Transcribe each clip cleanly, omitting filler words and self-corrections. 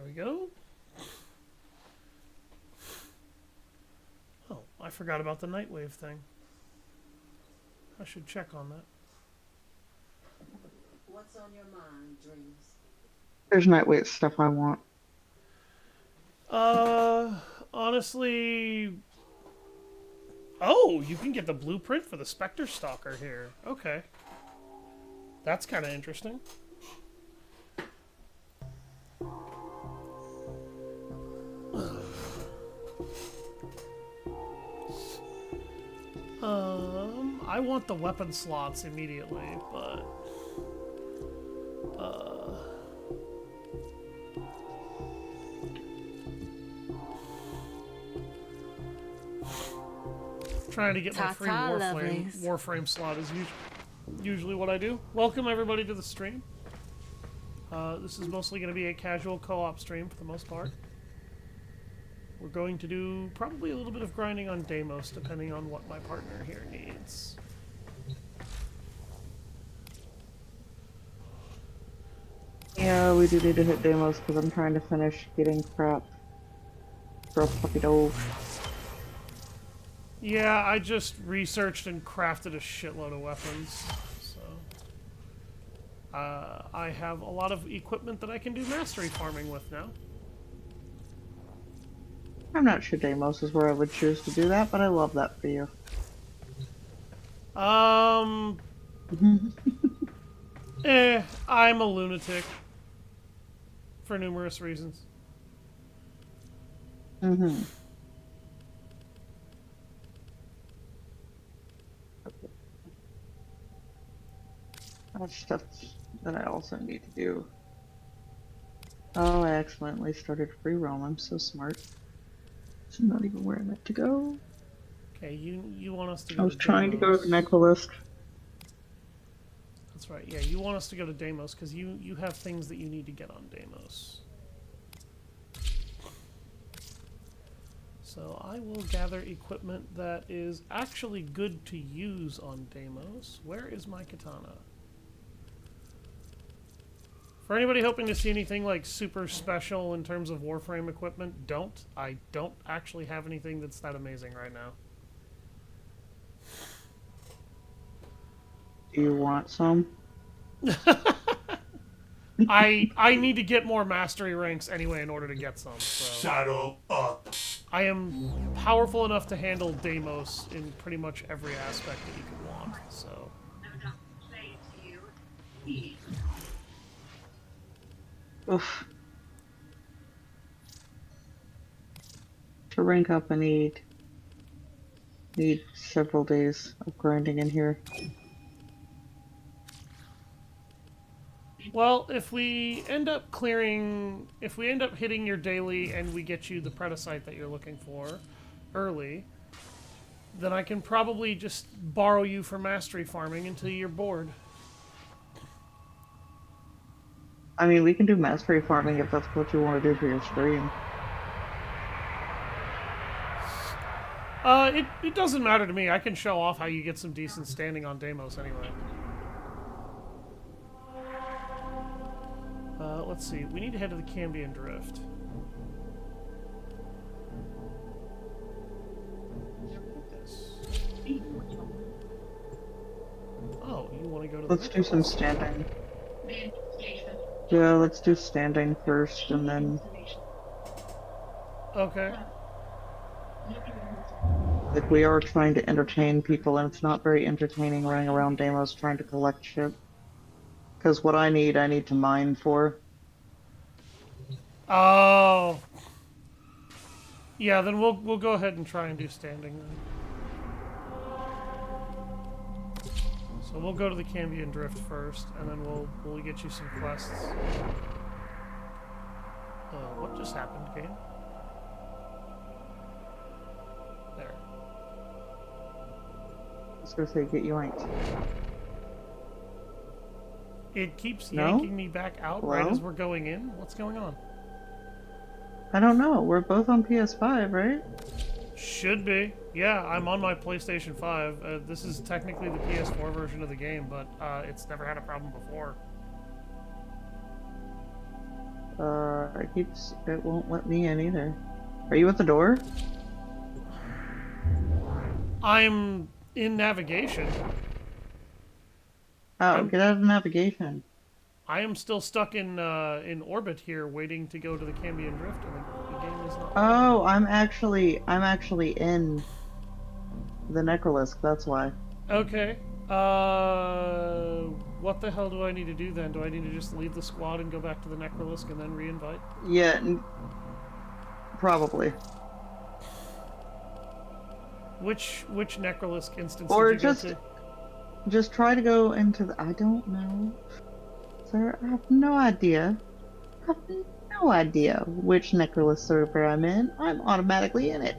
we go. Oh, I forgot about the Nightwave thing. I should check on that. What's on your mind, Dreams? There's Nightwave stuff I want. Honestly... Oh, you can get the blueprint for the Spectre Stalker here. Okay. That's kind of interesting. I want the weapon slots immediately, but... trying to get my free Warframe slot is usually what I do. Welcome everybody to the stream. This is mostly going to be a casual co-op stream for the most part. We're going to do probably a little bit of grinding on Deimos, depending on what my partner here needs. Yeah, we do need to hit Deimos because I'm trying to finish getting crap for a puppy dog. Yeah, I just researched and crafted a shitload of weapons, so... I have a lot of equipment that I can do mastery farming with now. I'm not sure Deimos is where I would choose to do that, but I love that for you. I'm a lunatic. For numerous reasons. Mm-hmm. That's stuff that I also need to do. Oh, I accidentally started free roam. I'm so smart. It's not even where I meant to go. Okay, you want us to go I was trying to go to the Necrolist. That's right, yeah, you want us to go to Deimos, because you have things that you need to get on Deimos. So I will gather equipment that is actually good to use on Deimos. Where is my katana? For anybody hoping to see anything like super special in terms of Warframe equipment, don't. I don't actually have anything that's that amazing right now. Do you want some? I need to get more mastery ranks anyway in order to get some. So. Saddle up. I am powerful enough to handle Deimos in pretty much every aspect that you could want. So. Oof. To rank up, I need several days of grinding in here. Well, if we end up hitting your daily and we get you the predicite that you're looking for early, then I can probably just borrow you for mastery farming until you're bored. I mean, we can do mastery farming if that's what you want to do for your stream. It doesn't matter to me. I can show off how you get some decent standing on Deimos anyway. Let's see. We need to head to the Cambion Drift. Oh, you want to go to the... Let's do some standing. Yeah, let's do standing first, and then... Okay. Like, we are trying to entertain people, and it's not very entertaining running around Deimos trying to collect shit. Because what I need to mine for. Oh. Yeah, then we'll go ahead and try and do standing then. So we'll go to the Cambion Drift first, and then we'll get you some quests. What just happened, game? There. I was gonna say, get yoinked. It keeps No? yanking me back out Hello? right as we're going in. What's going on? I don't know. We're both on PS5, right? Should be. Yeah, I'm on my PlayStation 5. This is technically the PS4 version of the game, but it's never had a problem before. It won't let me in either. Are you at the door? I'm in navigation. Oh, get out of navigation. I am still stuck in orbit here, waiting to go to the Cambion Drift, and the game is not. Oh, I'm actually in the Necrolisk, that's why. Okay. What the hell do I need to do then? Do I need to just leave the squad and go back to the Necrolisk and then re-invite? Yeah, probably. Which Necrolisk instance Or did you go to? just try to go into the. I don't know, sir. I have no idea. I have no idea which Necrolisk server I'm in. I'm automatically in it.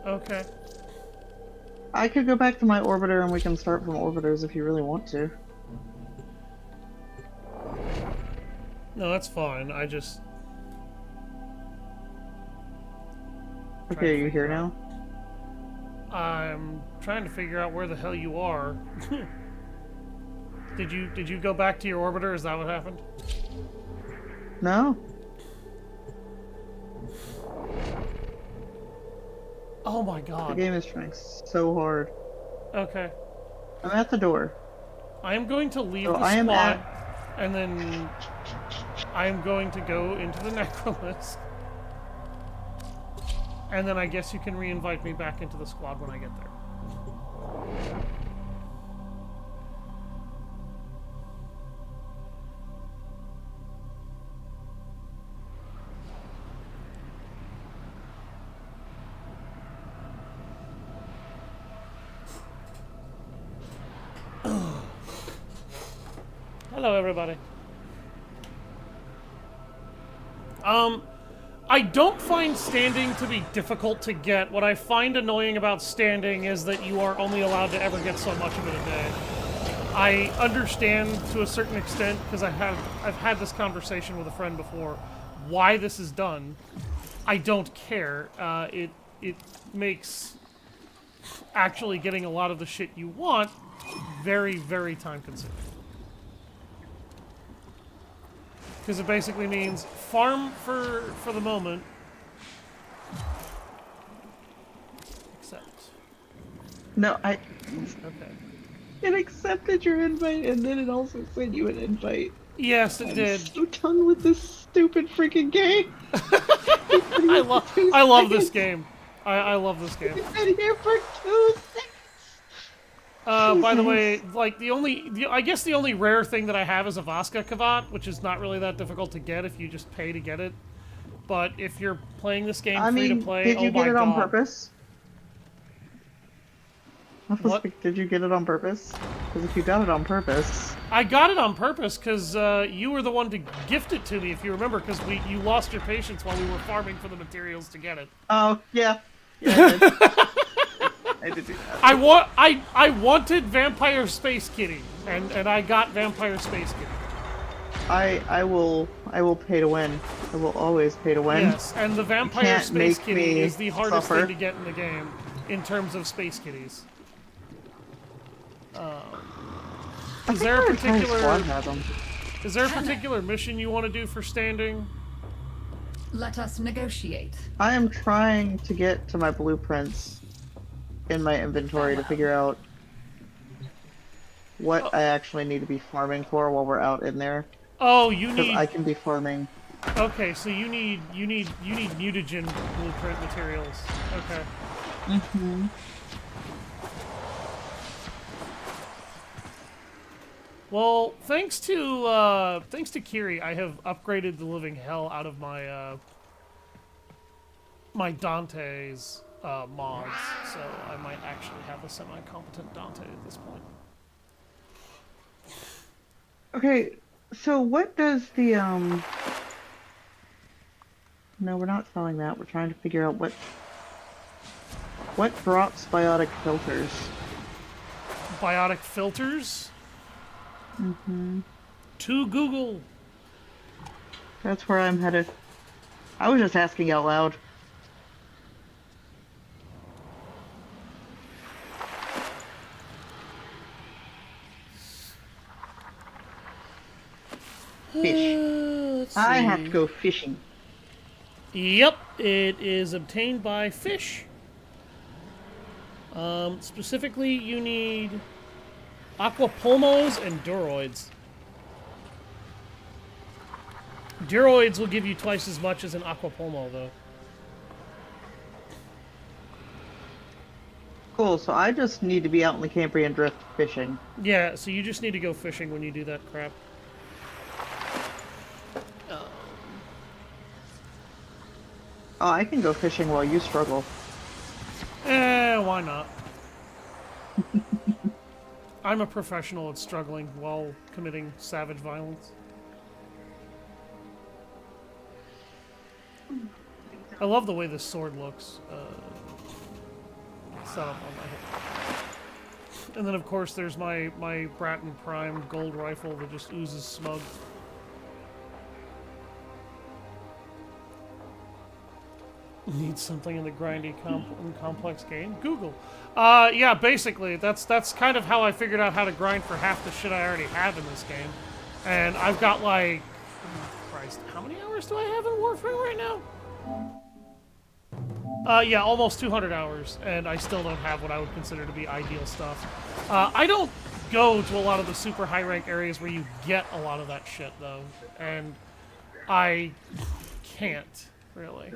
Okay. I could go back to my orbiter and we can start from orbiters if you really want to. No, that's fine. I just. Okay, are you here now? I'm trying to figure out where the hell you are. Did you go back to your orbiter? Is that what happened? No. Oh my god. The game is trying so hard. Okay. I'm at the door. I am going to leave So the I am squad, and then I am going to go into the Necrolisk. And then I guess you can re-invite me back into the squad when I get there. Hello, everybody. I don't find standing to be difficult to get. What I find annoying about standing is that you are only allowed to ever get so much of it a day. I understand to a certain extent, because I've had this conversation with a friend before, why this is done. I don't care. It makes actually getting a lot of the shit you want very, very time consuming. Because it basically means farm for the moment. Except. No, Okay. It accepted your invite and then it also sent you an invite. Yes, it did. I'm so done with this stupid freaking game. I love this game. I love this game. I've been here for 2 seconds. By the way, like I guess the only rare thing that I have is a Vaska Kavat, which is not really that difficult to get if you just pay to get it. But if you're playing this game free to play, did you get it on purpose? What? Did you get it on purpose? Because if you got it on purpose... I got it on purpose because you were the one to gift it to me, if you remember, because you lost your patience while we were farming for the materials to get it. Oh, yeah. Yeah, I did do that. I wanted Vampire Space Kitty, and I got Vampire Space Kitty. I will pay to win. I will always pay to win. Yes, and the Vampire Space Kitty is the hardest thing to get in the game in terms of space kitties. Is there a particular mission you want to do for standing? Let us negotiate. I am trying to get to my blueprints in my inventory to figure out what I actually need to be farming for while we're out in there. Oh, you need. I can be farming. Okay, so you need mutagen blueprint materials. Okay. Mm-hmm. Well, thanks to Kiri, I have upgraded the living hell out of my my Dante's mods, so I might actually have a semi-competent Dante at this point. Okay, so what does the No, we're not selling that. We're trying to figure out what drops biotic filters. Biotic filters? Mm-hmm. To Google. That's where I'm headed. I was just asking out loud. Fish. I have to go fishing. Yep, it is obtained by fish. Specifically, you need aquapulmos and duroids. Duroids will give you twice as much as an aquapulmo, though. Cool, so I just need to be out in the Cambrian Drift fishing. Yeah, so you just need to go fishing when you do that crap. Oh, I can go fishing while you struggle. Why not? I'm a professional at struggling while committing savage violence. I love the way this sword looks. Set up on my hip. And then, of course, there's my Bratton Prime gold rifle that just oozes smug. Need something in the grindy complex game? Google. Yeah, basically, that's kind of how I figured out how to grind for half the shit I already have in this game. And I've got like... Oh, Christ, how many hours do I have in Warframe right now? Yeah, almost 200 hours, and I still don't have what I would consider to be ideal stuff. I don't go to a lot of the super high rank areas where you get a lot of that shit, though. And I can't, really.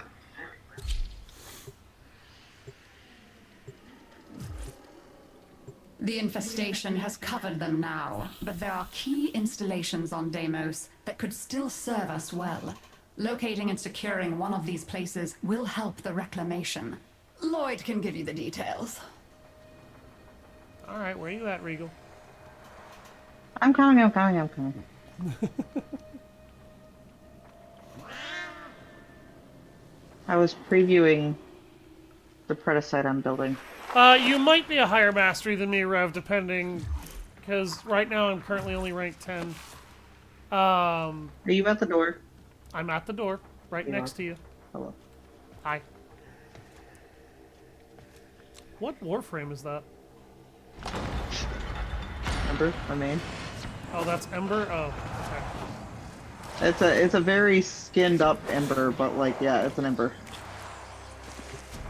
The infestation has covered them now, but there are key installations on Deimos that could still serve us well. Locating and securing one of these places will help the reclamation. Lloyd can give you the details. Alright, where are you at, Regal? I'm coming. I was previewing the Predacite I'm building. You might be a higher mastery than me, Rev, depending... Because right now I'm currently only ranked 10. Are you at the door? I'm at the door, right next to you. Hello. Hi. What Warframe is that? Ember, my main. Oh, that's Ember? Oh, okay. It's a very skinned up Ember, but like, yeah, it's an Ember.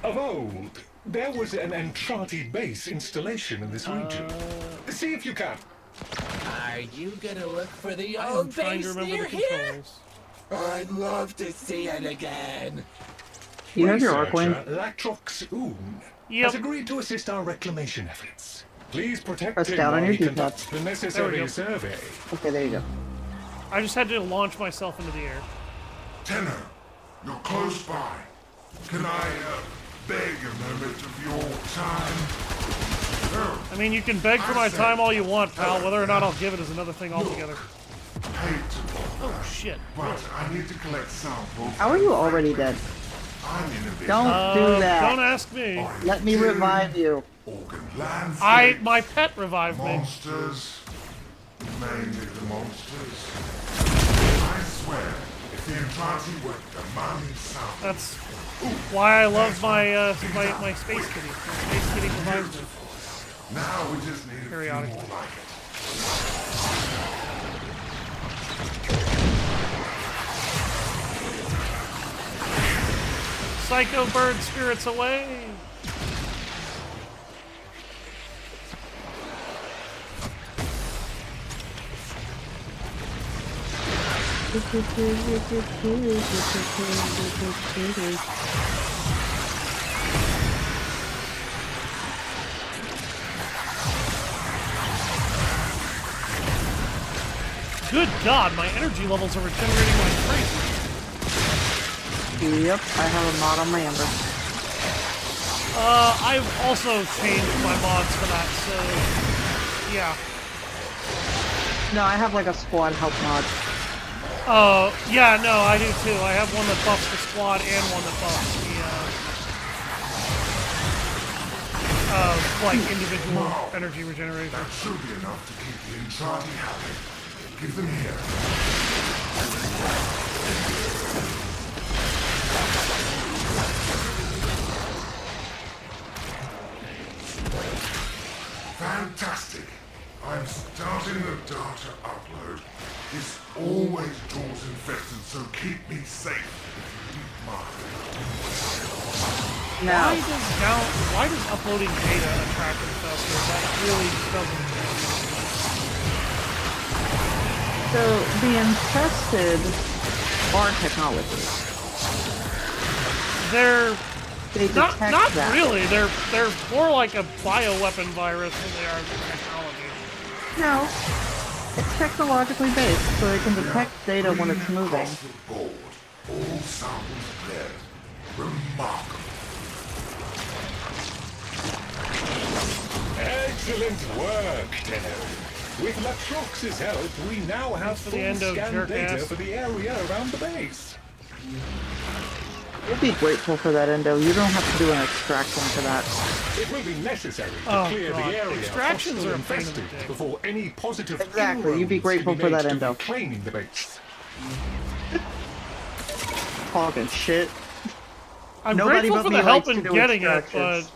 Of old, there was an Entrati base installation in this region. See if you can. Are you gonna look for the I'm old trying to base remember near the here? controls. I'd love to see it again. You have your Arcwing? Latrox Oon Yep. has agreed to assist our reclamation efforts. Please protect Press him down on while your he D-pad. conducts the There we necessary go. survey. Okay, there you go. I just had to launch myself into the air. Tenor, you're close by. Can I beg a moment of your time? No, I mean, you can beg for my time all you want, pal. Whether or not I'll give it is another thing altogether. hate to bother, Oh, shit. but I need to collect samples. How are you already dead? I'm in a bit. Don't do that. Don't ask me. Let me revive you. Organ landscape. My pet revived me. Monsters. Mainly the monsters. I swear, if the Entrati were demanding samples. That's why I love my my space kitty. My space kitty revives me. Now we just need a few Periodically. more like it. Psycho bird spirits away. Good God, my energy levels are regenerating like crazy. Yep, I have a mod on my Ember. I've also changed my mods for that, so yeah. No, I have like a squad help mod. Yeah, no, I do too. I have one that buffs the squad and one that buffs the, like, individual energy regeneration. That should be enough to keep the Entrati happy. Give them here. Fantastic. I'm starting the data upload. This always draws infected so Now, Why does uploading data attract investors? That really doesn't. so the infested are technology. They detect Not that. really. They're more like a bioweapon virus than they are technology. No, it's technologically based, so they can detect data when it's moving. Board. All sounds clear. Remarkable. Excellent work, Tenno. With Latrox's help, we now have for the full endo, scan jerk data ass. for the area around the base. You'll be grateful for that, Endo. You don't have to do an extraction for that. It will be necessary to Oh, clear God. the area Extractions hostile are a pain in the infested dick. before any positive Exactly, you'd be inroads grateful can for made that, to Endo. reclaiming the base. Talking shit. I'm Nobody grateful but for me the help likes in to do getting it, but extractions.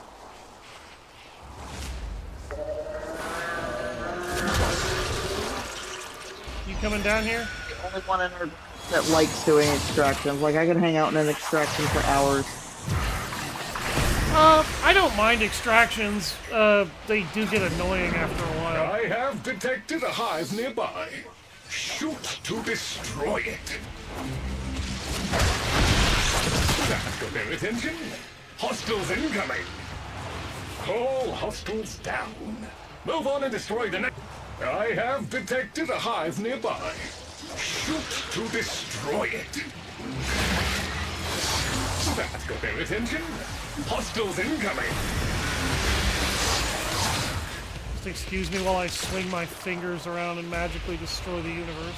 you coming down here? The only one in our group that likes doing extractions. Like, I can hang out in an extraction for hours. I don't mind extractions. They do get annoying after a while. I have detected a hive nearby. Shoot to destroy it. That got their attention. Hostiles incoming. All hostiles down. Move on and destroy the next. I have detected a hive nearby. Shoot to destroy it. That got their attention. Hostiles incoming. Just excuse me while I swing my fingers around and magically destroy the universe.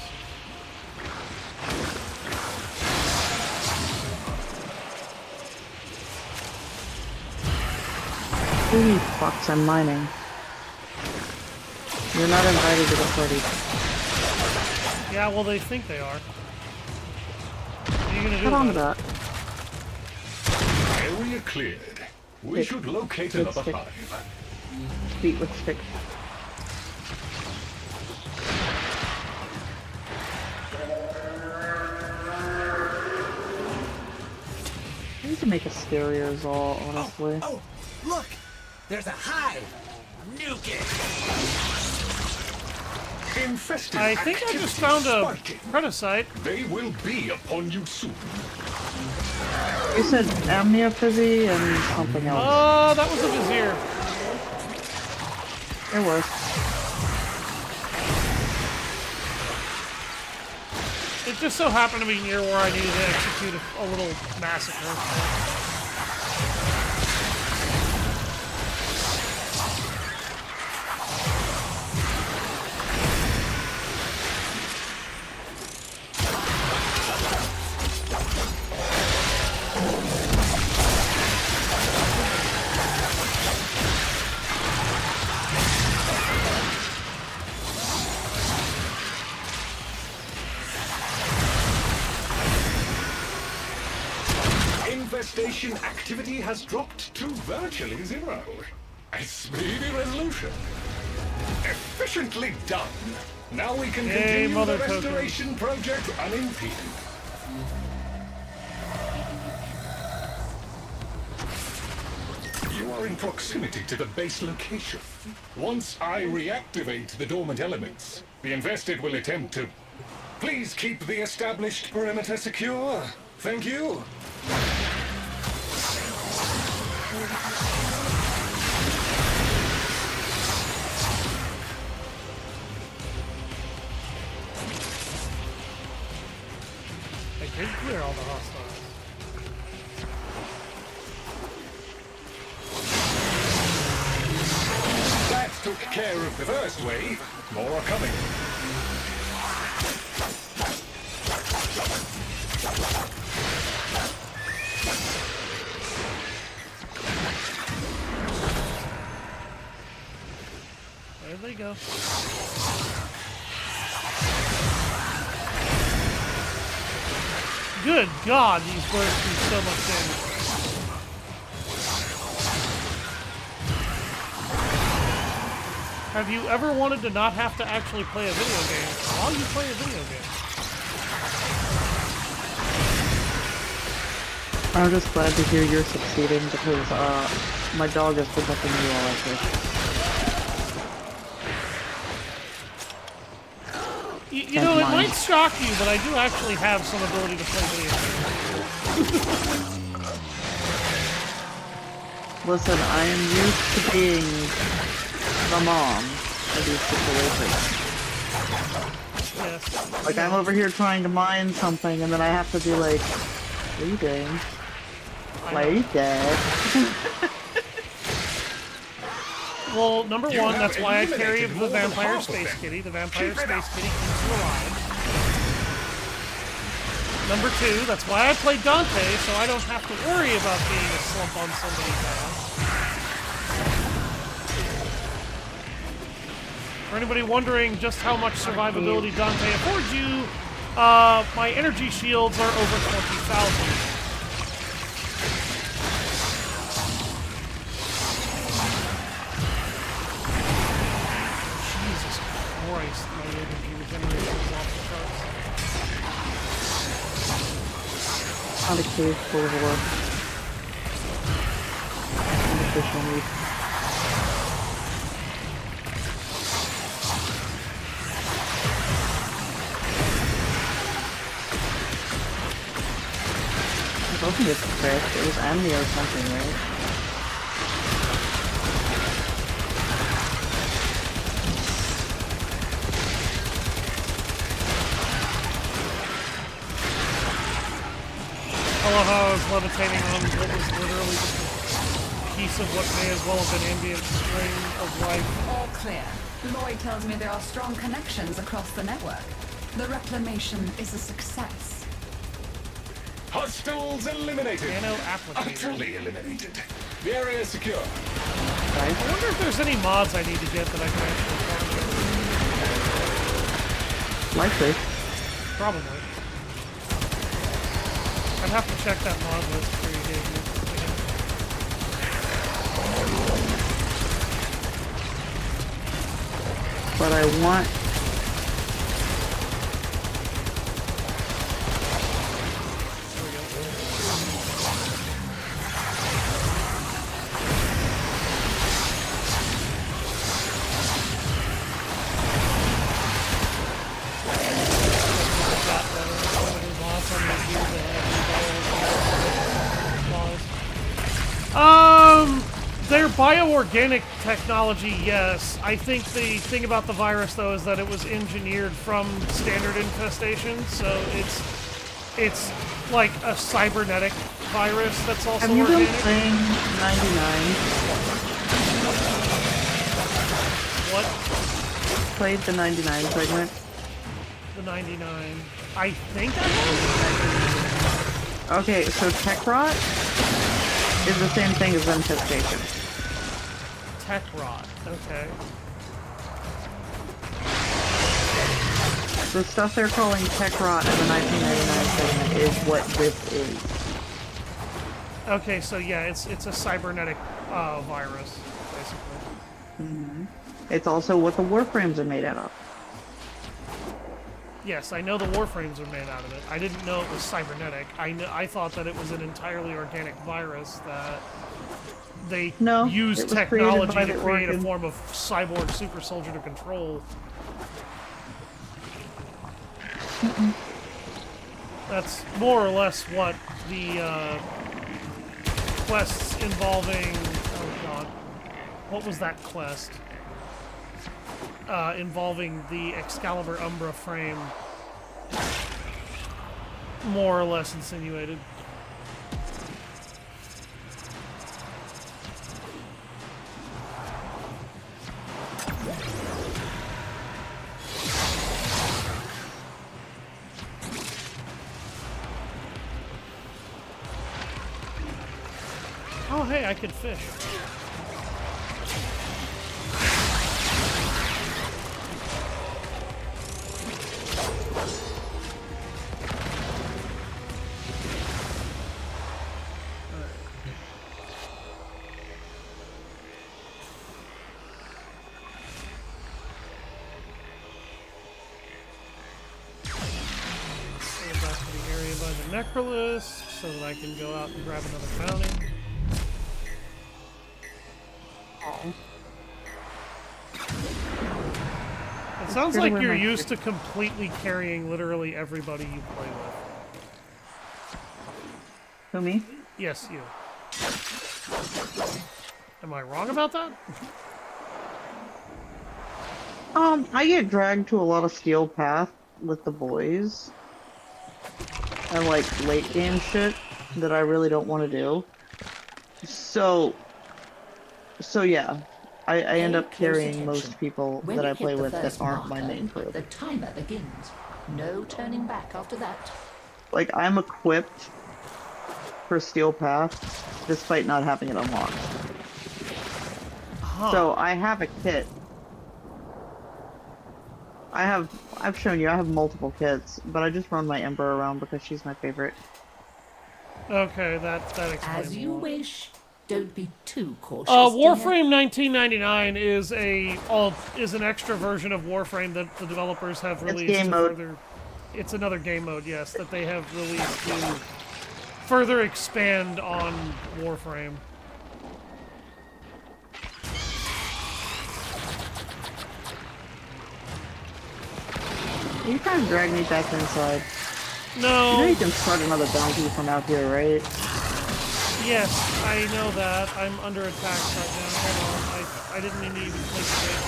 Holy fucks, I'm mining. You're not invited to the party. Yeah, well, they think they are. What are you gonna do Get on about to it? that. Area cleared. We Hit- should locate hit another stick. hive. Beat with stick. I need to make a stereosol, honestly. Oh, look! There's a hive! Nuke it! Infested I think I just activity found a spiking. predacite. They will be upon you soon. You said amniophysi and something else. Oh, that was a vizier. It was. It just so happened to be near where I needed to execute a little massacre. Infestation activity has dropped to virtually zero. A speedy resolution. Efficiently done. Now we can Yay, continue mother the token. restoration project unimpeded. You are in proximity to the base location. Once I reactivate the dormant elements, the infested will attempt to... Please keep the established perimeter secure. Thank you. I did clear all the hostiles. That took care of the first wave. More are coming. There they go. Good God, these birds do so much damage. Have you ever wanted to not have to actually play a video game while you play a video game? I'm just glad to hear you're succeeding because my dog is protecting me while I fish. You know, it might shock you, but I do actually have some ability to play video games. Listen, I am used to being the mom of these situations. Yes. Like, I'm over here trying to mine something, and then I have to be like, what are you doing? Why are you dead? Well, number one, that's why I carry the Vampire Space Kitty. The Vampire Space Kitty keeps you alive. Number two, that's why I play Dante, so I don't have to worry about being a slump on somebody's ass. For anybody wondering just how much survivability Dante affords you, my energy shields are over 20,000. Jesus Christ, my energy regeneration is off the charts. On a cave full of ore. And official meat. I don't think it's Chris. It was Emily or something, right? I love how I was levitating on what was literally just a piece of what may as well have been ambient string of life. All clear. Lloyd tells me there are strong connections across the network. The reclamation is a success. Hostiles eliminated. Nano applicator. Utterly eliminated. The area is secure. I wonder if there's any mods I need to get that I can actually farm. Likely. Probably. I'd have to check that mod list for you guys. But I want... Their bioorganic technology, yes. I think the thing about the virus, though, is that it was engineered from standard infestation, so it's like a cybernetic virus that's also Have you organic. been playing 99? What? Played the 99 segment? The 99. I think I have. Okay, so tech rot is the same thing as infestation. Tech rot. Okay. The stuff they're calling tech rot in the 1999 segment is what this is. Okay, so yeah, it's a cybernetic virus, basically. Mm-hmm. It's also what the Warframes are made out of. Yes, I know the Warframes are made out of it. I didn't know it was cybernetic. I thought that it was an entirely organic virus that they used technology to create a form of cyborg super soldier to control. That's more or less what the quests involving... Oh god. What was that quest? Involving the Excalibur Umbra frame more or less insinuated. Oh hey, I could fish. Back to the area by the Necrolist. so that I can go out and grab another bounty. Oh. It sounds like you're used to completely carrying literally everybody you play with. Who, me? Yes, you. Am I wrong about that? I get dragged to a lot of Steel Path with the boys. And like late game shit that I really don't want to do. So yeah. I end up carrying most people that I play with that aren't my main crew. The timer begins. No turning back after that. Like, I'm equipped for Steel Path, despite not having it unlocked. Huh. So, I have a kit. I've shown you, I have multiple kits, but I just run my Ember around because she's my favorite. Okay, that explains As you wish. Don't be too cautious. Warframe 1999 is an extra version of Warframe that the developers have released. It's game mode. It's another game mode, yes, that they have released to further expand on Warframe. You trying to drag me back inside? No. You know you can start another bounty from out here, right? Yes, I know that. I'm under attack right now. Hold on. I didn't mean to even play the game.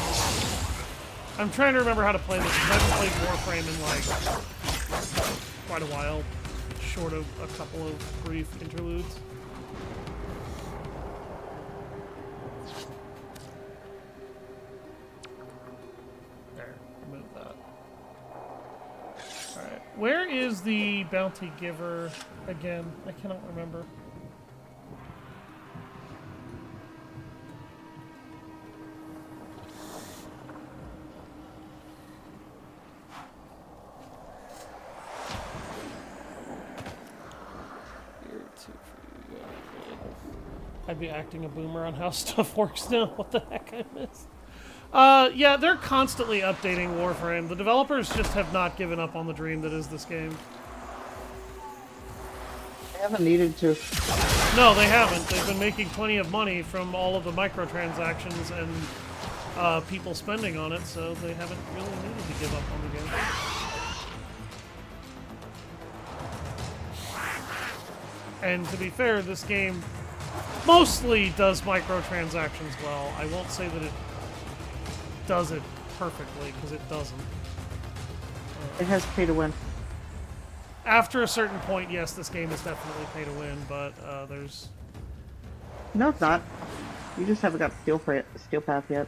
I'm trying to remember how to play this because I haven't played Warframe in like quite a while, short of a couple of brief interludes. There, remove that. Alright, where is the bounty giver again? I cannot remember. I'd be acting a boomer on how stuff works now. What the heck I missed? Yeah, they're constantly updating Warframe. The developers just have not given up on the dream that is this game. They haven't needed to. No, they haven't. They've been making plenty of money from all of the microtransactions and people spending on it, so they haven't really needed to give up on the game. And to be fair, this game mostly does microtransactions well. I won't say that it does it perfectly, because it doesn't. It has pay to win. After a certain point, yes, this game is definitely pay to win, but there's... No, it's not. You just haven't got Steel Path yet.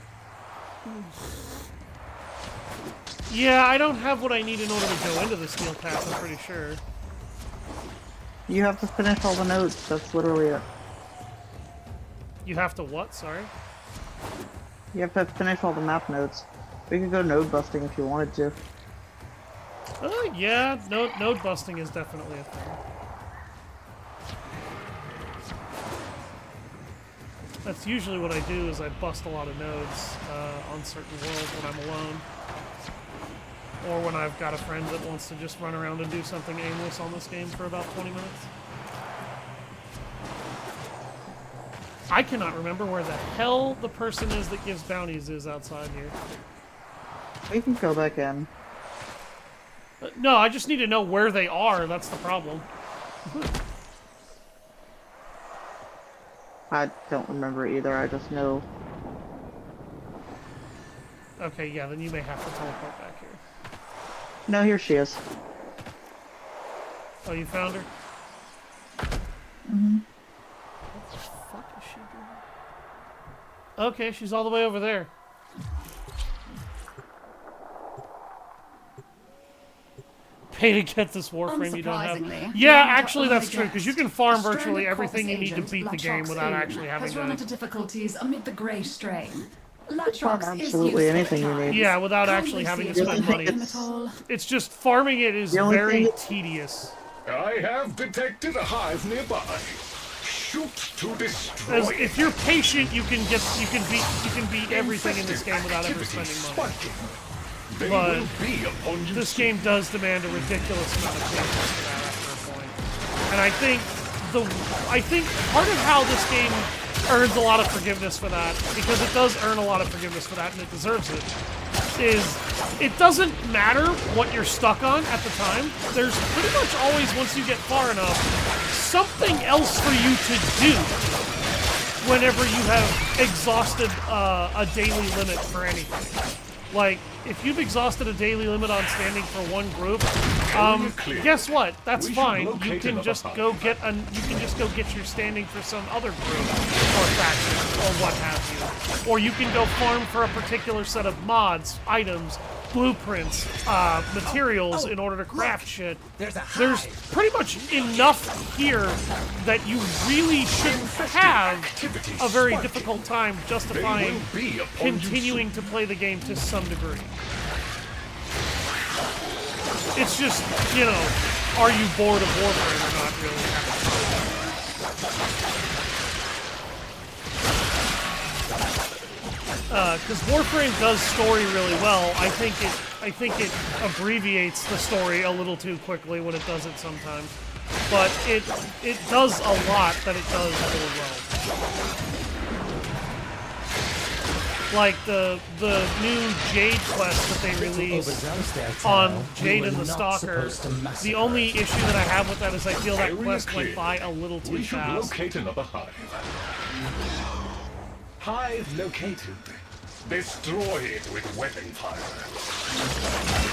Yeah, I don't have what I need in order to go into the Steel Path, I'm pretty sure. You have to finish all the nodes. That's literally it. You have to what? Sorry? You have to finish all the map nodes. We could go node busting if you wanted to. Yeah, node busting is definitely a thing. That's usually what I do, is I bust a lot of nodes on certain worlds when I'm alone. Or when I've got a friend that wants to just run around and do something aimless on this game for about 20 minutes. I cannot remember where the hell the person is that gives bounties is outside here. We can go back in. No, I just need to know where they are, that's the problem. I don't remember either, I just know. Okay, yeah, then you may have to teleport back here. No, here she is. Oh, you found her? Mm-hmm. What the fuck is she doing? Okay, she's all the way over there. Pay to get this Warframe you don't have. Yeah, actually that's true, because you can farm virtually everything you need to beat the game without actually having has run into to... difficulties amid the grey strain. Farm absolutely anything you need. Yeah, without actually having to spend money. It's just farming it is very tedious. I have detected a hive nearby. Shoot to destroy. As if you're patient, you can beat everything in this game without ever spending money. But this game does demand a ridiculous amount of patience for that after a point. And I think part of how this game earns a lot of forgiveness for that, because it does earn a lot of forgiveness for that, and it deserves it, is it doesn't matter what you're stuck on at the time. There's pretty much always, once you get far enough, something else for you to do whenever you have exhausted a daily limit for anything. Like, if you've exhausted a daily limit on standing for one group, guess what? That's fine. You can just go get your standing for some other group or faction or what have you. Or you can go farm for a particular set of mods, items, blueprints, materials in order to craft shit. There's pretty much enough here that you really shouldn't have a very difficult time justifying continuing to play the game to some degree. It's just, you know, are you bored of Warframe or not really? Because Warframe does story really well. I think it abbreviates the story a little too quickly when it does it sometimes. But it does a lot that it does really well. Like the new Jade quest that they released on Jade and the Stalker. The only issue that I have with that is I feel that quest went by a little too fast. We should locate another hive. Hive located. Destroy it with weapon fire.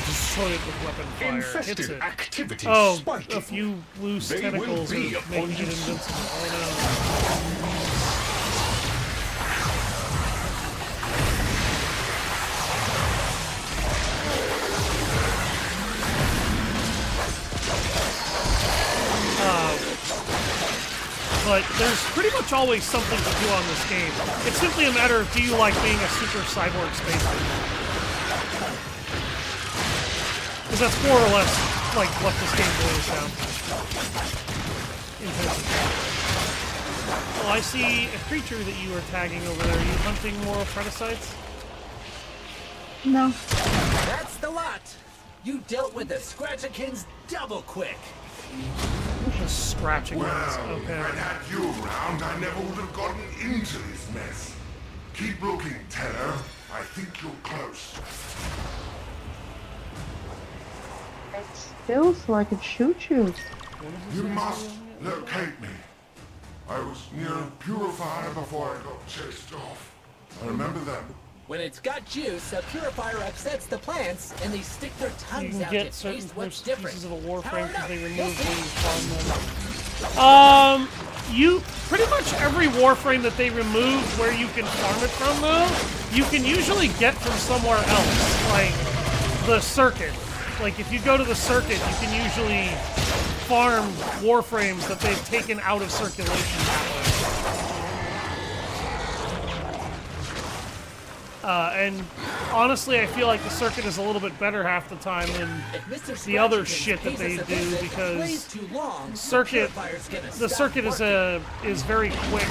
Destroy it with weapon fire. Infested Hits it. activity spiking. A few loose tentacles are making it invincible. Oh no. But there's pretty much always something to do on this game. It's simply a matter of, do you like being a super cyborg space ranger? Because that's more or less like what this game boils down to. Oh, I see a creature that you are tagging over there. Are you hunting more Predicites? No. That's the lot. You dealt with the Scratchikins double quick. Just scratching Well, us. if Okay. I'd had you around, I never would have gotten into this mess. Keep looking, Teller. I think you're close. Still, so I could shoot you. You must locate me. I was near a purifier before I got chased off. I remember them. When it's got juice, a purifier upsets the plants, and they stick their You tongues can out get to certain taste what's different. pieces of a Warframe because they remove You'll see. things from them. You pretty much every Warframe that they remove where you can farm it from, though, you can usually get from somewhere else, like the circuit. Like if you go to the circuit, you can usually farm Warframes that they've taken out of circulation that way. And honestly, I feel like the circuit is a little bit better half the time than the other shit that they do, because the circuit is very quick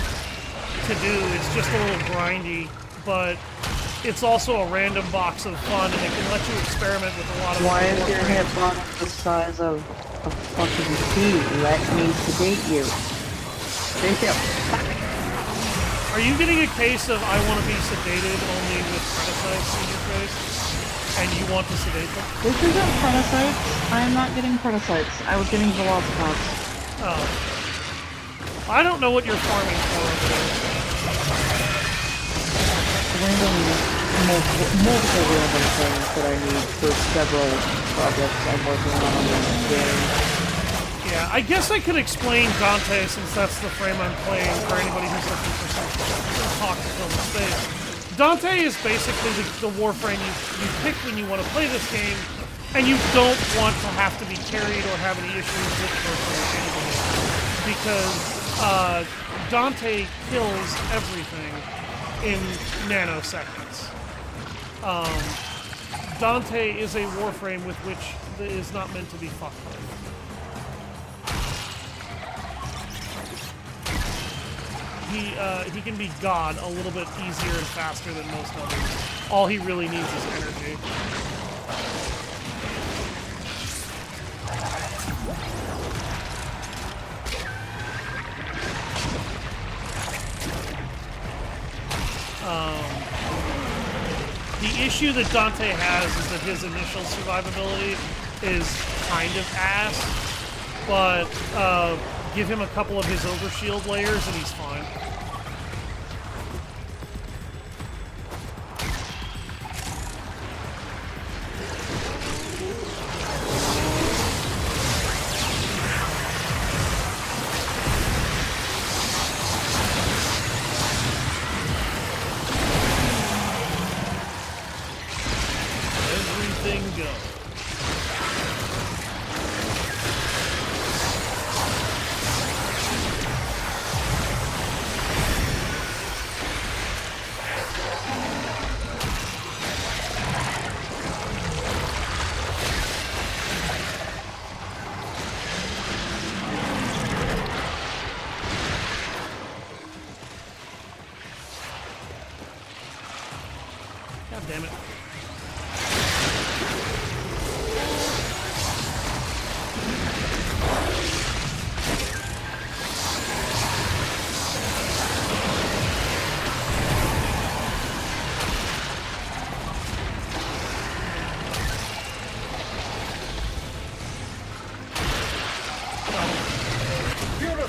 to do. It's just a little grindy, but it's also a random box of fun, and it can let you experiment with a lot of. Why is your hitbox the size of a fucking pea? Let me sedate you. Thank you. Are you getting a case of I want to be sedated only with Predicites in your face, and you want to sedate them? This isn't Predicites. I am not getting Predicites. I was getting Velocipods. Oh. I don't know what you're farming for over there. Random, multiple random things that I need for several projects I'm working on this game. Yeah, I guess I could explain Dante, since that's the frame I'm playing, for anybody who's looking for some talk to fill the space. Dante is basically the Warframe you pick when you want to play this game, and you don't want to have to be carried or have any issues with personal anybody. Because Dante kills everything in nanoseconds. Dante is a Warframe with which is not meant to be fucked with. He can be God a little bit easier and faster than most others. All he really needs is energy. The issue that Dante has is that his initial survivability is kind of ass, but give him a couple of his overshield layers and he's fine. Everything goes. God damn it.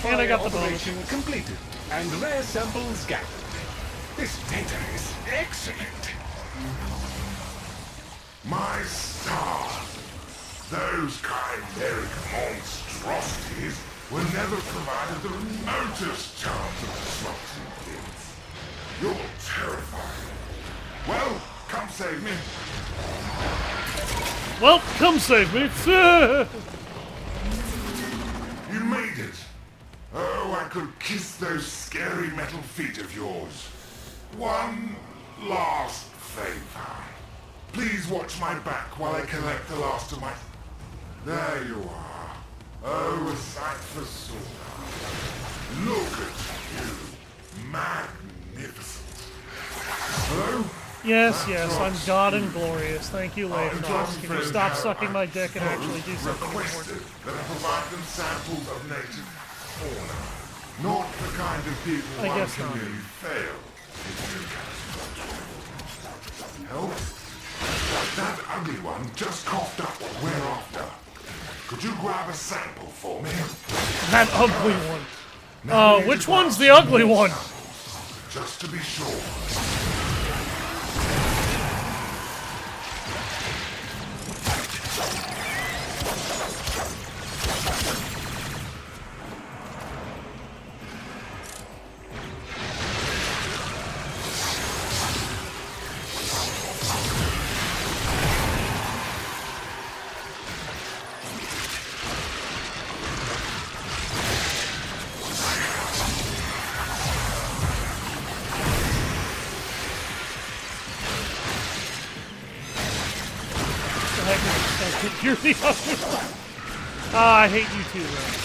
And I got the bonus. Operation completed and rare samples gathered. This data is excellent. My stars! Those chimeric monstrosities were never provided the remotest chance of disrupting things. You're terrifying. Well, come save me. Well, come save me. You made it. Oh, I could kiss those scary metal feet of yours. One last favor. Please watch my back while I collect the last of my... There you are. Oh, a sight for sore eyes. Look at you. Magnificent. Hello? Yes, I'm God and glorious. Thank you, Leifnox. Can you stop sucking my dick and actually do something Requested important? that I provide them samples of native fauna. Not the kind of people I one guess can not. really fail. Help? That ugly one just coughed up. We're after. Could you grab a sample for me? That ugly one. Now we need Which to one's grab the some ugly more one? samples, just to be sure. You're the other one. I hate you too, Rev.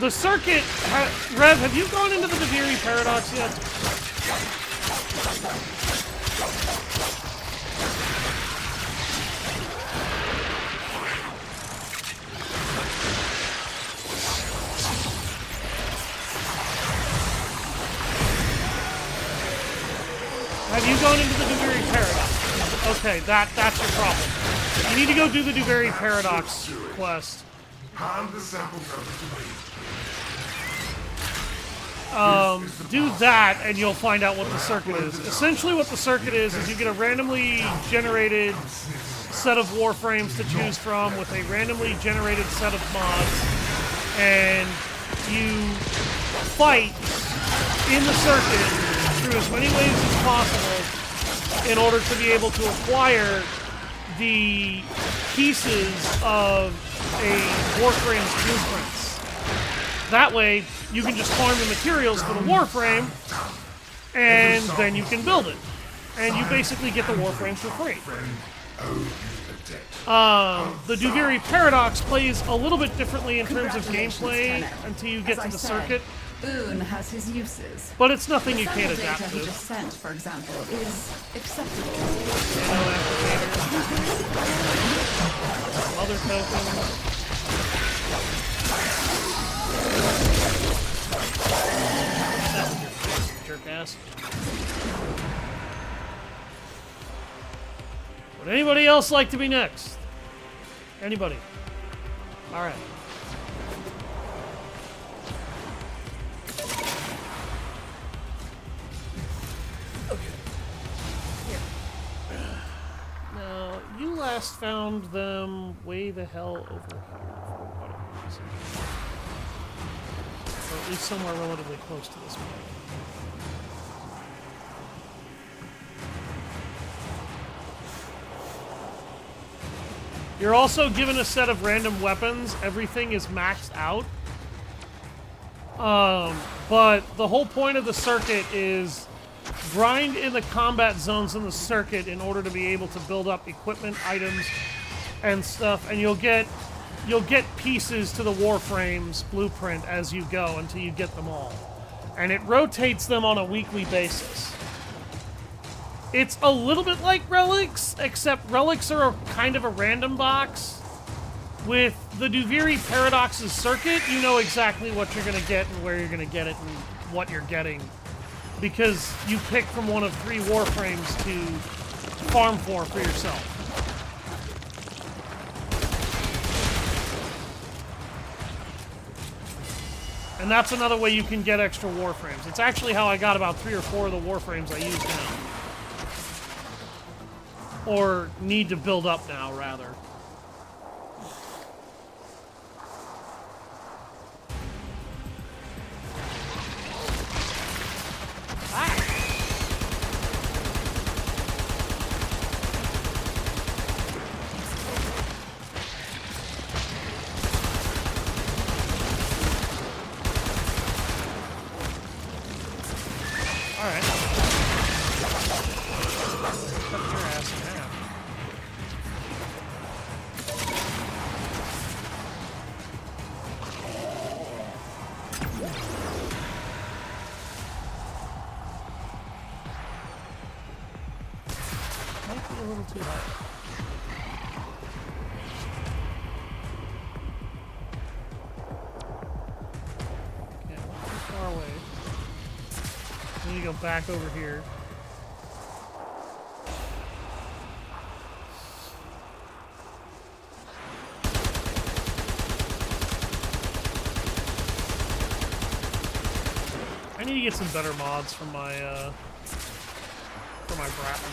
The circuit... Rev, have you gone into the Deviri Paradox yet? Have you gone into the Deviri Paradox? Okay, that's your problem. You need to go do the Deviri Paradox quest. Hand the samples over to me. Do that, and you'll find out what the circuit is. Essentially what the circuit is you get a randomly generated set of Warframes to choose from with a randomly generated set of mods, and you fight in the circuit through as many ways as possible in order to be able to acquire the pieces of a Warframe's blueprints. That way, you can just farm the materials for the Warframe, and then you can build it. And you basically get the Warframe for free. The Deviri Paradox plays a little bit differently in terms of gameplay until you get to the circuit. Boone has his uses. But it's nothing you The can't sample adapt data to. he just sent, for example, is acceptable. Other tokens. ass. Would anybody else like to be next? Anybody? Alright. Now, you last found them way the hell over here for whatever reason. Or at least somewhere relatively close to this point. You're also given a set of random weapons. Everything is maxed out. But the whole point of the circuit is grind in the combat zones in the circuit in order to be able to build up equipment, items, and stuff. And you'll get pieces to the Warframe's blueprint as you go until you get them all. And it rotates them on a weekly basis. It's a little bit like relics, except relics are kind of a random box. With the Duviri Paradox's circuit, you know exactly what you're going to get and where you're going to get it and what you're getting. Because you pick from one of 3 Warframes to farm for yourself. And that's another way you can get extra Warframes. It's actually how I got about 3 or 4 of the Warframes I use now. Or need to build up now, rather. Back over here. I need to get some better mods for my Bratton.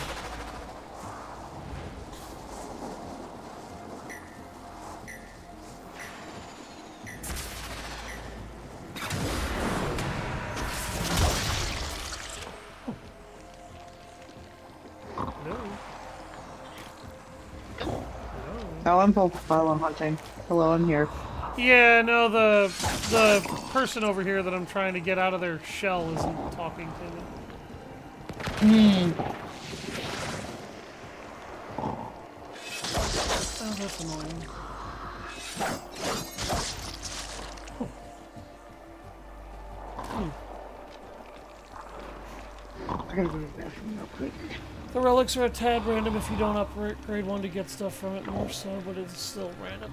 Oh, I'm profile hunting. Hello, I'm here. Yeah, no, the person over here that I'm trying to get out of their shell isn't talking to me. Oh, that's annoying. I gotta go to the bathroom real quick. The relics are a tad random if you don't upgrade one to get stuff from it, more so, but it's still random.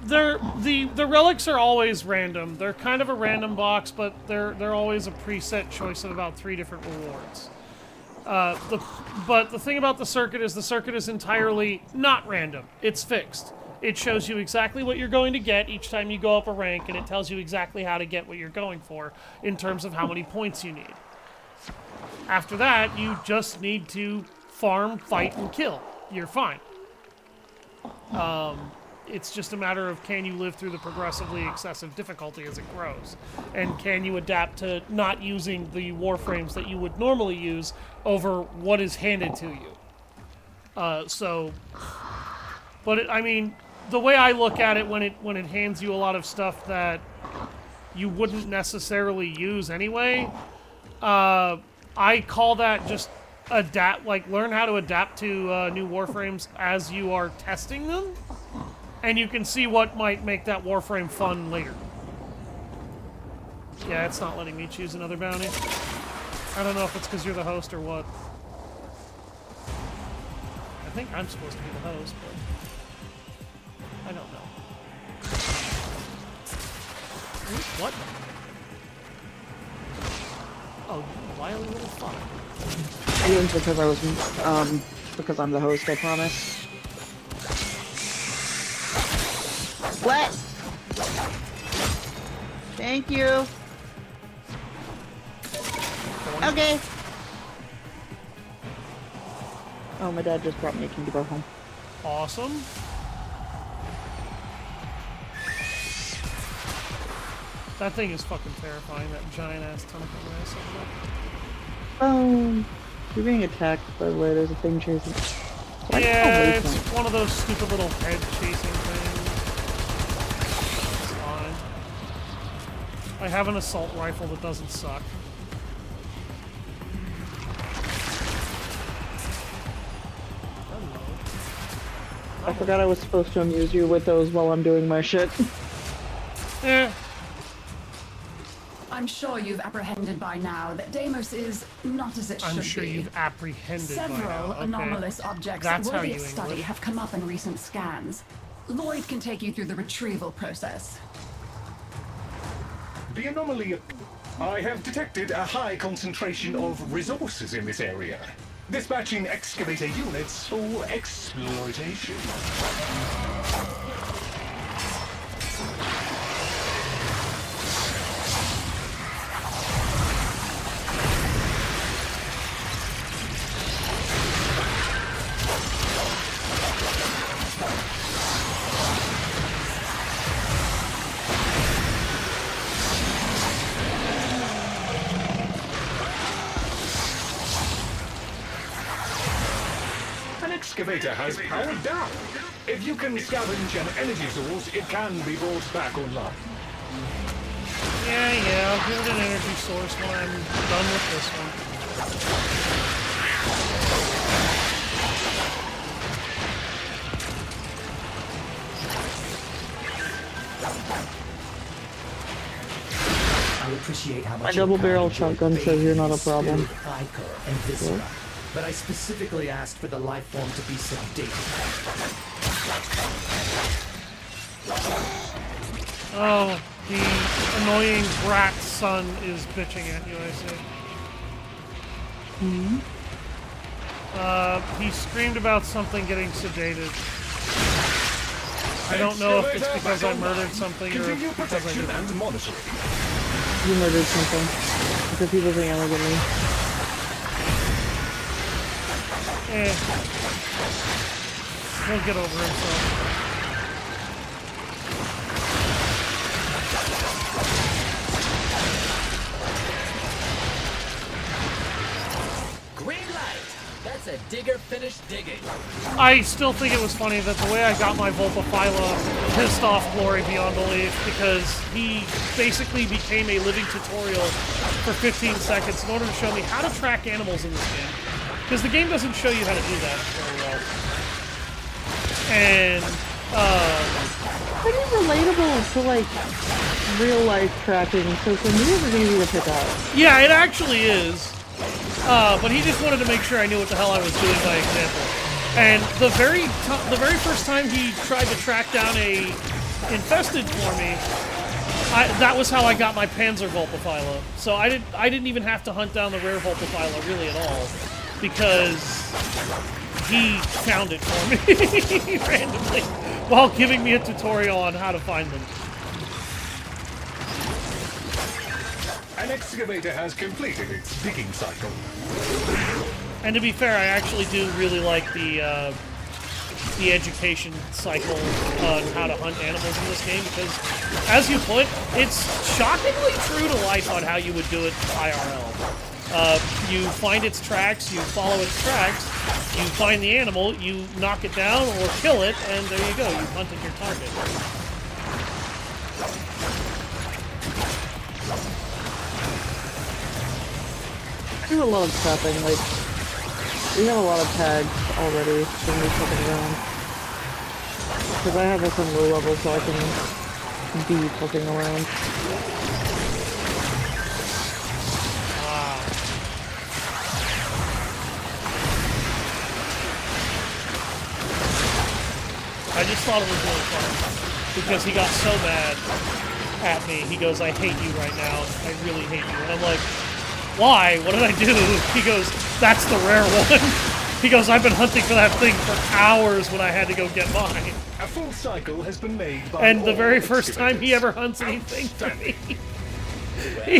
The relics are always random. They're kind of a random box, but they're always a preset choice of about 3 different rewards. But the thing about the circuit is entirely not random. It's fixed. It shows you exactly what you're going to get each time you go up a rank, and it tells you exactly how to get what you're going for in terms of how many points you need. After that, you just need to farm, fight, and kill. You're fine. It's just a matter of can you live through the progressively excessive difficulty as it grows. And can you adapt to not using the Warframes that you would normally use over what is handed to you. I mean, the way I look at it when it hands you a lot of stuff that you wouldn't necessarily use anyway, I call that just learn how to adapt to new Warframes as you are testing them, and you can see what might make that Warframe fun later. Yeah, it's not letting me choose another bounty. I don't know if it's because you're the host or what. I think I'm supposed to be the host, but I don't know. What? Oh, you wily little fuck. It was because I'm the host, I promise. What? Thank you. Okay. Oh, my dad just brought me a candy bar home. Awesome. That thing is fucking terrifying, that giant ass tentacle mass over there. You're being attacked, by the way. There's a thing chasing. Yeah, it's one of those stupid little head chasing things. It's fine. I have an assault rifle that doesn't suck. I forgot I was supposed to amuse you with those while I'm doing my shit. Eh. I'm sure you've apprehended by now that Deimos is not as it should be. I'm sure you've apprehended by now. Several Okay. anomalous objects That's how worthy you of study English. have come up in recent scans. Lloyd can take you through the retrieval process. The anomaly... I have detected a high concentration of resources in this area. Dispatching excavator units for exploitation. Excavator has powered down. If you can scavenge an energy source, it can be brought back online. Yeah, I'll give it an energy source when I'm done with this one. I appreciate how much My double-barrel your kind shotgun says you're not a spirit, problem. ichor, and viscera. But I specifically asked for the life form to be sedated. Oh, the annoying brat son is bitching at you, I see. He screamed about something getting sedated. I don't know if it's because I murdered something or Continue if because I protection didn't. and monitoring. You murdered something. Because he was yelling at me. He'll get over himself. Green light! That's a digger finished digging. I still think it was funny that the way I got my Volpaphyla pissed off Glory beyond belief because he basically became a living tutorial for 15 seconds in order to show me how to track animals in this game. Because the game doesn't show you how to do that very well. And, Pretty relatable to, like, real-life tracking, so for me it was easy to pick out. yeah, it actually is. But he just wanted to make sure I knew what the hell I was doing by example. And the very first time he tried to track down a infested for me, that was how I got my Panzer Volpaphyla. So I didn't even have to hunt down the rare Volpaphyla really at all, because he found it for me randomly while giving me a tutorial on how to find them. An excavator has completed its digging cycle. And to be fair, I actually do really like the education cycle on how to hunt animals in this game, because, as you put, it's shockingly true to life on how you would do it IRL. You find its tracks, you follow its tracks, you find the animal, you knock it down or kill it, and there you go, you've hunted your target. I do a lot of trapping, like, we have a lot of tags already from me fucking around. Because I have this on low level so I can be fucking around. I just thought it was really funny, because he got so mad at me. He goes, I hate you right now. I really hate you. And I'm like, why? What did I do? He goes, that's the rare one. He goes, I've been hunting for that thing for hours when I had to go get mine. A full cycle has been made by And the all very first time he excavators. ever hunts anything for me,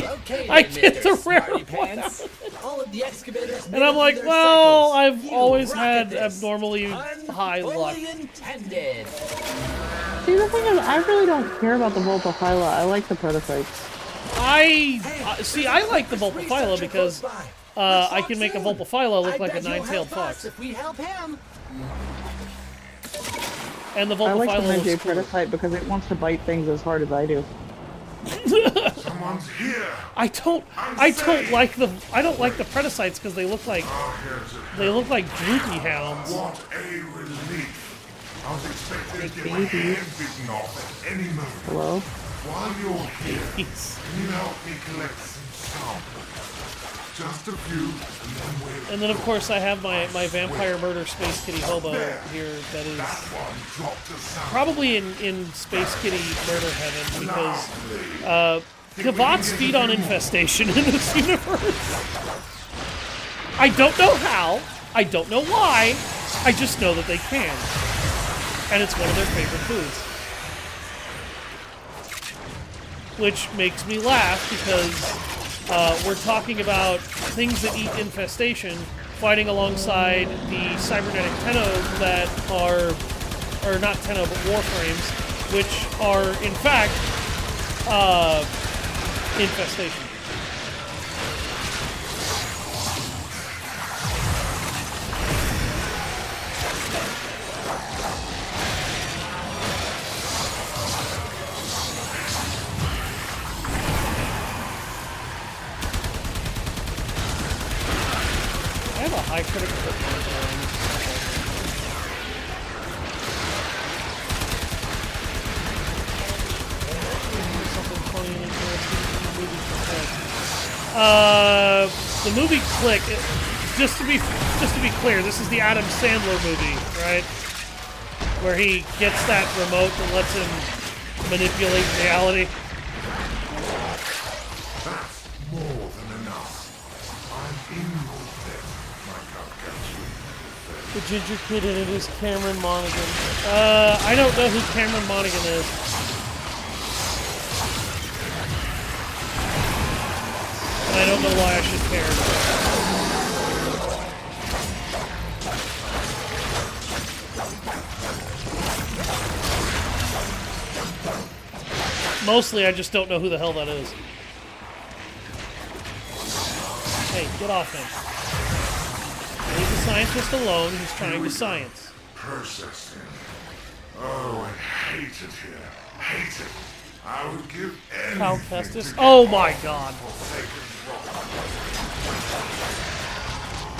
Well, okay, I then, get the Mr. rare Smarty one. Pants. All of the excavators And I'm like, their well, cycles. I've You always rock had at this. abnormally high luck. Fully intended. See, the thing is, I really don't care about the Voltophyla. I like the prototypes. See, I like the Vulpaphyla because I can make a Vulpaphyla look like a nine-tailed fox. If we help him. And the I like the Vulpaphyla Ninja looks cool. prototype because it wants to bite things as hard as I do. Someone's here. I don't like the Predacytes because they look like droopy hounds. What a relief. I was expecting to get my head bitten off at any moment. Hello? While you're here, Jeez. can you help me collect some samples? Just a few, and then And then of course I have my vampire murder Space Kitty hobo here that is that one dropped a sample. probably in Space Kitty murder heaven because Kavats feed on infestation in this universe. I don't know how, I don't know why, I just know that they can. And it's one of their favorite foods. Which makes me laugh because we're talking about things that eat infestation fighting alongside the cybernetic Tenno that are, or not Tenno, but Warframes, which are in fact infestation. I have a high critical hit marker on this. Something funny and interesting in the movie Click. The movie Click. Just to be clear, this is the Adam Sandler movie, right? Where he gets that remote that lets him manipulate reality. That's more than enough. I'm in your debt, my cupcake. The ginger kid in it is Cameron Monaghan. I don't know who Cameron Monaghan is. And I don't know why I should care. Mostly, I just don't know who the hell that is. Hey, get off him. Leave the scientist alone. He's trying to science. Processing. Oh, I hate it here. Hate it. I would give Cal anything to Kestis. get Oh my god. Forsaken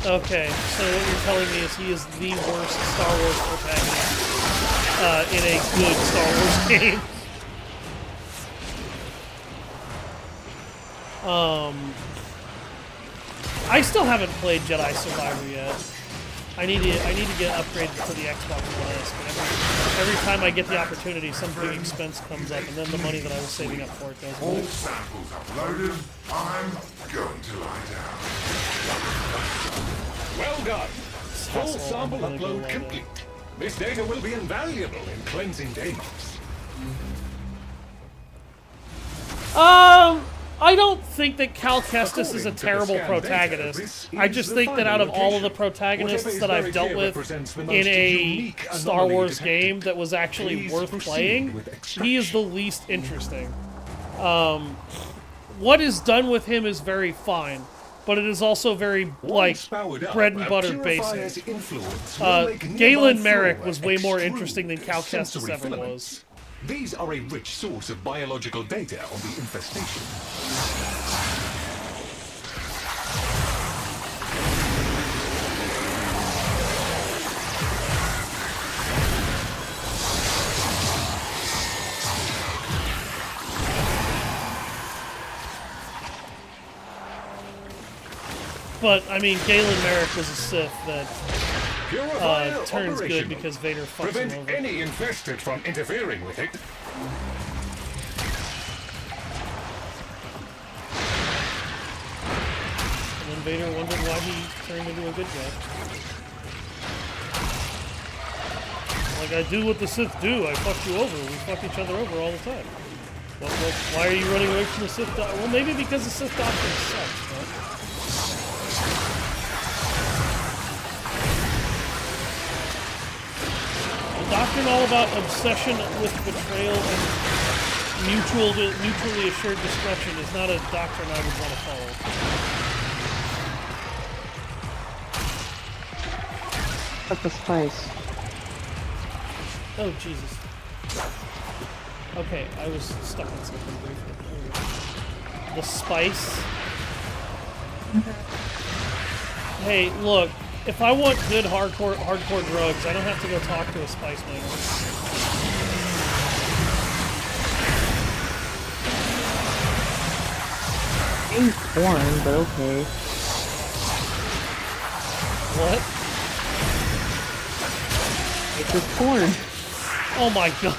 Rock. Okay, so what you're telling me is he is the worst Star Wars protagonist in a good Star Wars game. I still haven't played Jedi Survivor yet. I need to get upgraded to the Xbox One S, but every time I get the opportunity, some big expense comes up, and then the money that I was saving up for it goes All away. samples uploaded. I'm going to lie down. Well done. Full Asshole, sample I'm gonna go upload lie down. complete. This data will be invaluable in cleansing Deimos. I don't think that Cal Kestis is a terrible protagonist. I just think that out of all of the protagonists that I've dealt with in a Star Wars game that was actually worth playing, he is the least interesting. What is done with him is very fine, but it is also very, like, bread and butter basic. Galen Merrick was way more interesting than Cal Kestis ever was. These are a rich source of biological data on the infestation. But, I mean, Galen Merrick was a Sith that Purifier turns good operational. because Vader fucks Prevent him over. any infested from interfering with it. Vader wondered why he turned into a good guy. Like I do what the Sith do. I fuck you over. We fuck each other over all the time. Why are you running away from the Sith doctrine? Well, maybe because the Sith doctrine sucks, right? The doctrine all about obsession with betrayal and mutually assured destruction is not a doctrine I would want to follow. What's the spice? Oh, Jesus. Okay, I was stuck on something briefly. The spice. Hey, look, if I want good hardcore drugs, I don't have to go talk to a spice maker. Ain't corn, but okay. What? It's just corn. Oh my god.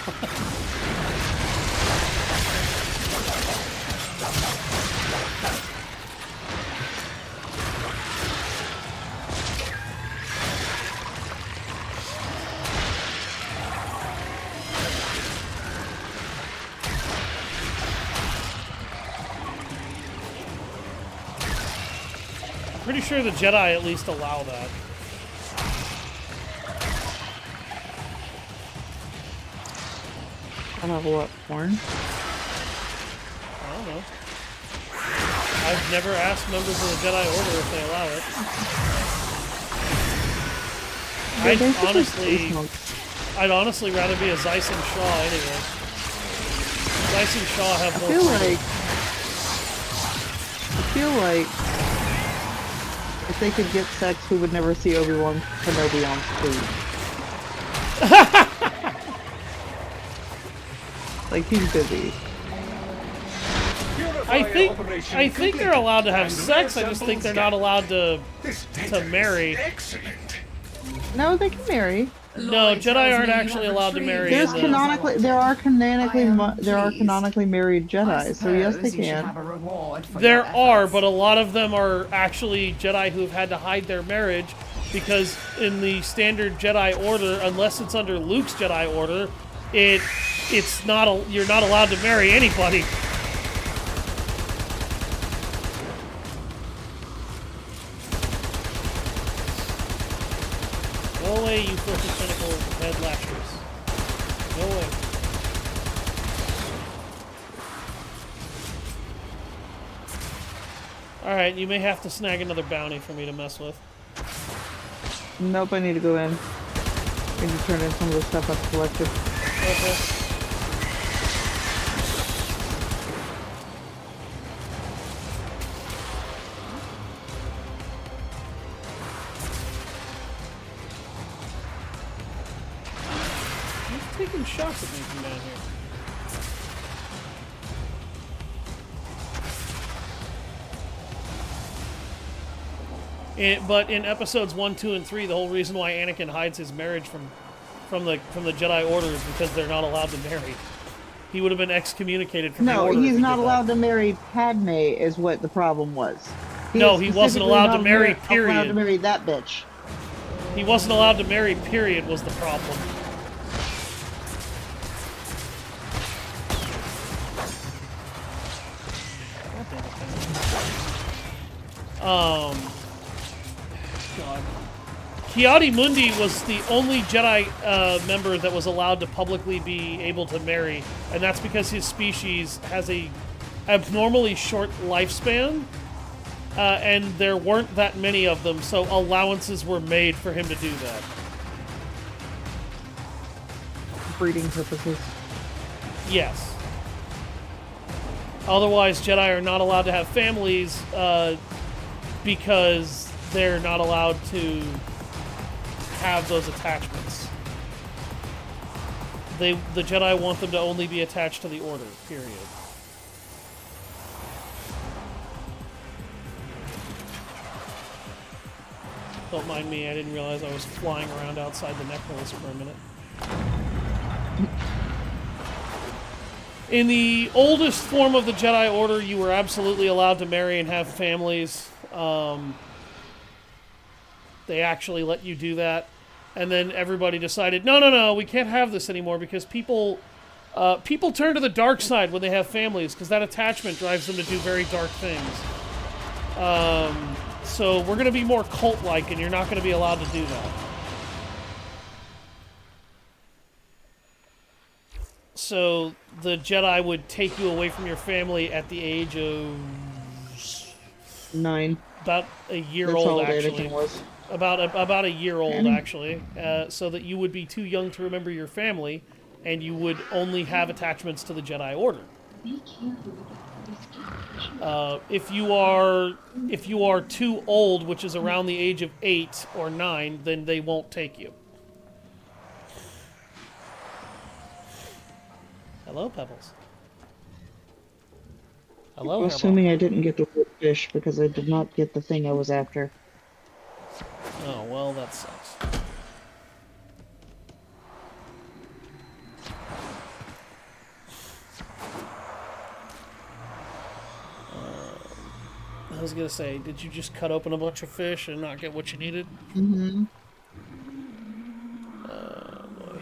Pretty sure the Jedi at least allow that. I don't know what, corn? I don't know. I've never asked members of the Jedi Order if they allow it. I'd honestly rather be a Zeiss and Shaw anyway. Zeiss and Shaw have more. I feel like if they could get sex, we would never see Obi-Wan Kenobi on screen. Like, he's busy. I think they're allowed to have sex. I just think they're not allowed to marry. No, they can marry. No, Jedi aren't actually allowed to marry. There are canonically married Jedi, so yes, they can. There are, but a lot of them are actually Jedi who've had to hide their marriage because in the standard Jedi Order, unless it's under Luke's Jedi Order, it's not you're not allowed to marry anybody. Go away, you filthy cynical head lashers. Go away. Alright, you may have to snag another bounty for me to mess with. Nope, I need to go in. I need to turn in some of the stuff I've collected. Okay. He's taking shots at me from down here. But in episodes 1, 2, and 3, the whole reason why Anakin hides his marriage from the Jedi Order is because they're not allowed to marry. He would have been excommunicated from the Order. No, he's not allowed to marry Padme, is what the problem was. He wasn't allowed to marry, period. Allowed to marry that bitch. He wasn't allowed to marry, period, was the problem. God. Ki-Adi-Mundi was the only Jedi member that was allowed to publicly be able to marry, and that's because his species has a abnormally short lifespan, and there weren't that many of them, so allowances were made for him to do that. Breeding purposes. Yes. Otherwise, Jedi are not allowed to have families because they're not allowed to have those attachments. The Jedi want them to only be attached to the Order, period. Don't mind me, I didn't realize I was flying around outside the necklace for a minute. In the oldest form of the Jedi Order, you were absolutely allowed to marry and have families. they actually let you do that. And then everybody decided, no, we can't have this anymore because people turn to the dark side when they have families because that attachment drives them to do very dark things. So we're going to be more cult-like, and you're not going to be allowed to do that. So the Jedi would take you away from your family at the age of 9. about a year That's old, how old actually. Anakin was. About a year old, actually, so that you would be too young to remember your family, and you would only have attachments to the Jedi Order. If you are too old, which is around the age of 8 or 9, then they won't take you. Hello, Pebbles. Hello, I'm Hairball. assuming I didn't get the fish because I did not get the thing I was after. Oh, well, that sucks. I was gonna say, did you just cut open a bunch of fish and not get what you needed? Mm-hmm. Boy.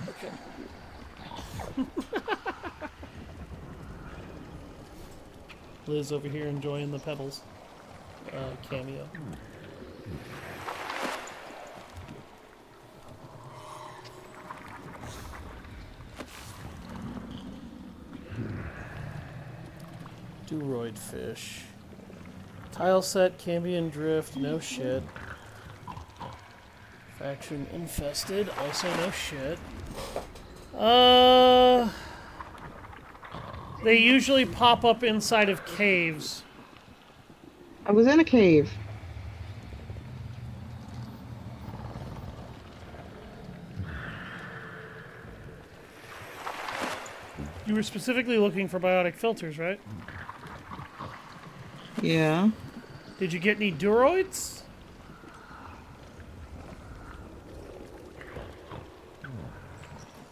Okay. Liz over here enjoying the Pebbles cameo. Duroid fish. Tile set, Cambion drift, no shit. Faction infested, also no shit. They usually pop up inside of caves. I was in a cave. You were specifically looking for biotic filters, right? Yeah. Did you get any Duroids?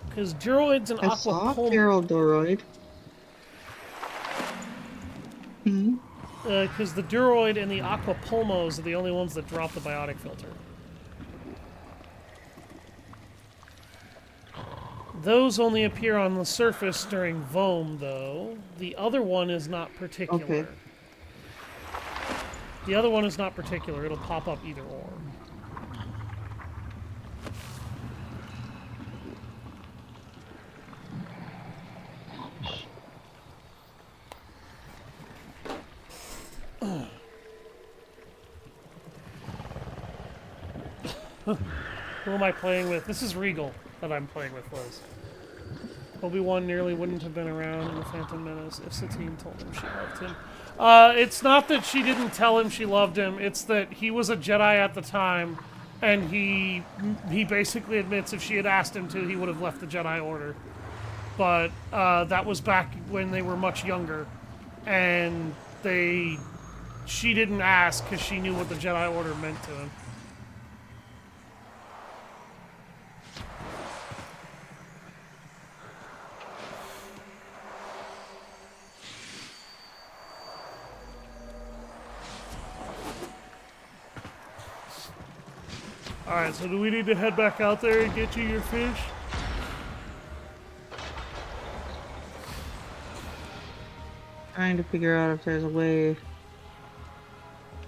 Because Duroids and I saw a Aquapulma... feral Doroid. Hmm. Because the Duroid and the Aquapulmos are the only ones that drop the biotic filter. Those only appear on the surface during Vohm, though. The other one is not particular. Okay. The other one is not particular. It'll pop up either or. Who am I playing with? This is Regal that I'm playing with, Liz. Obi-Wan nearly wouldn't have been around in The Phantom Menace if Satine told him she loved him. It's not that she didn't tell him she loved him, it's that he was a Jedi at the time, and he basically admits if she had asked him to, he would have left the Jedi Order. But that was back when they were much younger, and she didn't ask because she knew what the Jedi Order meant to him. Alright, so do we need to head back out there and get you your fish? Trying to figure out if there's a way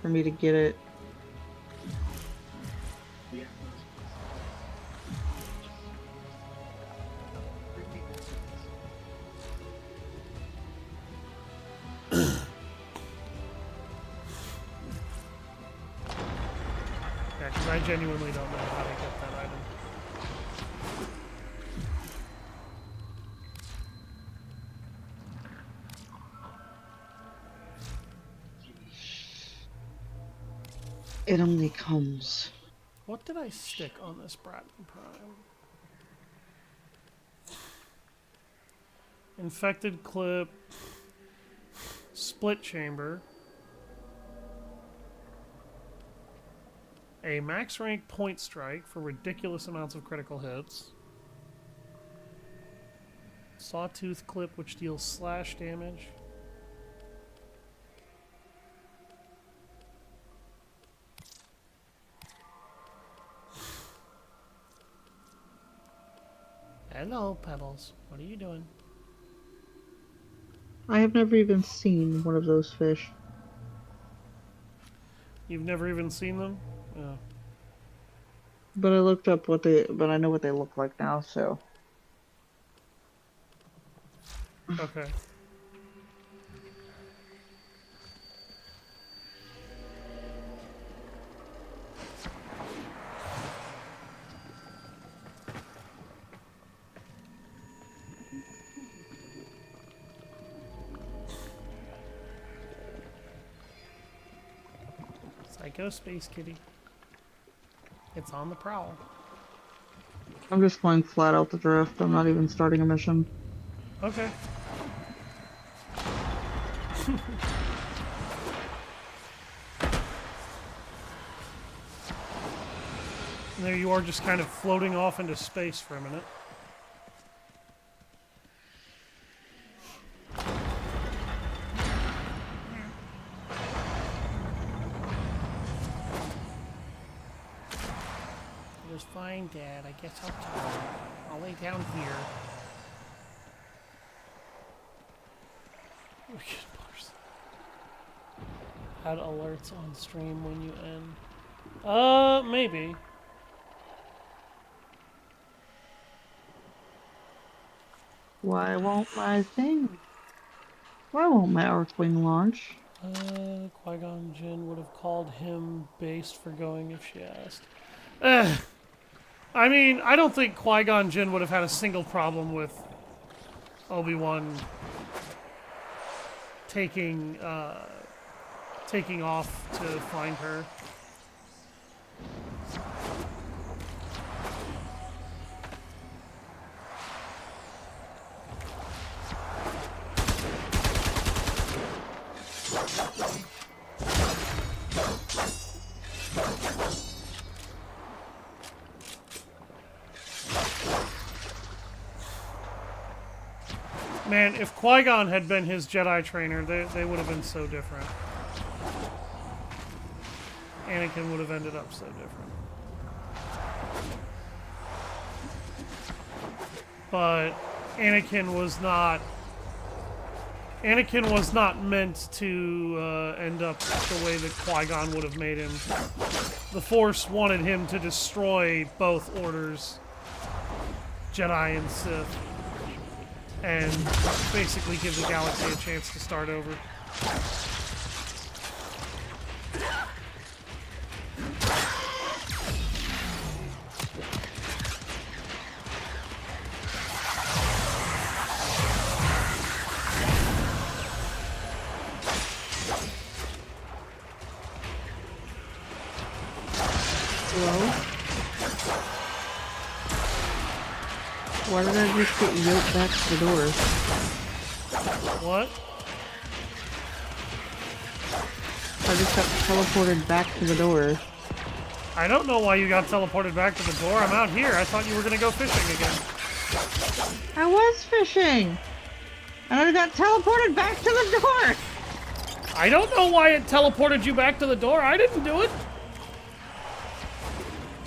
for me to get it. Yeah, because I genuinely don't know how to get that item. It only comes. What did I stick on this Bratton Prime? Infected clip. Split chamber. A max rank point strike for ridiculous amounts of critical hits. Sawtooth clip which deals slash damage. Hello, Pebbles. What are you doing? I have never even seen one of those fish. You've never even seen them? Yeah. But I looked up what they, but I know what they look like now, so. Okay. Psycho Space Kitty. It's on the prowl. I'm just going flat out the drift. I'm not even starting a mission. Okay. And there you are, just kind of floating off into space for a minute. It was fine, Dad. I guess I'll lay down here. Add alerts on stream when you end. Maybe. Why won't my thing? Why won't my Archwing launch? Qui-Gon Jinn would have called him based for going if she asked. I mean, I don't think Qui-Gon Jinn would have had a single problem with Obi-Wan taking off to find her. Man, if Qui-Gon had been his Jedi trainer, they would have been so different. Anakin would have ended up so different. But Anakin was not meant to end up the way that Qui-Gon would have made him. The Force wanted him to destroy both orders, Jedi and Sith, and basically give the galaxy a chance to start over. Why did I just get yoked back to the door? What? I just got teleported back to the door. I don't know why you got teleported back to the door. I'm out here. I thought you were gonna go fishing again. I was fishing! And I got teleported back to the door! I don't know why it teleported you back to the door. I didn't do it.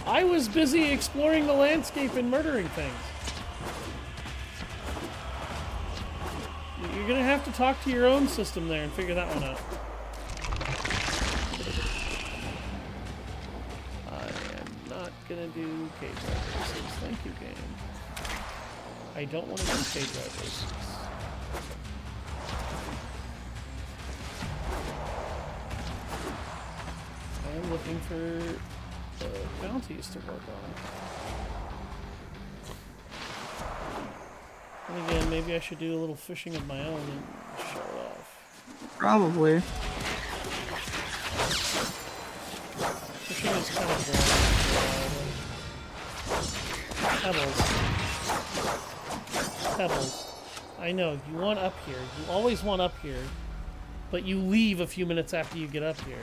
I was busy exploring the landscape and murdering things. You're gonna have to talk to your own system there and figure that one out. I am not gonna do K-Drive races. Thank you, game. I don't want to do K-Drive races. I am looking for bounties to work on. And again, maybe I should do a little fishing of my own and show it off. Probably. Fishing is kind of boring. Pebbles. Pebbles. I know, you want up here. You always want up here. But you leave a few minutes after you get up here.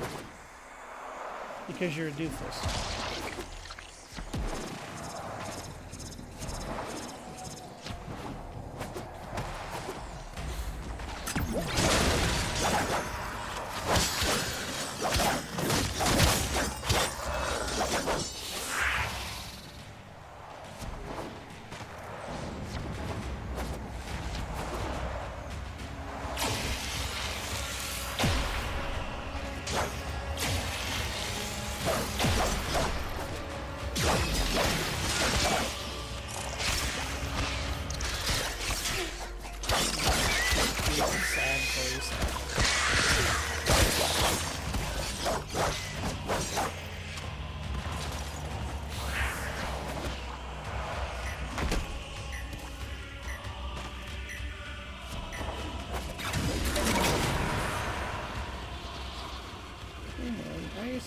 Because you're a doofus.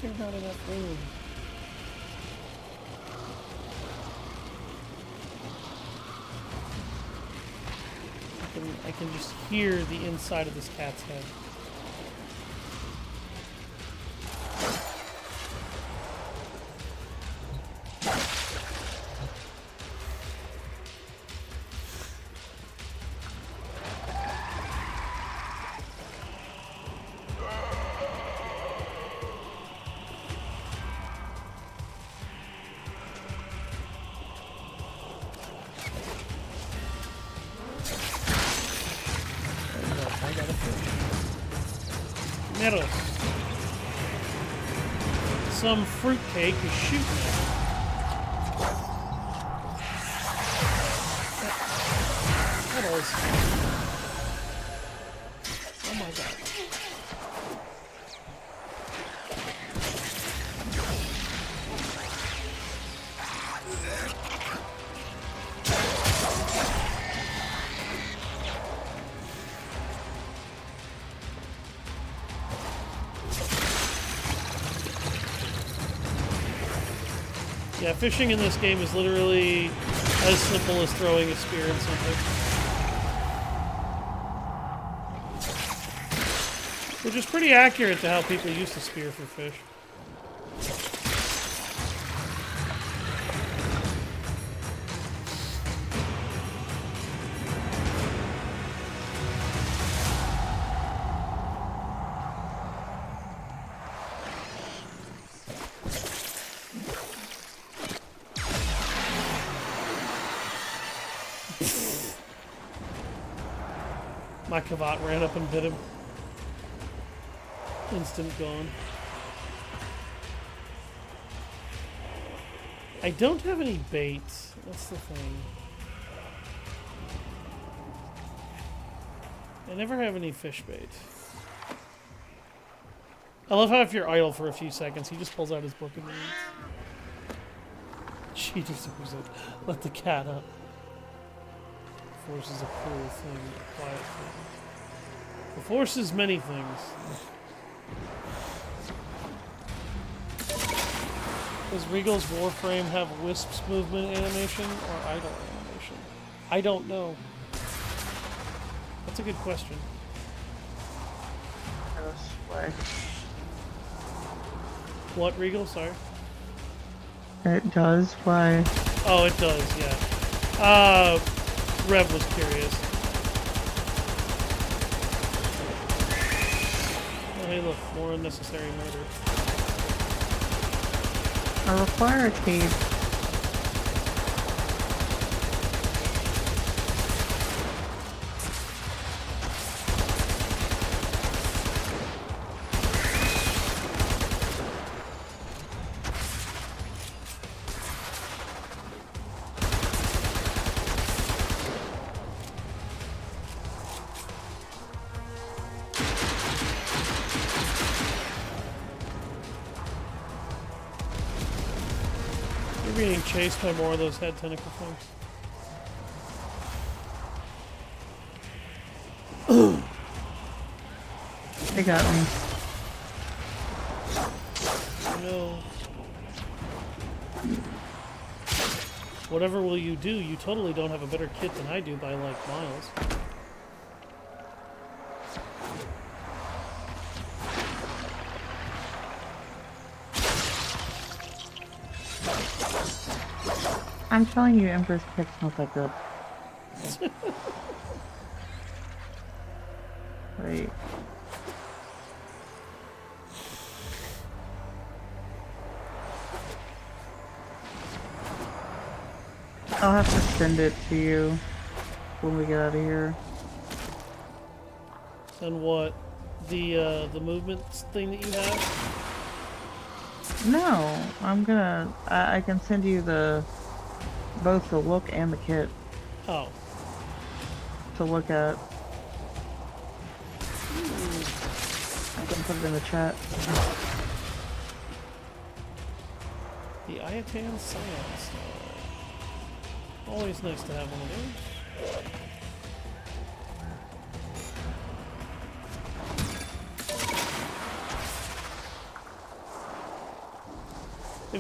there's not enough room? I can just hear the inside of this cat's head. Metal. Some fruitcake is shooting at me. Metals. Oh my god. Yeah, fishing in this game is literally as simple as throwing a spear in something. Which is pretty accurate to how people used to spear for fish. My Kavat ran up and bit him. Instant gone. I don't have any bait. That's the thing. I never have any fish bait. I love how if you're idle for a few seconds, he just pulls out his book and reads. She deserves it. Let the cat up. Force is a cruel thing, a quiet thing. The Force is many things. Does Regal's Warframe have Wisp's movement animation or idle animation? I don't know. That's a good question. What, Regal? Sorry. It does. Why? Oh, it does, yeah. Rev was curious. Oh, hey, look, more unnecessary murder. I require a cave. Being chased by more of those head tentacle things. They got me. No. Whatever will you do? You totally don't have a better kit than I do by like miles. I'm telling you, Emperor's kit's not that good. Wait. I'll have to send it to you when we get out of here. And what? The movement thing that you have? No, I'm gonna. I can send you both the look and the kit Oh. to look at. I can put it in the chat. The Iatan Science. Always nice to have one of those.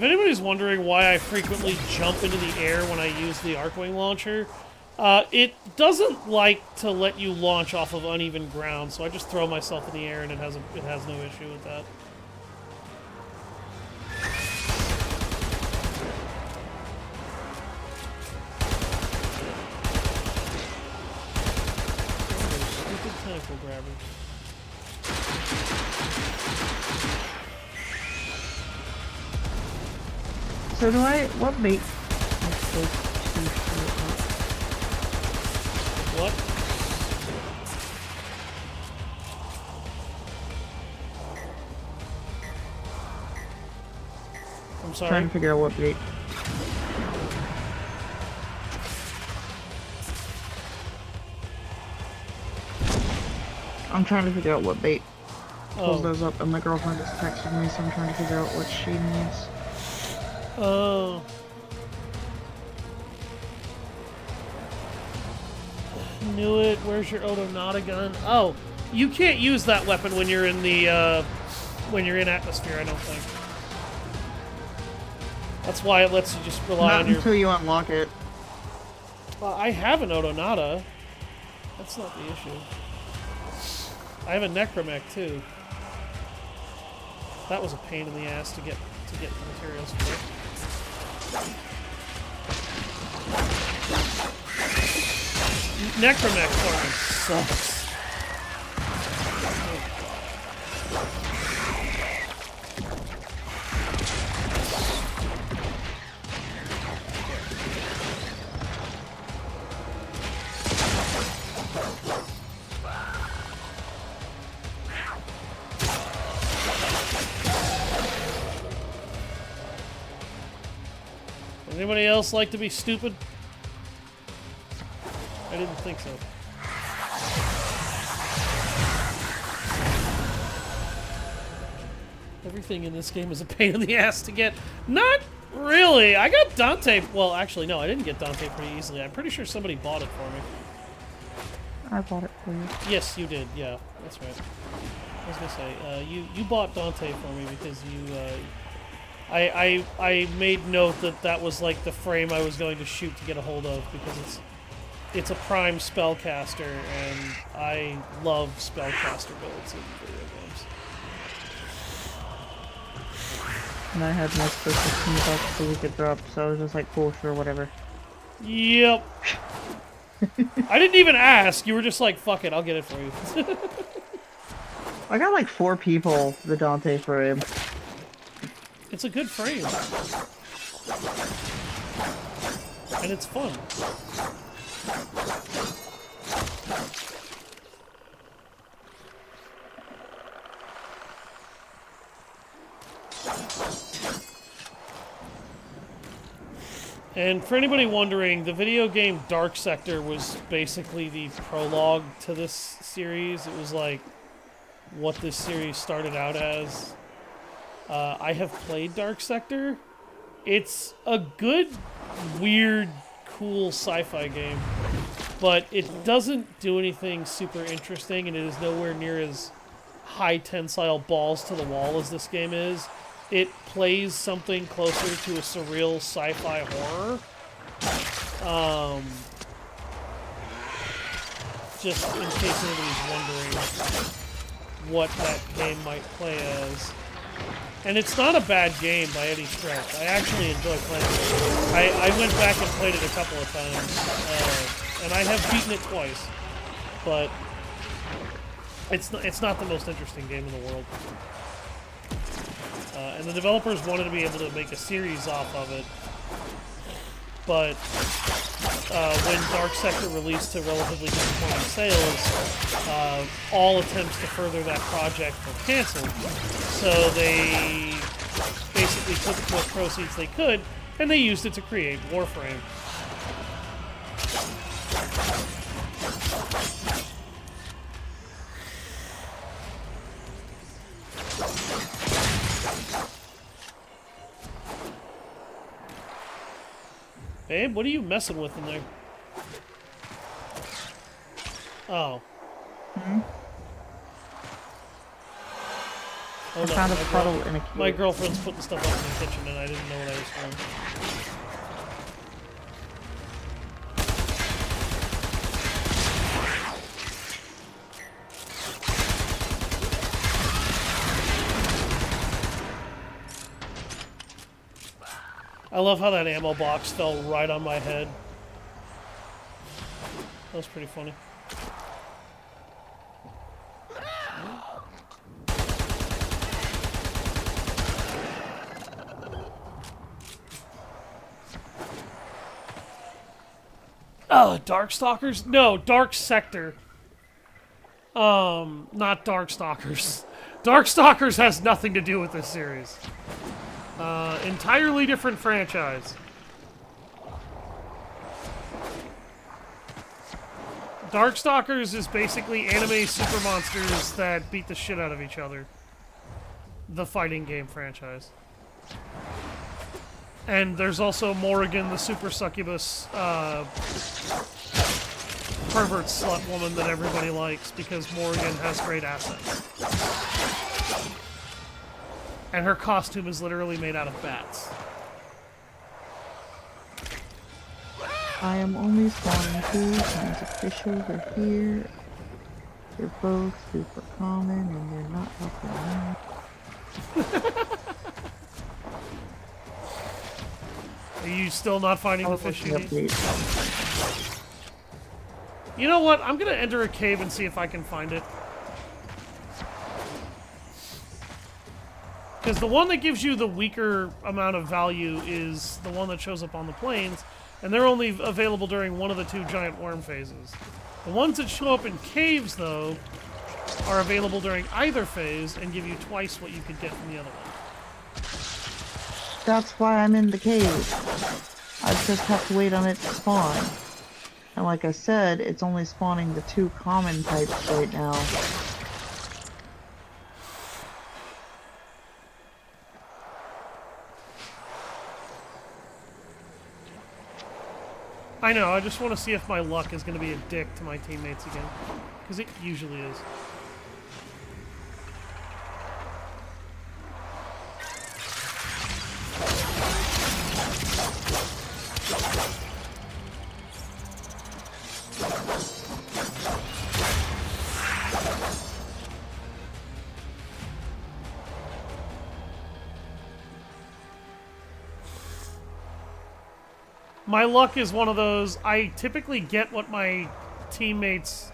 If anybody's wondering why I frequently jump into the air when I use the Arcwing launcher, it doesn't like to let you launch off of uneven ground, so I just throw myself in the air and it has no issue with that. Stupid tentacle grabber. So do I? What bait? What? I'm sorry. Trying to figure out what bait. I'm trying to figure out what bait pulls those up, and my girlfriend is texting me, so I'm trying to figure out what she needs. Oh. Knew it. Where's your Odonata gun? Oh, you can't use that weapon when you're in the when you're in atmosphere. I don't think. That's why it lets you just rely Not on your. until you unlock it. Well, I have an Odonata. That's not the issue. I have a Necromech too. That was a pain in the ass to get the materials for. Necromech farming sucks. Anybody else like to be stupid? I didn't think so. Everything in this game is a pain in the ass to get. Not really. I got Dante. Well, actually, no, I didn't get Dante pretty easily. I'm pretty sure somebody bought it for me. I bought it for you. Yes, you did. Yeah, that's right. I was gonna say, you bought Dante for me because you. I made note that was like the frame I was going to shoot to get a hold of because it's a prime spellcaster and I love spellcaster builds in video games. And I had my for $15 so we could drop, so I was just like, cool, sure, whatever. Yep. I didn't even ask. You were just like, fuck it, I'll get it for you. I got like 4 people the Dante frame. It's a good frame. And it's fun. And for anybody wondering, the video game Dark Sector was basically the prologue to this series. It was like what this series started out as. I have played Dark Sector. It's a good, weird, cool sci-fi game, but it doesn't do anything super interesting, and it is nowhere near as high tensile balls to the wall as this game is. It plays something closer to a surreal sci-fi horror. Just in case anybody's wondering what that game might play as. And it's not a bad game by any stretch. I actually enjoy playing it. I went back and played it a couple of times, and I have beaten it twice. But it's not the most interesting game in the world. And the developers wanted to be able to make a series off of it. But when Dark Sector released to relatively disappointing sales, all attempts to further that project were canceled. So they basically took what proceeds they could, and they used it to create Warframe. Babe, what are you messing with in there? Oh. Oh, I no, found a my puddle in a cave. My girlfriend's putting stuff up in the kitchen and I didn't know what I was doing. I love how that ammo box fell right on my head. That was pretty funny. Oh, Darkstalkers? No, Dark Sector. Not Darkstalkers. Darkstalkers has nothing to do with this series. Entirely different franchise. Darkstalkers is basically anime super monsters that beat the shit out of each other. The fighting game franchise. And there's also Morrigan, the super succubus, pervert slut woman that everybody likes because Morrigan has great assets. And her costume is literally made out of bats. I am only spawning 2 kinds of fish over here. They're both super common and they're not helping me. Are you still not finding the fish you need? Update. You know what? I'm gonna enter a cave and see if I can find it. Because the one that gives you the weaker amount of value is the one that shows up on the plains, and they're only available during one of the 2 giant worm phases. The ones that show up in caves, though, are available during either phase and give you twice what you could get from the other one. That's why I'm in the cave. I just have to wait on it to spawn. And like I said, it's only spawning the 2 common types right now. I know, I just want to see if my luck is going to be a dick to my teammates again. Because it usually is. My luck is one of those, I typically get what my teammates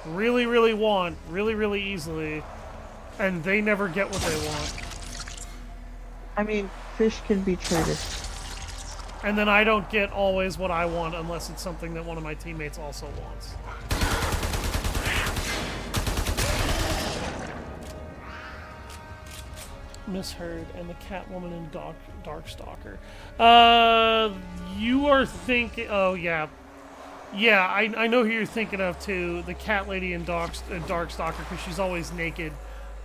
really, really want, really, really easily, and they never get what they want. I mean, fish can be traded. And then I don't get always what I want unless it's something that one of my teammates also wants. Misheard and the Catwoman and Darkstalker. You are thinking... Oh, yeah. Yeah, I know who you're thinking of, too. The Cat Lady and Darkstalker, because she's always naked,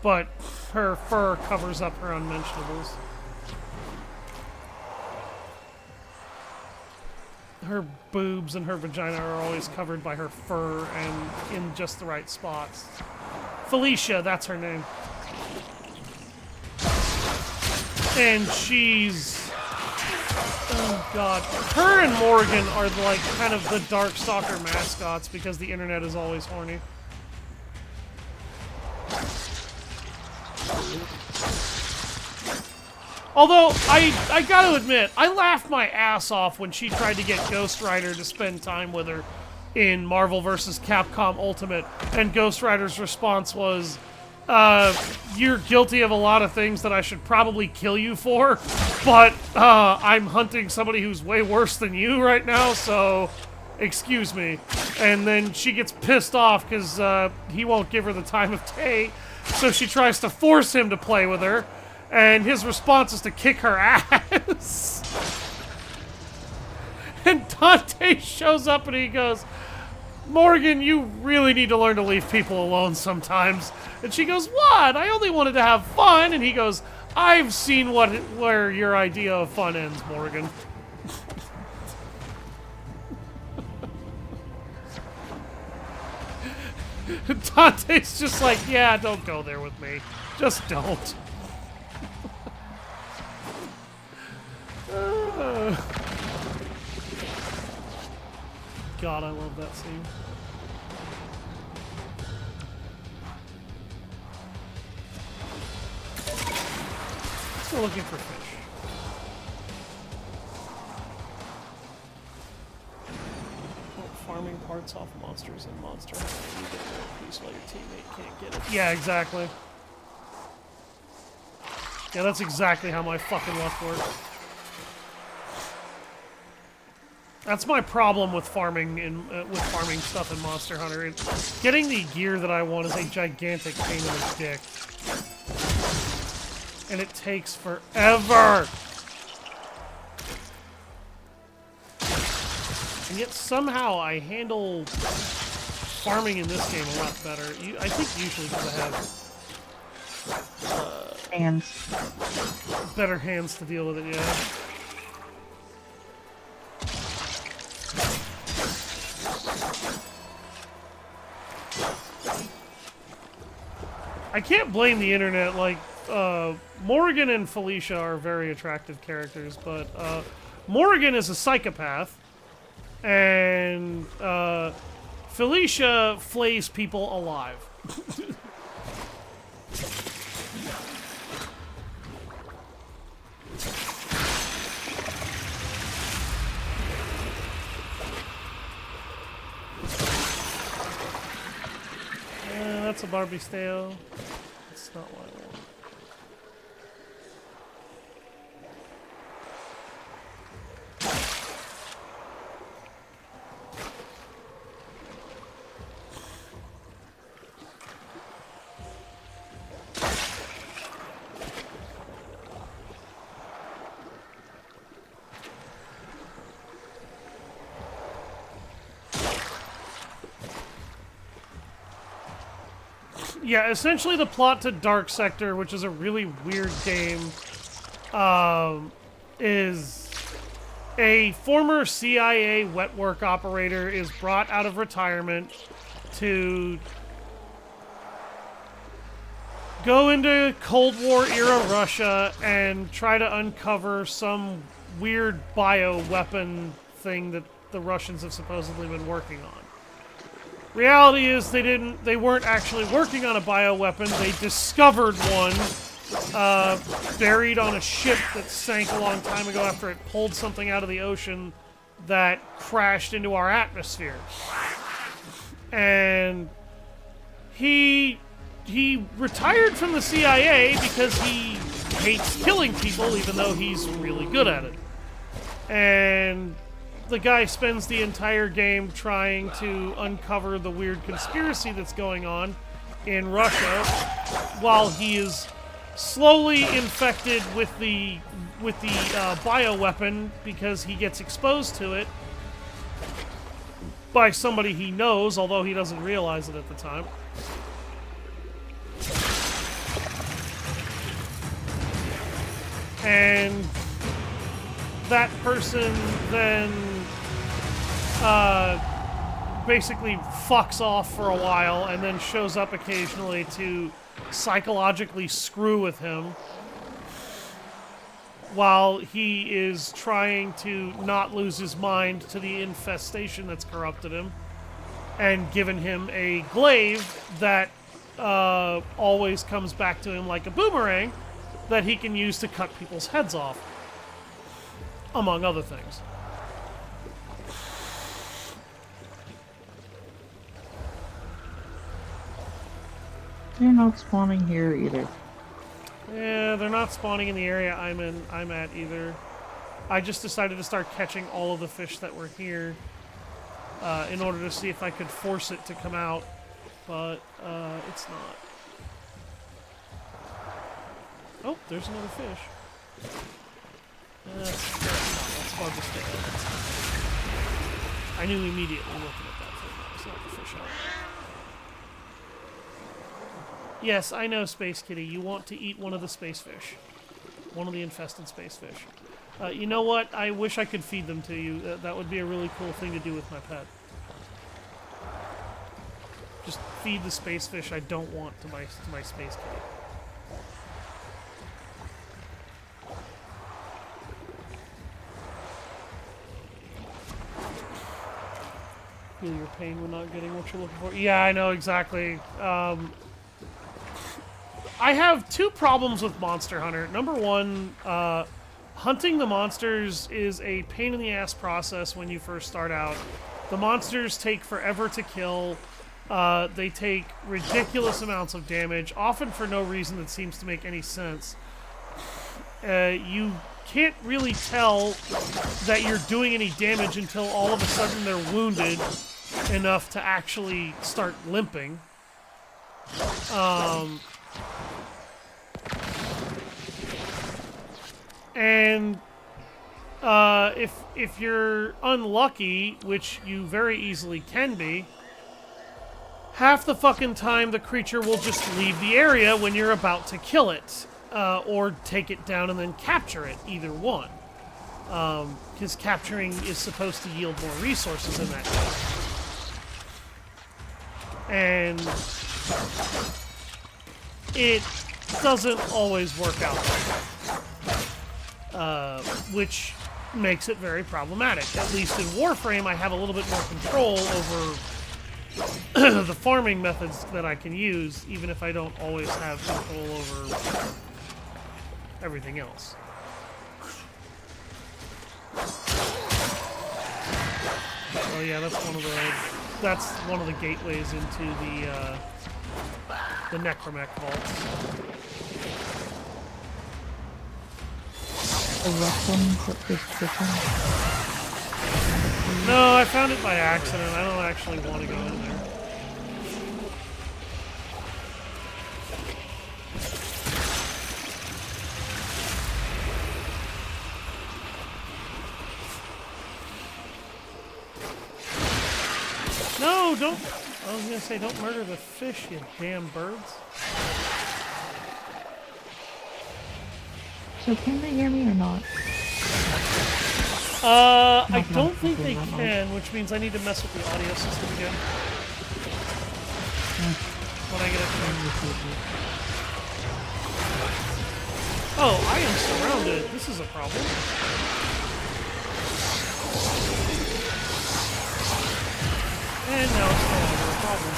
but her fur covers up her unmentionables. Her boobs and her vagina are always covered by her fur and in just the right spots. Felicia, that's her name. And she's... Oh, God. Her and Morgan are, like, kind of the Darkstalker mascots because the internet is always horny. Although, I gotta admit, I laughed my ass off when she tried to get Ghost Rider to spend time with her in Marvel vs. Capcom Ultimate, and Ghost Rider's response was, you're guilty of a lot of things that I should probably kill you for, but I'm hunting somebody who's way worse than you right now, so excuse me. And then she gets pissed off because he won't give her the time of day, so she tries to force him to play with her, and his response is to kick her ass. And Dante shows up and he goes, Morgan, you really need to learn to leave people alone sometimes. And she goes, what? I only wanted to have fun. And he goes, I've seen where your idea of fun ends, Morgan. Dante's just like, yeah, don't go there with me. Just don't. God, I love that scene. Still looking for fish. Farming parts off monsters in Monster Hunter. You get one piece while your teammate can't get it. Yeah, exactly. Yeah, that's exactly how my fucking luck works. That's my problem with farming stuff in Monster Hunter. Getting the gear that I want is a gigantic pain in the dick, and it takes forever. And yet somehow I handle farming in this game a lot better. I think usually because I have Hands. better hands to deal with it, yeah. I can't blame the internet. Like, Morrigan and Felicia are very attractive characters, but Morrigan is a psychopath. And Felicia flays people alive. That's a Barbie stale. That's not what I want. Yeah, essentially the plot to Dark Sector, which is a really weird game, is a former CIA wet work operator is brought out of retirement to go into Cold War era Russia and try to uncover some weird bioweapon thing that the Russians have supposedly been working on. Reality is they weren't actually working on a bioweapon. They discovered one buried on a ship that sank a long time ago after it pulled something out of the ocean that crashed into our atmosphere. And he retired from the CIA because he hates killing people, even though he's really good at it. And the guy spends the entire game trying to uncover the weird conspiracy that's going on in Russia, while he is slowly infected with the bioweapon because he gets exposed to it by somebody he knows, although he doesn't realize it at the time. And that person then basically fucks off for a while and then shows up occasionally to psychologically screw with him while he is trying to not lose his mind to the infestation that's corrupted him and given him a glaive that always comes back to him like a boomerang that he can use to cut people's heads off, among other things. They're not spawning here either. Yeah, they're not spawning in the area I'm at either. I just decided to start catching all of the fish that were here in order to see if I could force it to come out, but it's not. Oh, there's another fish. That's hard to stay. I knew immediately looking at that thing. That was not the fish out. Yes, I know, Space Kitty. You want to eat one of the space fish. One of the infested space fish. You know what? I wish I could feed them to you. That would be a really cool thing to do with my pet. Just feed the space fish I don't want to my Space Kitty. Feel your pain when not getting what you're looking for. Yeah, I know exactly. I have two problems with Monster Hunter. Number one, hunting the monsters is a pain in the ass process when you first start out. The monsters take forever to kill. They take ridiculous amounts of damage, often for no reason that seems to make any sense. You can't really tell that you're doing any damage until all of a sudden they're wounded enough to actually start limping. And if you're unlucky, which you very easily can be, half the fucking time the creature will just leave the area when you're about to kill it. Or take it down and then capture it, either one. Because capturing is supposed to yield more resources in that case. And it doesn't always work out like that. Which makes it very problematic. At least in Warframe, I have a little bit more control over the farming methods that I can use, even if I don't always have control over everything else. Oh yeah, that's one of the gateways into the Necromech vaults. No, I found it by accident. I don't actually want to go in there. No, don't. I was gonna say, don't murder the fish, you damn birds. So can they hear me or not? I don't think they can, which means I need to mess with the audio system again. When I get it. Oh, I am surrounded. This is a problem. And now it's no longer a problem.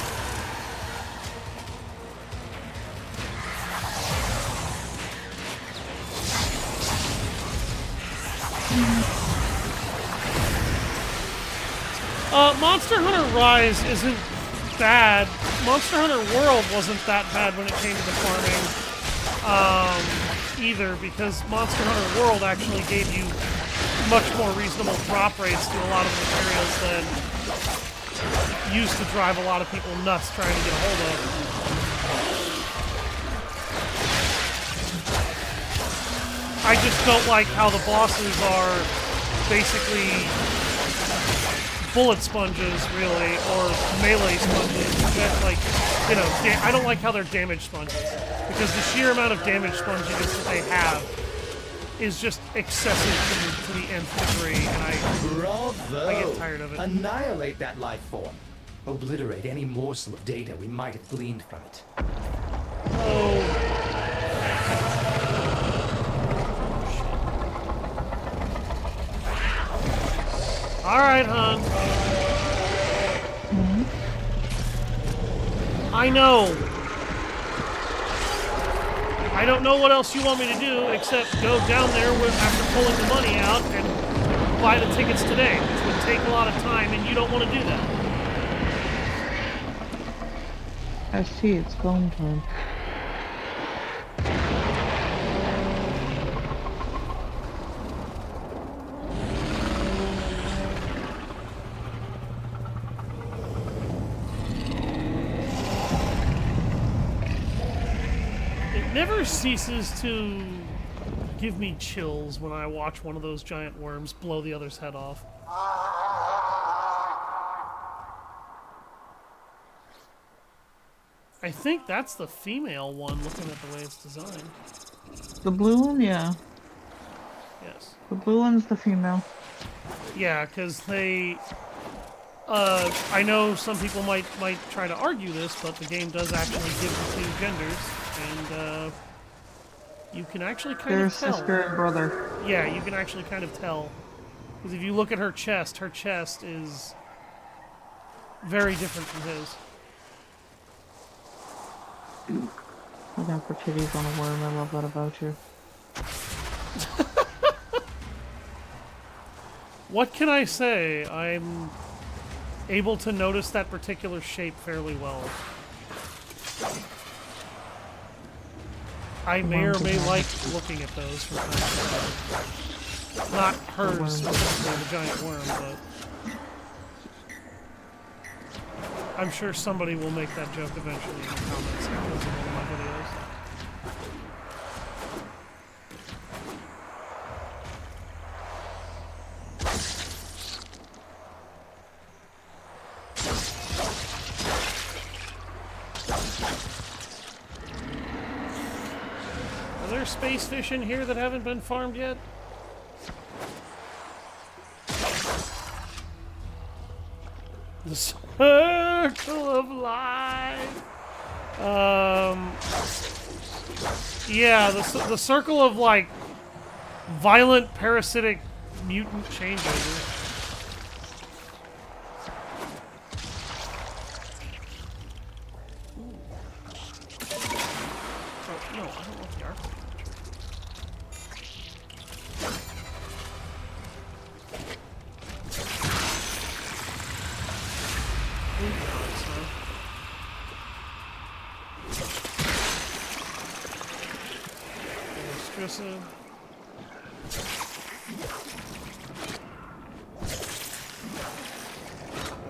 Monster Hunter Rise isn't bad. Monster Hunter World wasn't that bad when it came to the farming either, because Monster Hunter World actually gave you much more reasonable drop rates to a lot of the materials than used to drive a lot of people nuts trying to get a hold of. I just don't like how the bosses are basically bullet sponges, really, or melee sponges. That, like, you know, I don't like how they're damage sponges, because the sheer amount of damage sponginess that they have is just excessive to the nth degree, and I get tired of it. Annihilate that life form. Obliterate any morsel of data we might have gleaned from it. Oh. Alright, hon. I know. I don't know what else you want me to do except go down there after pulling the money out and buy the tickets today, which would take a lot of time, and you don't want to do that. I see, it's phone time. It never ceases to give me chills when I watch one of those giant worms blow the other's head off. I think that's the female one, looking at the way it's designed. The blue one, yeah. Yes. The blue one's the female. Yeah, because they... I know some people might try to argue this, but the game does actually give the two genders, and you can actually kind of tell. They're sister and brother. Yeah, you can actually kind of tell. Because if you look at her chest is very different from his. I'm down for titties on a worm. I love that about you. What can I say? I'm able to notice that particular shape fairly well. I may or may like looking at those from time to time. Not hers specifically, the giant worm, but I'm sure somebody will make that joke eventually in the comments sections of one of my videos. Are there space fish in here that haven't been farmed yet? The circle of life. Yeah, the circle of like violent parasitic mutant changeover. Oh no, I don't want the arc. Strissa.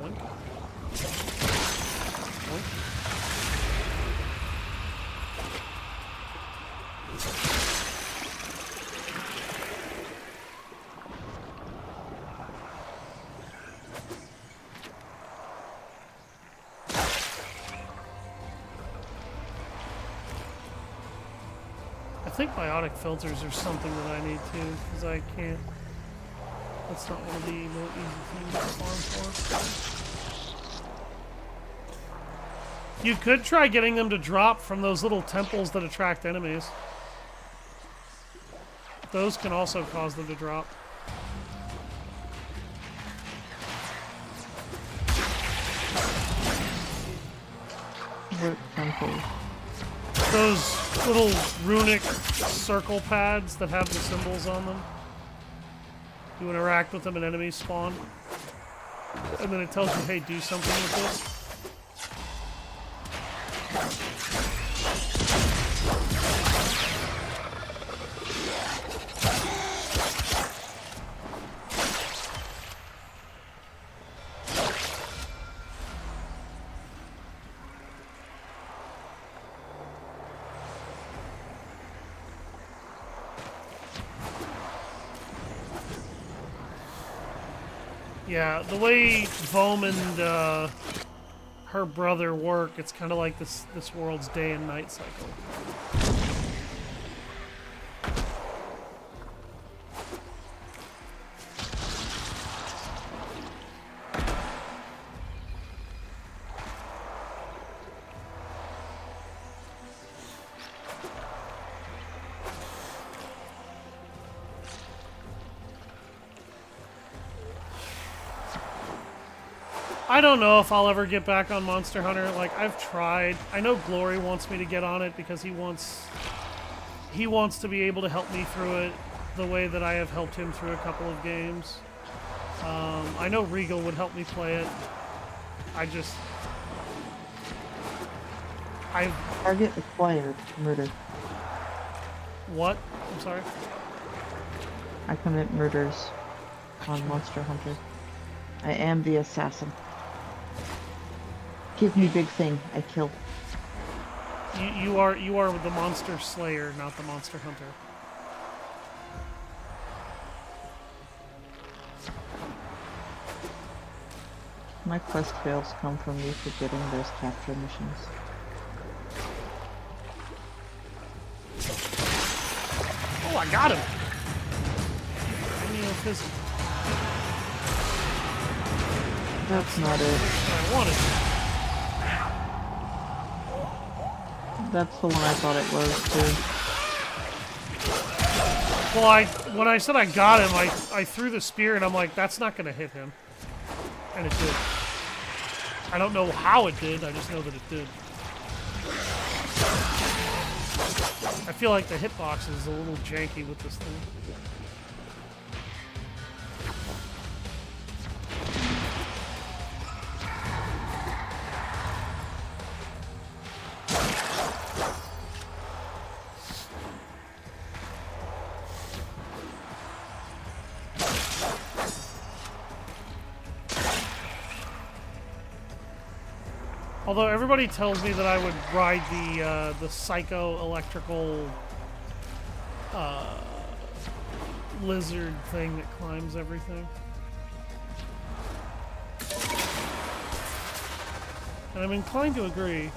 Oink. Oink. I think biotic filters are something that I need too, because I can't. That's not one of the real easy things to farm for. You could try getting them to drop from those little temples that attract enemies. Those can also cause them to drop. What temple? Those little runic circle pads that have the symbols on them. You interact with them and enemies spawn. And then it tells you, hey, do something with this. Yeah, the way Vom and her brother work, it's kind of like this world's day and night cycle. I don't know if I'll ever get back on Monster Hunter. Like, I've tried. I know Glory wants me to get on it because he wants to be able to help me through it the way that I have helped him through a couple of games. I know Regal would help me play it. Target acquired. Murder. What? I'm sorry? I commit murders on Monster Hunter. I am the assassin. Give me big thing. I kill. You are the monster slayer, not the monster hunter. My quest fails come from me forgetting those capture missions. Oh, I got him! Physical. That's not it. I wanted. That's the one I thought it was, too. Well, when I said I got him, I threw the spear and I'm like, that's not going to hit him. And it did. I don't know how it did, I just know that it did. I feel like the hitbox is a little janky with this thing. Although everybody tells me that I would ride the psycho-electrical lizard thing that climbs everything. And I'm inclined to agree.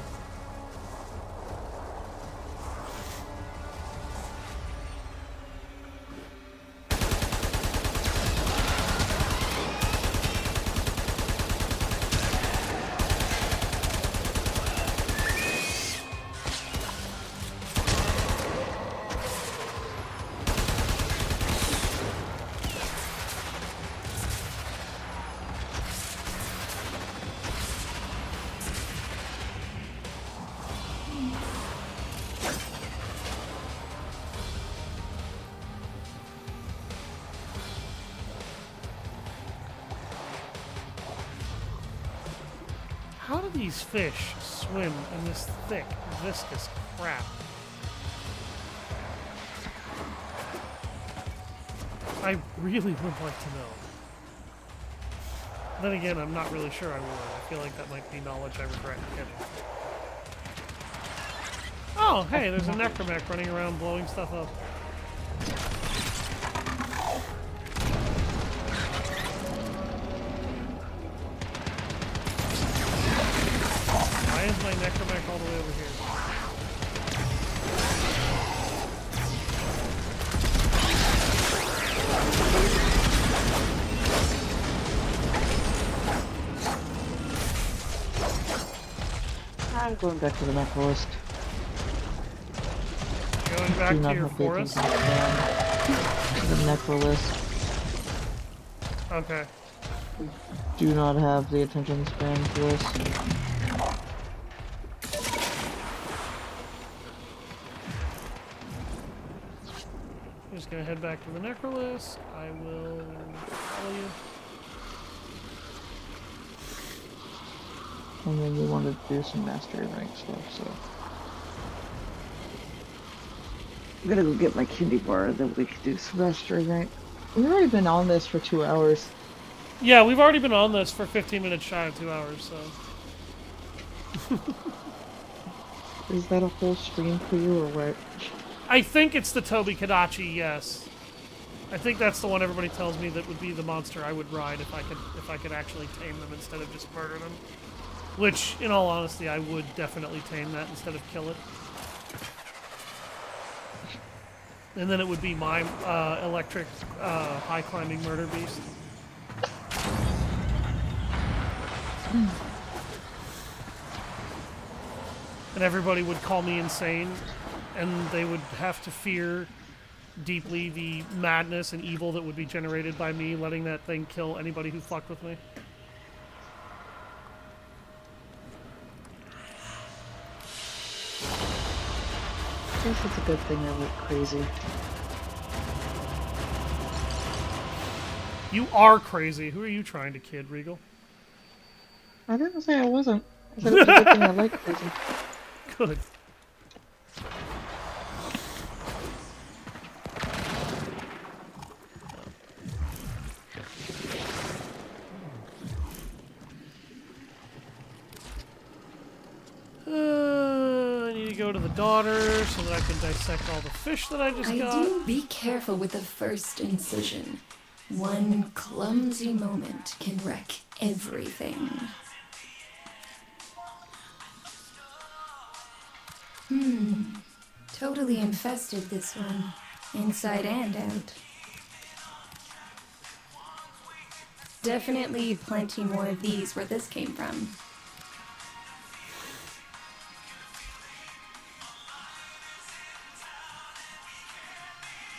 How do these fish swim in this thick, viscous crap? I really would like to know. Then again, I'm not really sure I would. I feel like that might be knowledge I regret getting. Oh, hey, there's a necromech running around blowing stuff up. Why is my necromech all the way over here? I'm going back to the necrolist. Going back to your forest? The necrolist. Okay. Do not have the attention span for this. I'm just gonna head back to the necrolist. I will follow you. And then we wanted to do some mastery rank stuff, so. I'm gonna go get my candy bar, then we can do some mastery rank. We've already been on this for 2 hours. Yeah, we've already been on this for 15 minutes shy of 2 hours, so. Is that a whole stream for you, or what? I think it's the Toby Kadachi, yes. I think that's the one everybody tells me that would be the monster I would ride if I could actually tame them instead of just murder them. Which, in all honesty, I would definitely tame that instead of kill it. And then it would be my electric high-climbing murder beast. And everybody would call me insane, and they would have to fear deeply the madness and evil that would be generated by me letting that thing kill anybody who fucked with me. I guess it's a good thing I went crazy. You are crazy. Who are you trying to kid, Regal? I didn't say I wasn't. I said it's a good thing I like crazy. Good. I need to go to the daughter so that I can dissect all the fish that I just got. Do be careful with the first incision. One clumsy moment can wreck everything. Totally infested, this one. Inside and out. Definitely plenty more of these where this came from.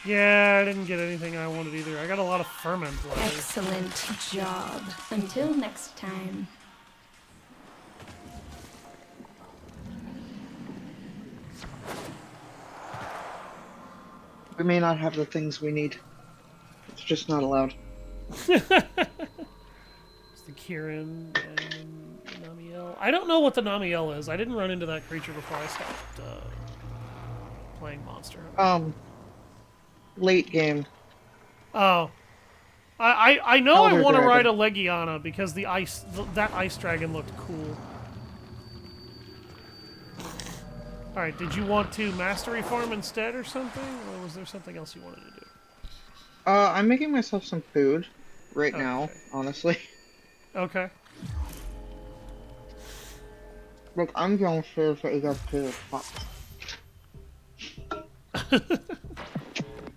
Yeah, I didn't get anything I wanted either. I got a lot of ferment leather. Excellent job. Until next time. We may not have the things we need. It's just not allowed. It's the Kirin and Namiel. I don't know what the Namiel is. I didn't run into that creature before I stopped playing Monster Hunter. Late game. Oh. I know I Elder want to ride a Dragon. Legiana because that ice dragon looked cool. Alright, did you want to mastery farm instead or something? Or was there something else you wanted to do? I'm making myself some food right now, Okay. honestly. Okay. Look, I'm going to eat food.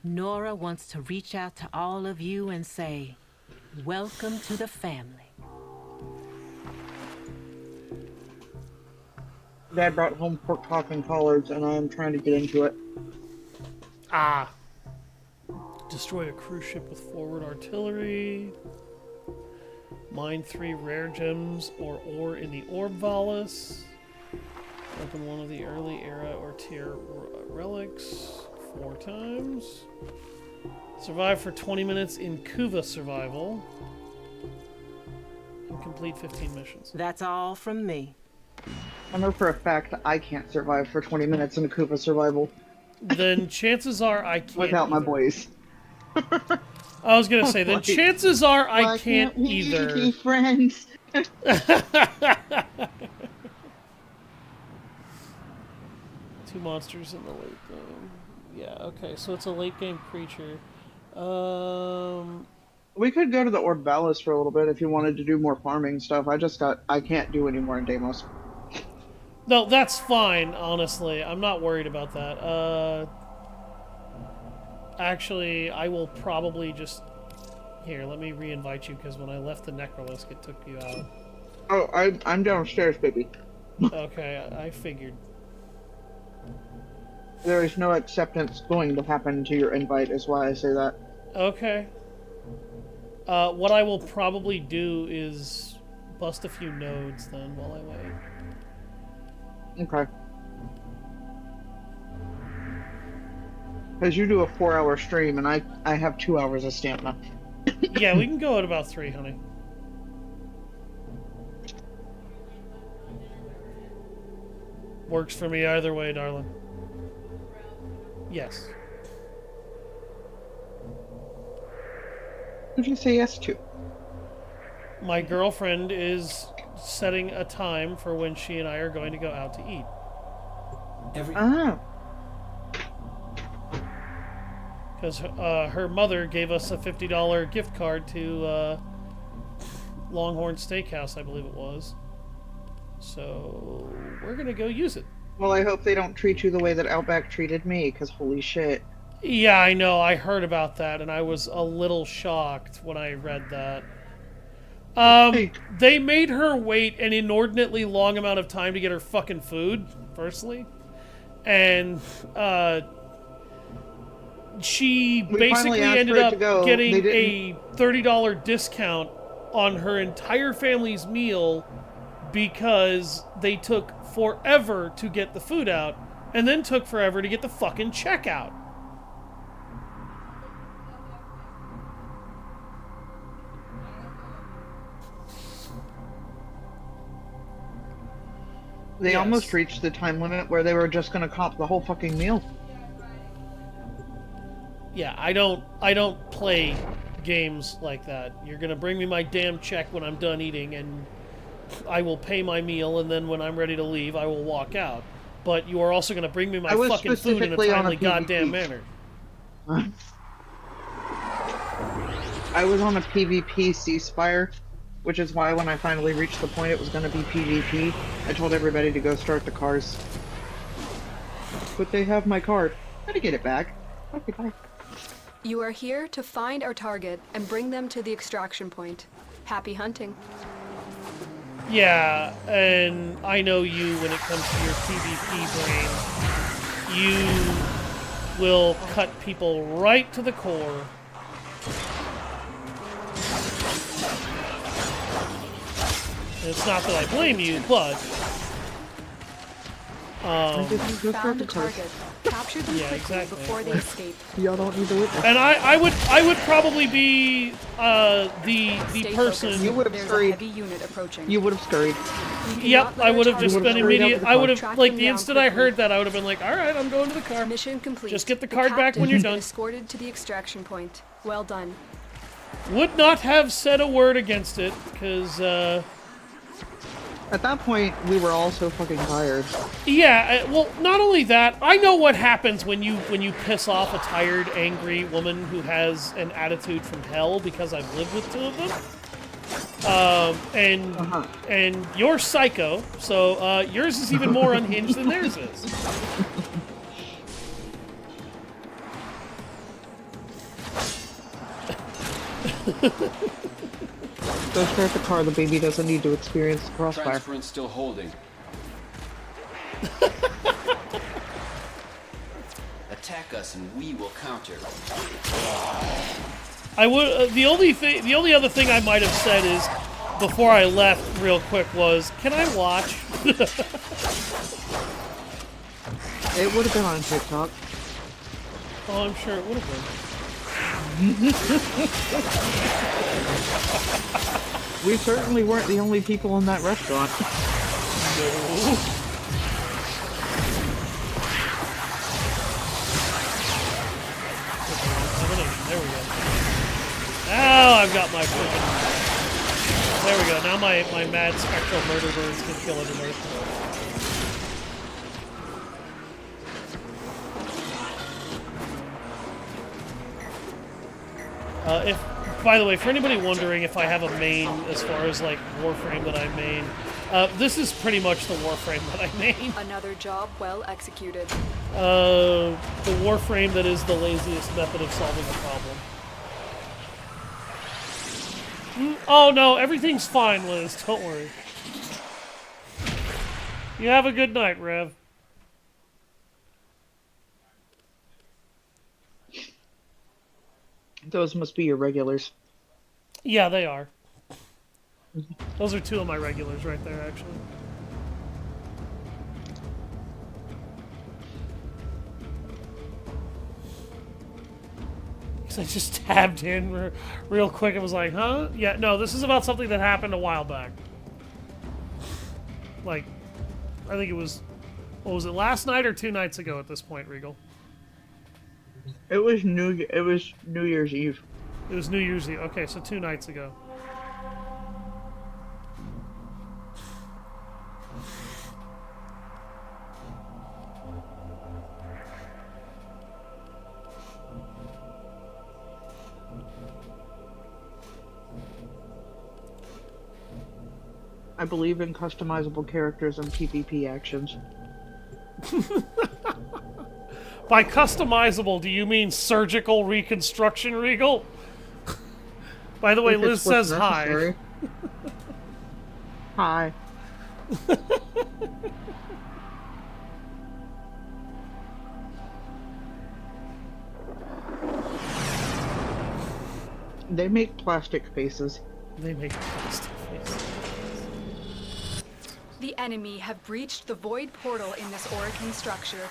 Nora wants to reach out to all of you and say, welcome to the family. Dad brought home pork chop and collards, and I'm trying to get into it. Ah. Destroy a cruise ship with forward artillery. Mine 3 rare gems or ore in the Orb Valis. Open one of the early era or tier relics 4 times. Survive for 20 minutes in Kuva survival. And complete 15 missions. That's all from me. I know for a fact I can't survive for 20 minutes in a Koopa survival. Then chances are I can't Without my either. boys. I was gonna say, then Like, chances are I why can't we either. be friends? 2 monsters in the late game. Yeah, okay, so it's a late game creature. We could go to the Orb Valis for a little bit if you wanted to do more farming stuff. I can't do any more in Deimos. No, that's fine, honestly. I'm not worried about that. Actually, I will probably just... Here, let me re-invite you, because when I left the Necrolisk, it took you out. Oh, I'm downstairs, baby. Okay, I figured. There is no acceptance going to happen to your invite, is why I say that. Okay. What I will probably do is bust a few nodes, then, while I wait. Okay. Because you do a 4-hour stream, and I have 2 hours of stamina. Yeah, we can go at about 3, honey. Works for me either way, darling. Yes. Who'd you say yes to? My girlfriend is setting a time for when she and I are going to go out to eat. Ah. Because her mother gave us a $50 gift card to Longhorn Steakhouse, I believe it was. So we're going to go use it. Well, I hope they don't treat you the way that Outback treated me, because holy shit. Yeah, I know. I heard about that, and I was a little shocked when I read that. They made her wait an inordinately long amount of time to get her fucking food, firstly. And, she basically ended up getting a $30 discount on her entire family's meal because they took forever to get the food out and then took forever to get the fucking check out. They almost reached the time limit where they were just gonna comp the whole fucking meal. Yeah, I don't play games like that. You're gonna bring me my damn check when I'm done eating, and I will pay my meal, and then when I'm ready to leave, I will walk out. But you are also gonna bring me my fucking food in a timely goddamn manner. I was on a PvP ceasefire, which is why when I finally reached the point it was going to be PvP, I told everybody to go start the cars. But they have my card. Gotta get it back. Okay, bye. You are here to find our target and bring them to the extraction point. Happy hunting. Yeah, and I know you when it comes to your PvP brain. You will cut people right to the core. And it's not that I blame you, but Found a target. Capture them quickly before they escape. Y'all don't need to witness. And I would probably be the person. You would have scurried. You would have scurried. Yep, I would have just been immediate. I would have, like, the instant I heard that, I would have been like, all right, I'm going to the car. Mission complete. Just get the card back when you're done. Escorted to the extraction point. Well done. Would not have said a word against it, because, At that point, we were all so fucking tired. Yeah, well, not only that, I know what happens when you piss off a tired, angry woman who has an attitude from hell, because I've lived with two of them. And you're psycho, so yours is even more unhinged than theirs is. Go start the car. The baby doesn't need to experience the crossfire. Transference still holding. Attack us and we will counter. I would. The only other thing I might have said is, before I left, real quick, was, "Can I watch?" It would have been on TikTok. Oh, I'm sure it would have been. We certainly weren't the only people in that restaurant. No. There we go. Now I've got my freaking... There we go. Now my mad spectral murder birds can kill everybody. By the way, for anybody wondering if I have a main as far as like Warframe that I main, this is pretty much the Warframe that I main. Another job well executed. The Warframe that is the laziest method of solving a problem. Oh no, everything's fine, Liz. Don't worry. You have a good night, Rev. Those must be your regulars. Yeah, they are. Those are two of my regulars right there, actually. Because I just tabbed in real quick and was like, huh? Yeah, no, this is about something that happened a while back. Like, I think it was... What was it, last night or 2 nights ago at this point, Regal? It was New Year's Eve. It was New Year's Eve. Okay, so 2 nights ago. I believe in customizable characters and PvP actions. By customizable, do you mean surgical reconstruction, Regal? By the way, Liz says hi. Hi. They make plastic faces. They make plastic faces. The enemy have breached the void portal in this Orokin structure.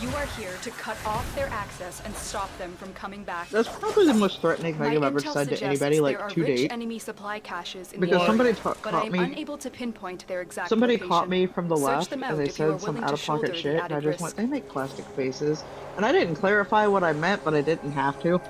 You are here to cut off their access and stop them from coming back. That's probably the most threatening thing I've ever said to anybody, like, to date. Enemy supply caches in because somebody but caught me. I'm unable to pinpoint their exact Somebody location. caught me from the left, them out and they if you are said some willing to out-of-pocket shoulder shit, the and I added just went, risk. they make plastic faces. And I didn't clarify what I meant, but I didn't have to.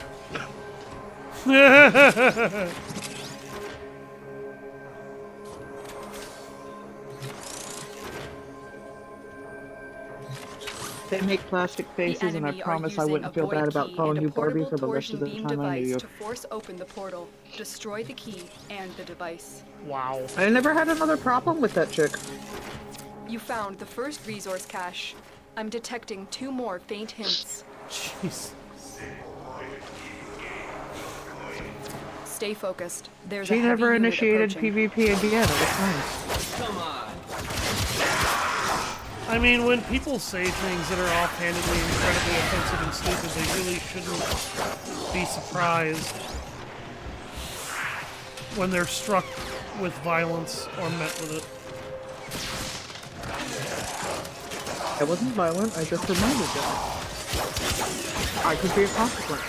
They make plastic faces, and I promise I wouldn't feel bad about calling you Barbie for the rest of the time I knew you. To force open the portal, destroy the key and the device. Wow. I never had another problem with that chick. You found the first resource cache. I'm detecting 2 more faint hints. Jeez. Stay focused. There's She a heavy never unit initiated approaching. PvP again. It was nice. Come on. I mean, when people say things that are offhandedly incredibly offensive and stupid, they really shouldn't be surprised when they're struck with violence or met with it. I wasn't violent, I just reminded them. I could be a consequence.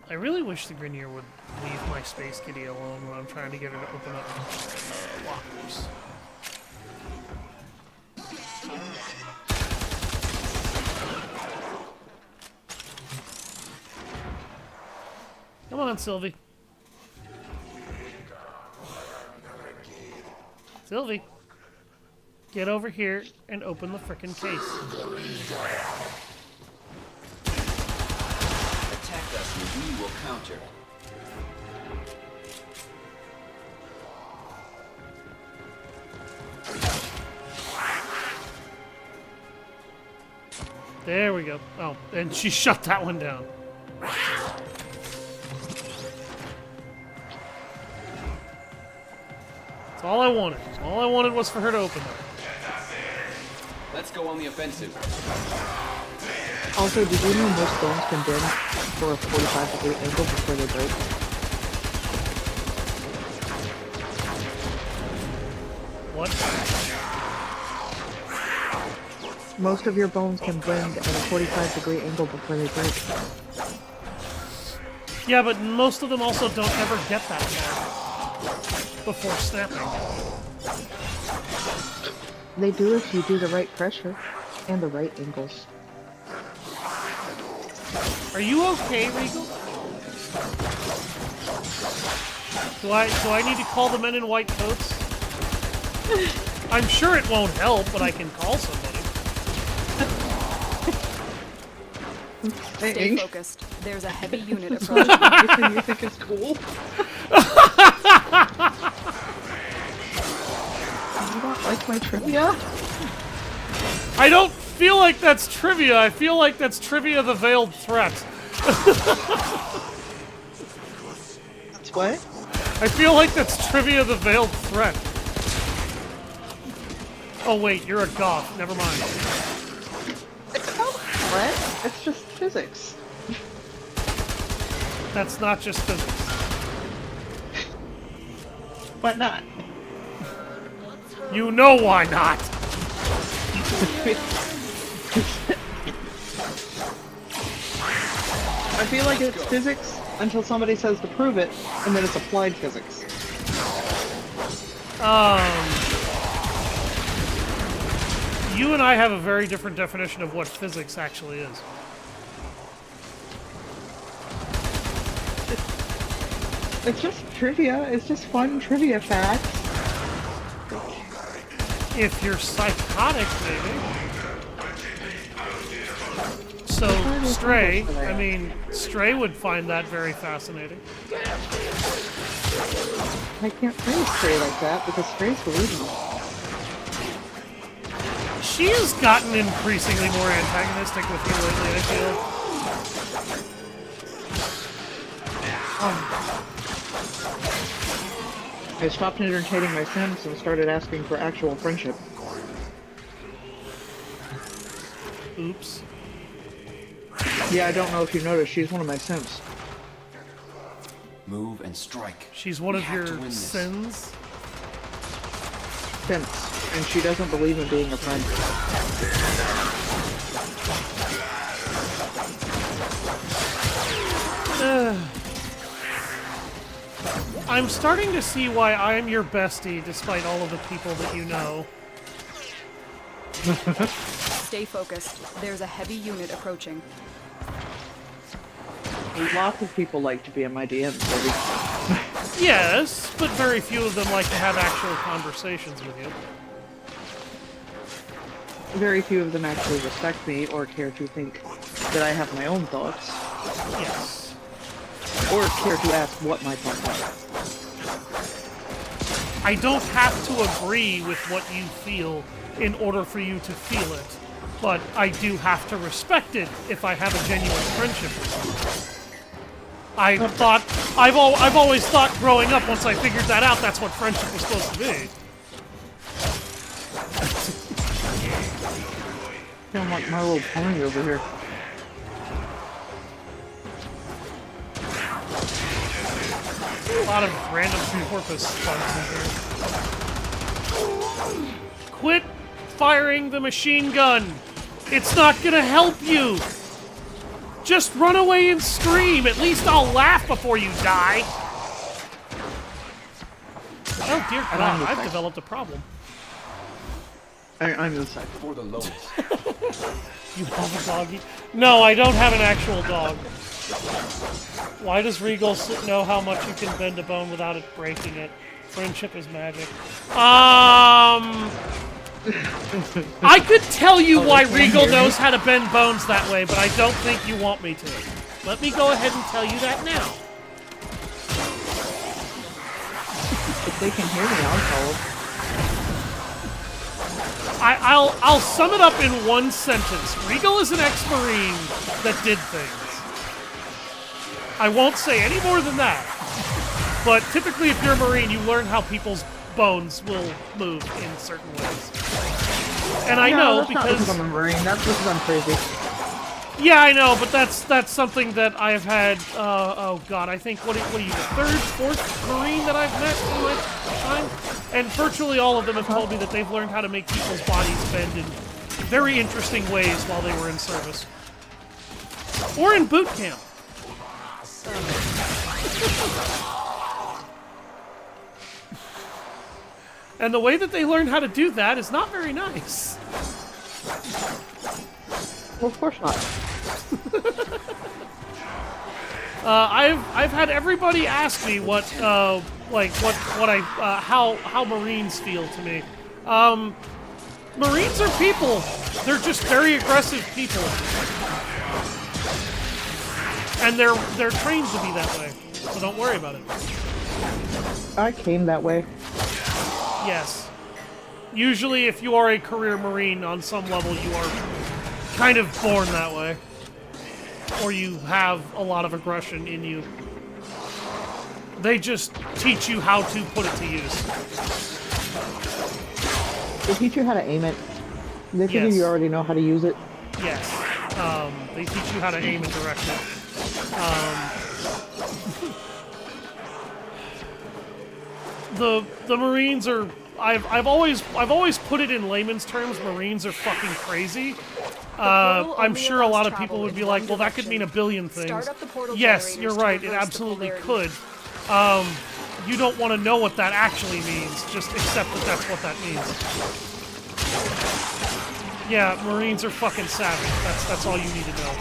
I really wish the Grenier would leave my Space Kitty alone when I'm trying to get her to open up lockers. Come on, Sylvie. Sylvie. Get over here and open the frickin' case. Attack us and we will counter. There we go. Oh, and she shut that one down. That's all I wanted. All I wanted was for her to open it. Let's go on the offensive. Also, did you know most bones can bend for a 45-degree angle before they break? What? Most of your bones can bend at a 45-degree angle before they break. Yeah, but most of them also don't ever get that far before snapping. They do if you do the right pressure and the right angles. Are you okay, Regal? Do I need to call the men in white coats? I'm sure it won't help, but I can call somebody. Stay focused. There's a heavy unit approaching. You think it's cool? You don't like my trivia? I don't feel like that's trivia. I feel like that's trivia the veiled threat. That's what? I feel like that's trivia the veiled threat. Oh wait, you're a goth. Never mind. It's not threat. It's just physics. That's not just physics. Why not? You know why not. I feel like it's physics until somebody says to prove it, and then it's applied physics. You and I have a very different definition of what physics actually is. It's just trivia. It's just fun trivia facts. If you're psychotic, maybe. So, Stray, I mean, Stray would find that very fascinating. I can't praise Stray like that because Stray's delusional. She has gotten increasingly more antagonistic with you lately, I feel. I stopped entertaining my Sims and started asking for actual friendship. Oops. Yeah, I don't know if you noticed, she's one of my Sims. Move and strike. She's one of your sins? Sims. And she doesn't believe in being a friend. I'm starting to see why I'm your bestie, despite all of the people that you know. Stay focused. There's a heavy unit approaching. Lots of people like to be in my DMs, baby. Yes, but very few of them like to have actual conversations with you. Very few of them actually respect me or care to think that I have my own thoughts. Yes. Or care to ask what my thoughts are. I don't have to agree with what you feel in order for you to feel it, but I do have to respect it if I have a genuine friendship with you. I've always thought growing up, once I figured that out, that's what friendship was supposed to be. I'm like my little pony over here. A lot of random porpoise sparks in here. Quit firing the machine gun! It's not gonna help you! Just run away and scream! At least I'll laugh before you die! Oh dear God, I've developed a problem. I'm inside. For the lowest. You have a doggy? No, I don't have an actual dog. Why does Regal know how much you can bend a bone without it breaking it? Friendship is magic. I could tell you why Regal knows how to bend bones that way, but I don't think you want me to. Let me go ahead and tell you that now. If they can hear me, I'll tell them. I'll sum it up in one sentence. Regal is an ex-Marine that did things. I won't say any more than that. But typically, if you're a Marine, you learn how people's bones will move in certain ways. And I know that's because... not because I'm a Marine, that's because I'm crazy. Yeah, I know, but that's something that I've had, oh god, I think, what are you, the third, fourth Marine that I've met in my time? And virtually all of them have told me that they've learned how to make people's bodies bend in very interesting ways while they were in service. Or in boot camp. And the way that they learn how to do that is not very nice. Well, of course not. I've had everybody ask me what how Marines feel to me. Marines are people. They're just very aggressive people, and they're trained to be that way. So don't worry about it. I came that way. Yes. Usually, if you are a career Marine on some level, you are kind of born that way. Or you have a lot of aggression in you. They just teach you how to put it to use. They teach you how to aim it. They figure Yes. you already know how to use it. Yes. They teach you how to aim and direct it. The Marines are... I've always put it in layman's terms. Marines are fucking crazy. I'm sure a lot of people would be like, well, that could mean a billion things. Yes, you're right. It absolutely could. You don't want to know what that actually means. Just accept that that's what that means. Yeah, Marines are fucking savage. That's all you need to know.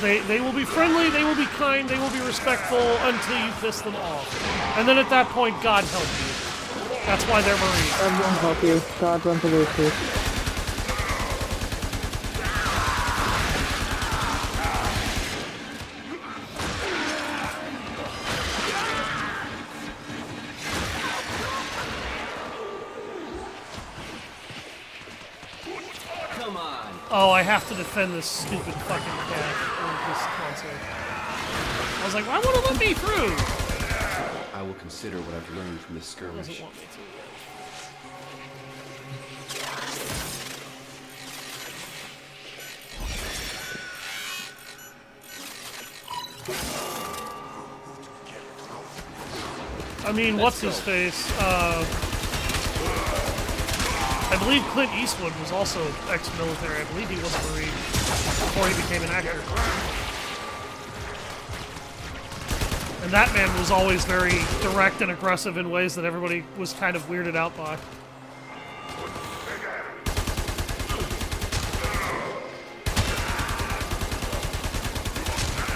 They will be friendly, they will be kind, they will be respectful until you piss them off. And then at that point, God help you. That's why they're Marines. God won't help you. God runs away with you. Come on. Oh, I have to defend this stupid fucking cat or this console. I was like, why won't it let me through? I will consider what I've learned from this It skirmish. doesn't want me to. I mean, what's his face? I believe Clint Eastwood was also ex-military. I believe he was a Marine before he became an actor. And that man was always very direct and aggressive in ways that everybody was kind of weirded out by.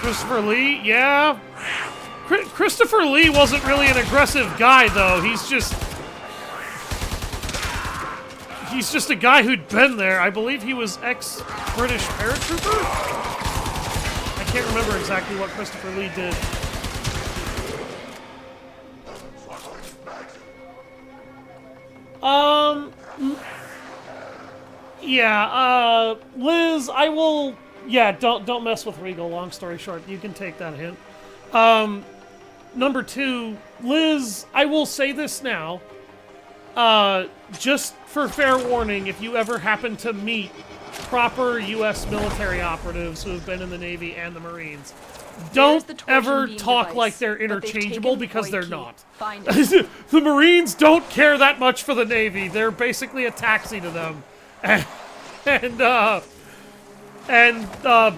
Christopher Lee? Yeah. Christopher Lee wasn't really an aggressive guy, though. He's just a guy who'd been there. I believe he was ex-British paratrooper? I can't remember exactly what Christopher Lee did. Yeah, Liz, I will... Yeah, don't mess with Regal, long story short. You can take that hint. Number 2, Liz, I will say this now. Just for fair warning, if you ever happen to meet proper U.S. military operatives who have been in the Navy and the Marines don't ever talk like they're interchangeable, because they're not. The Marines don't care that much for the Navy. They're basically a taxi to them. And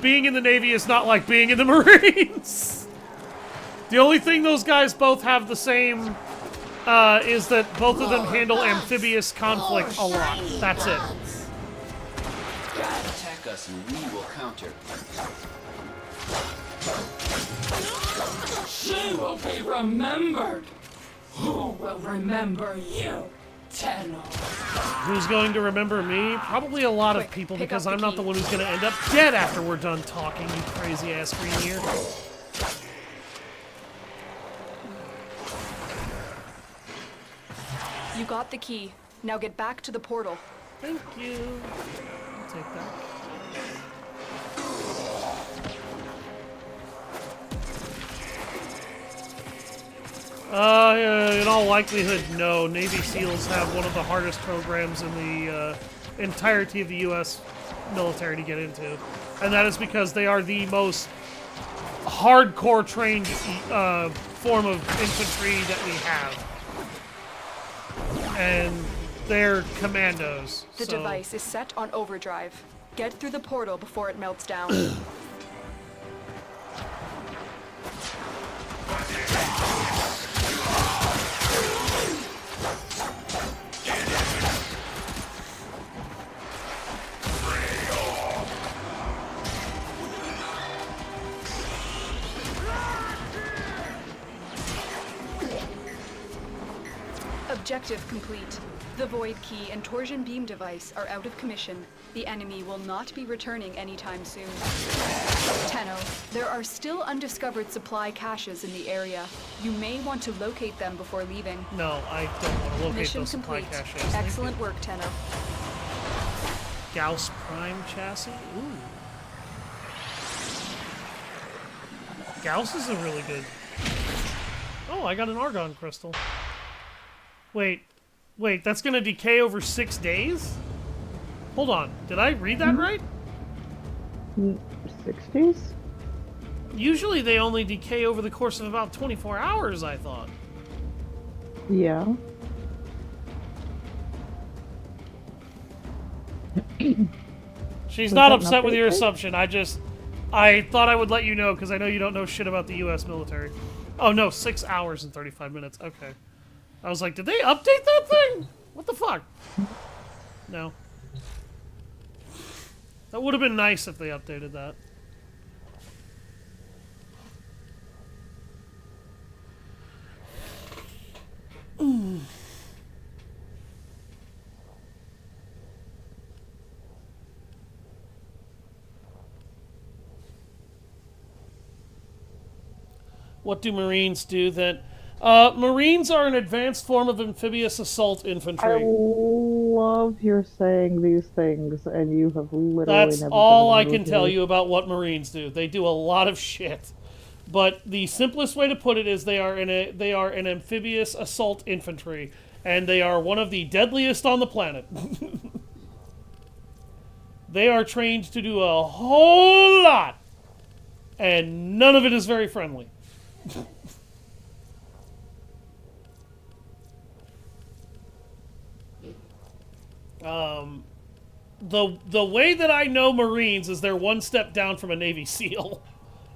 being in the Navy is not like being in the Marines. The only thing those guys both have the same is that both of them handle amphibious conflict a lot. That's it. Attack us and we will counter. She will be remembered. Who will remember you, Thane? Who's going to remember me? Probably a lot of people, because I'm not the one who's going to end up dead after we're done talking, you crazy-ass Greenier. You got the key. Now get back to the portal. Thank you. I'll take that. In all likelihood, no. Navy SEALs have one of the hardest programs in the entirety of the U.S. military to get into. And that is because they are the most hardcore trained form of infantry that we have. And they're commandos. The device is set on overdrive. Get through the portal before it melts down. Objective complete. The Void Key and Torsion Beam device are out of commission. The enemy will not be returning anytime soon. Tenno, there are still undiscovered supply caches in the area. You may want to locate them before leaving. No, I don't want to locate Mission those supply complete. caches. Excellent work, Tenno. Gauss Prime chassis? Ooh. Gauss is a really good... Oh, I got an Argon crystal. Wait, that's gonna decay over 6 days? Hold on, did I read that right? 60s? Usually they only decay over the course of about 24 hours, I thought. Yeah. She's not upset with your assumption. I thought I would let you know because I know you don't know shit about the U.S. military. Oh no, 6 hours and 35 minutes. Okay. I was like, did they update that thing? What the fuck? No. That would have been nice if they updated that. What do Marines do that... Marines are an advanced form of amphibious assault infantry. I love you're saying these things, and you have literally That's never all been in I the can military. tell you about what Marines do. They do a lot of shit. But the simplest way to put it is they are an amphibious assault infantry, and they are one of the deadliest on the planet. They are trained to do a whole lot, and none of it is very friendly. The way that I know Marines is they're one step down from a Navy SEAL,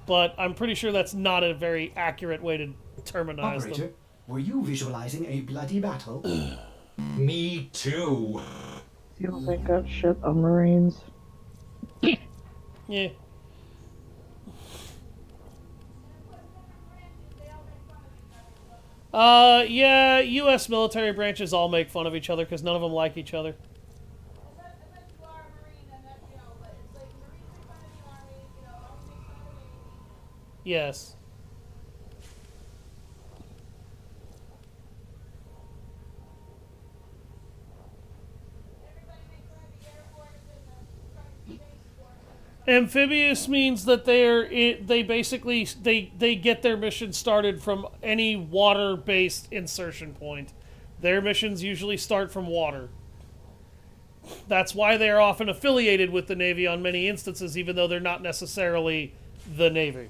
but I'm pretty sure that's not a very accurate way to terminize Operator, them. were you visualizing a bloody battle? Me too. Seals ain't got shit on Marines. Yeah. Yeah, U.S. military branches all make fun of each other because none of them like each other. Yes. Amphibious means that they basically get their mission started from any water-based insertion point. Their missions usually start from water. That's why they are often affiliated with the Navy on many instances, even though they're not necessarily the Navy.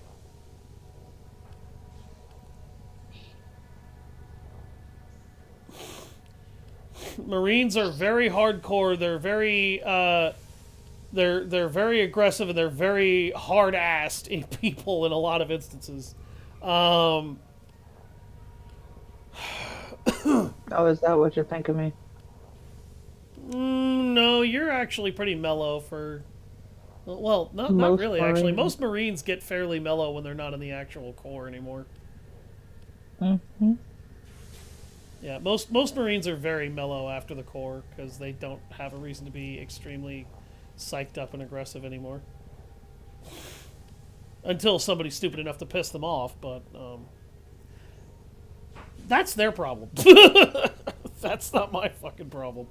Marines are very hardcore. They're very they're very aggressive, and they're very hard-assed people in a lot of instances. Oh, is that what you think of me? No, you're actually pretty mellow for... Well, not Most really, actually. Marines. Most Marines get fairly mellow when they're not in the actual Corps anymore. Mm-hmm. Yeah, most Marines are very mellow after the Corps, because they don't have a reason to be extremely psyched up and aggressive anymore. Until somebody's stupid enough to piss them off, but... that's their problem. That's not my fucking problem.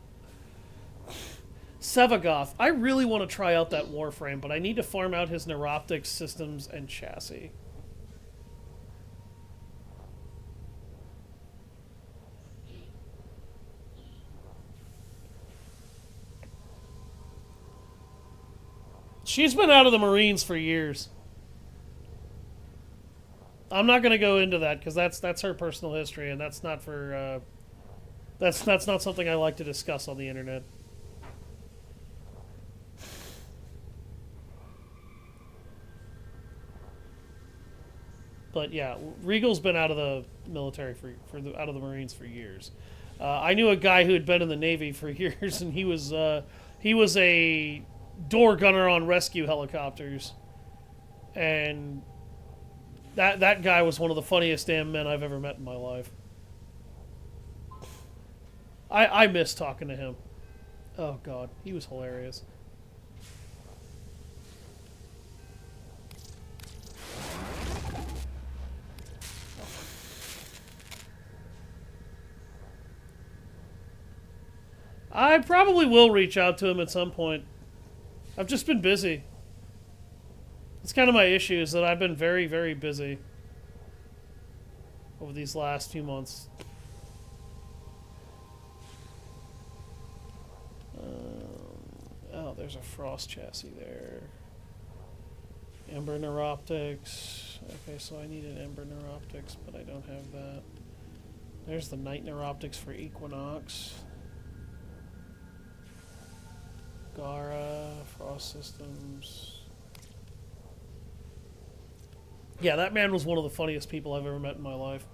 Sevagoth. I really want to try out that Warframe, but I need to farm out his neuroptics, systems, and chassis. She's been out of the Marines for years. I'm not going to go into that, because that's her personal history, and that's not for... that's not something I like to discuss on the internet. But yeah, Regal's been out of the military out of the Marines for years. I knew a guy who had been in the Navy for years, and he was a door gunner on rescue helicopters, and that guy was one of the funniest damn men I've ever met in my life. I miss talking to him. Oh god, he was hilarious. I probably will reach out to him at some point. I've just been busy. It's kind of my issue, is that I've been very, very busy over these last few months. Oh, there's a frost chassis there. Ember Neuroptics. Okay, so I need an Ember Neuroptics, but I don't have that. There's the Night Neuroptics for Equinox. Gara, Frost Systems. Yeah, that man was one of the funniest people I've ever met in my life.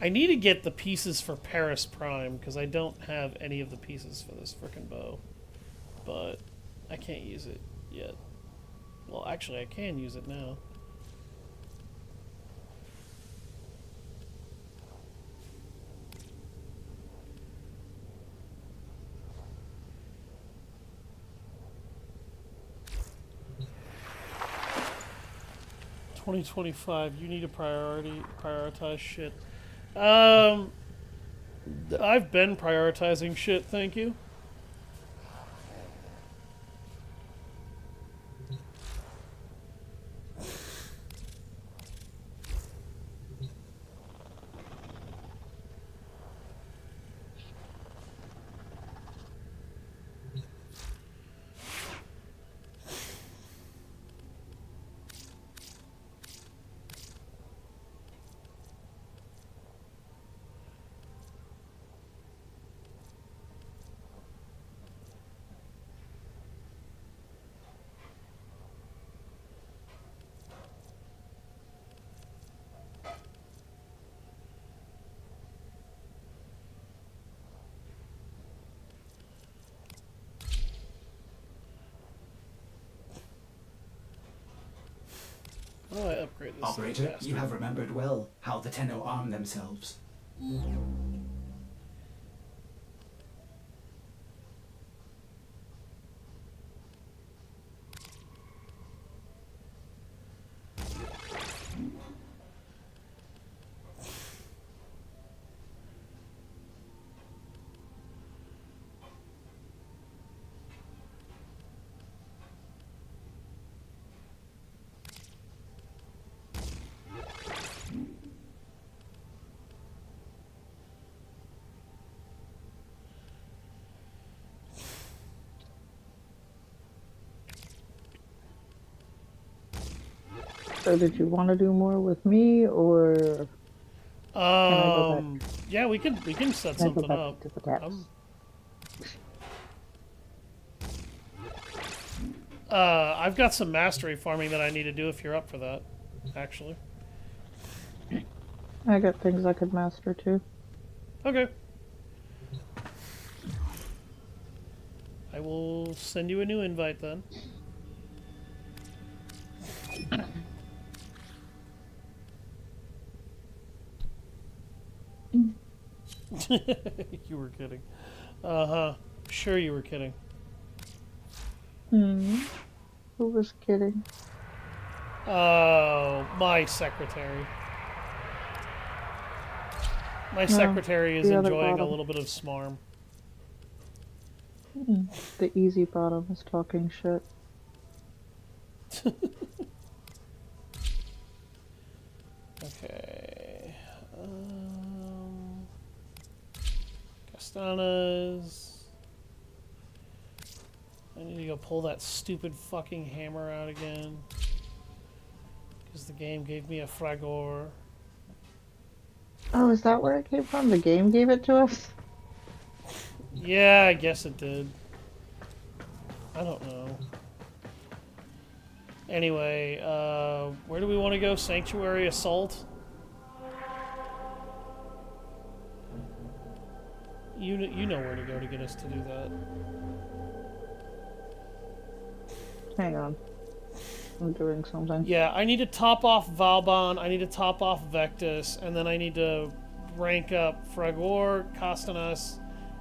I need to get the pieces for Paris Prime, because I don't have any of the pieces for this frickin' bow. But I can't use it yet. Well, actually, I can use it now. $2025. You need to prioritize shit. I've been prioritizing shit, thank you. How do I upgrade this? Operator, you have remembered well how the Tenno arm themselves. So did you want to do more with me, or can I go back? Yeah, we can set Can I go something back up. to the taps? I've got some mastery farming that I need to do if you're up for that, actually. I got things I could master too. Okay. I will send you a new invite then. You were kidding. Uh-huh. Sure you were kidding. Who was kidding? Oh, my secretary. My secretary is enjoying a little bit of smarm. The easy bottom is talking shit. Okay. Castanas. I need to go pull that stupid fucking hammer out again. Because the game gave me a fragor. Oh, is that where it came from? The game gave it to us? Yeah, I guess it did. I don't know. Anyway, where do we want to go? Sanctuary Assault? You know where to go to get us to do that. Hang on. I'm doing something. Yeah, I need to top off Valbon, I need to top off Vectus, and then I need to rank up Fragor, Castanas,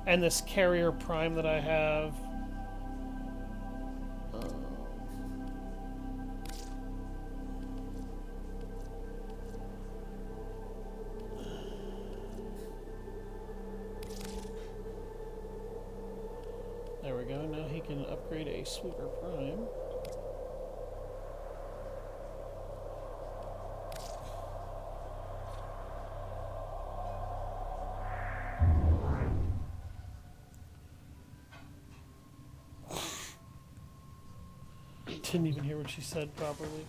and this Carrier Prime that I have. There we go, now he can upgrade a Sweeper Prime. Didn't even hear what she said properly.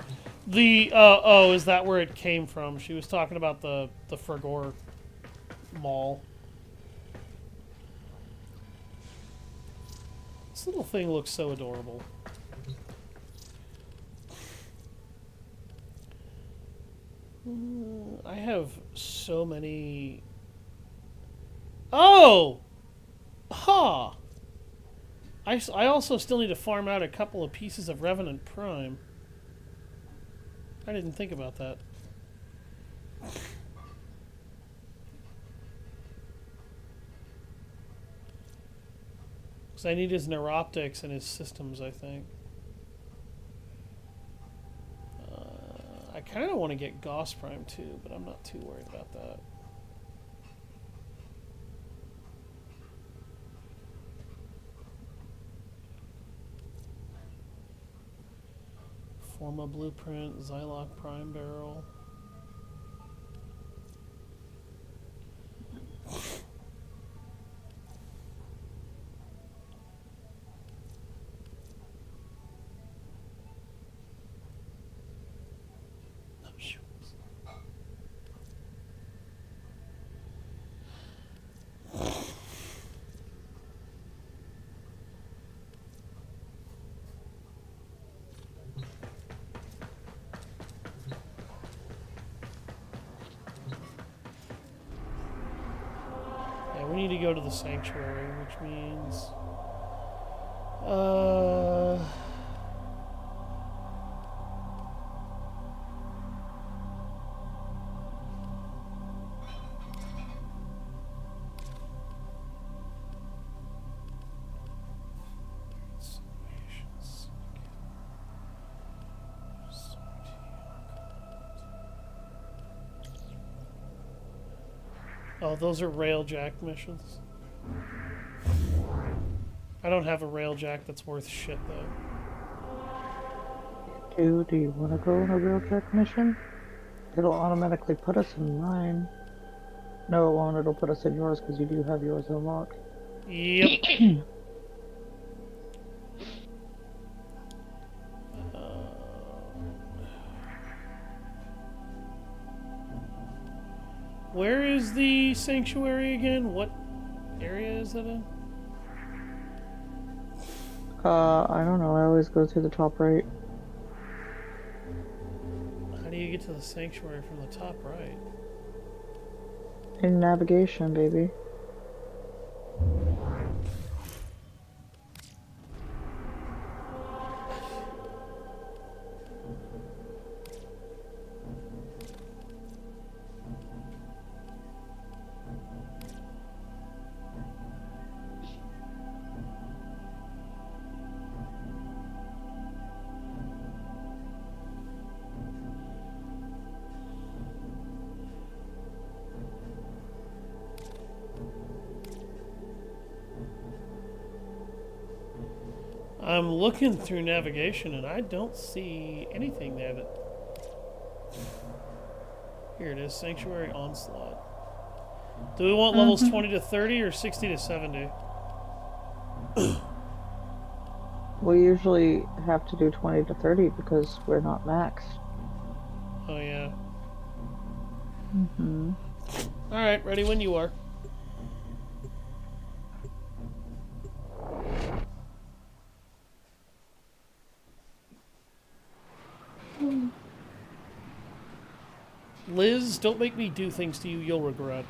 The, oh, is that where it came from? She was talking about the Fragor Mall. This little thing looks so adorable. I have so many... Oh! Ha! Huh. I also still need to farm out a couple of pieces of Revenant Prime. I didn't think about that. Because I need his Neuroptics and his systems, I think. I kind of want to get Gauss Prime too, but I'm not too worried about that. Forma Blueprint, Zylock Prime Barrel. We need to go to the sanctuary, which means... Oh, those are Railjack missions. I don't have a Railjack that's worth shit, though. Do you want to go on a Railjack mission? It'll automatically put us in mine. No, it won't. It'll put us in yours because you do have yours unlocked. Yep. Where is the sanctuary again? What area is that in? I don't know. I always go through the top right. How do you get to the sanctuary from the top right? In navigation, baby. I'm looking through navigation and I don't see anything there that... Here it is, Sanctuary Onslaught. Do we want levels 20 to 30 or 60 to 70? We usually have to do 20 to 30 because we're not maxed. Oh yeah. Mm-hmm. Alright, ready when you are. Liz, don't make me do things to you you'll regret.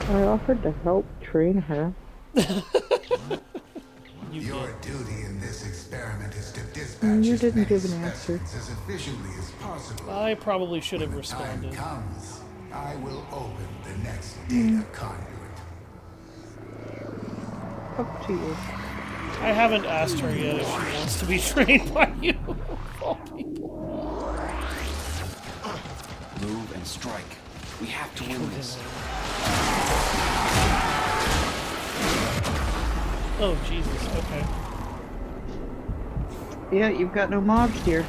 I offered to help train her. Your duty in this experiment is to dispatch You as didn't many give an answer. specimens as efficiently as possible. I probably should have When the time responded. comes, I will open the next data conduit. Up to you. I haven't asked her yet if she wants to be trained by you. Move and strike. We have to win this. Oh, Jesus, okay. Yeah, you've got no mobs here.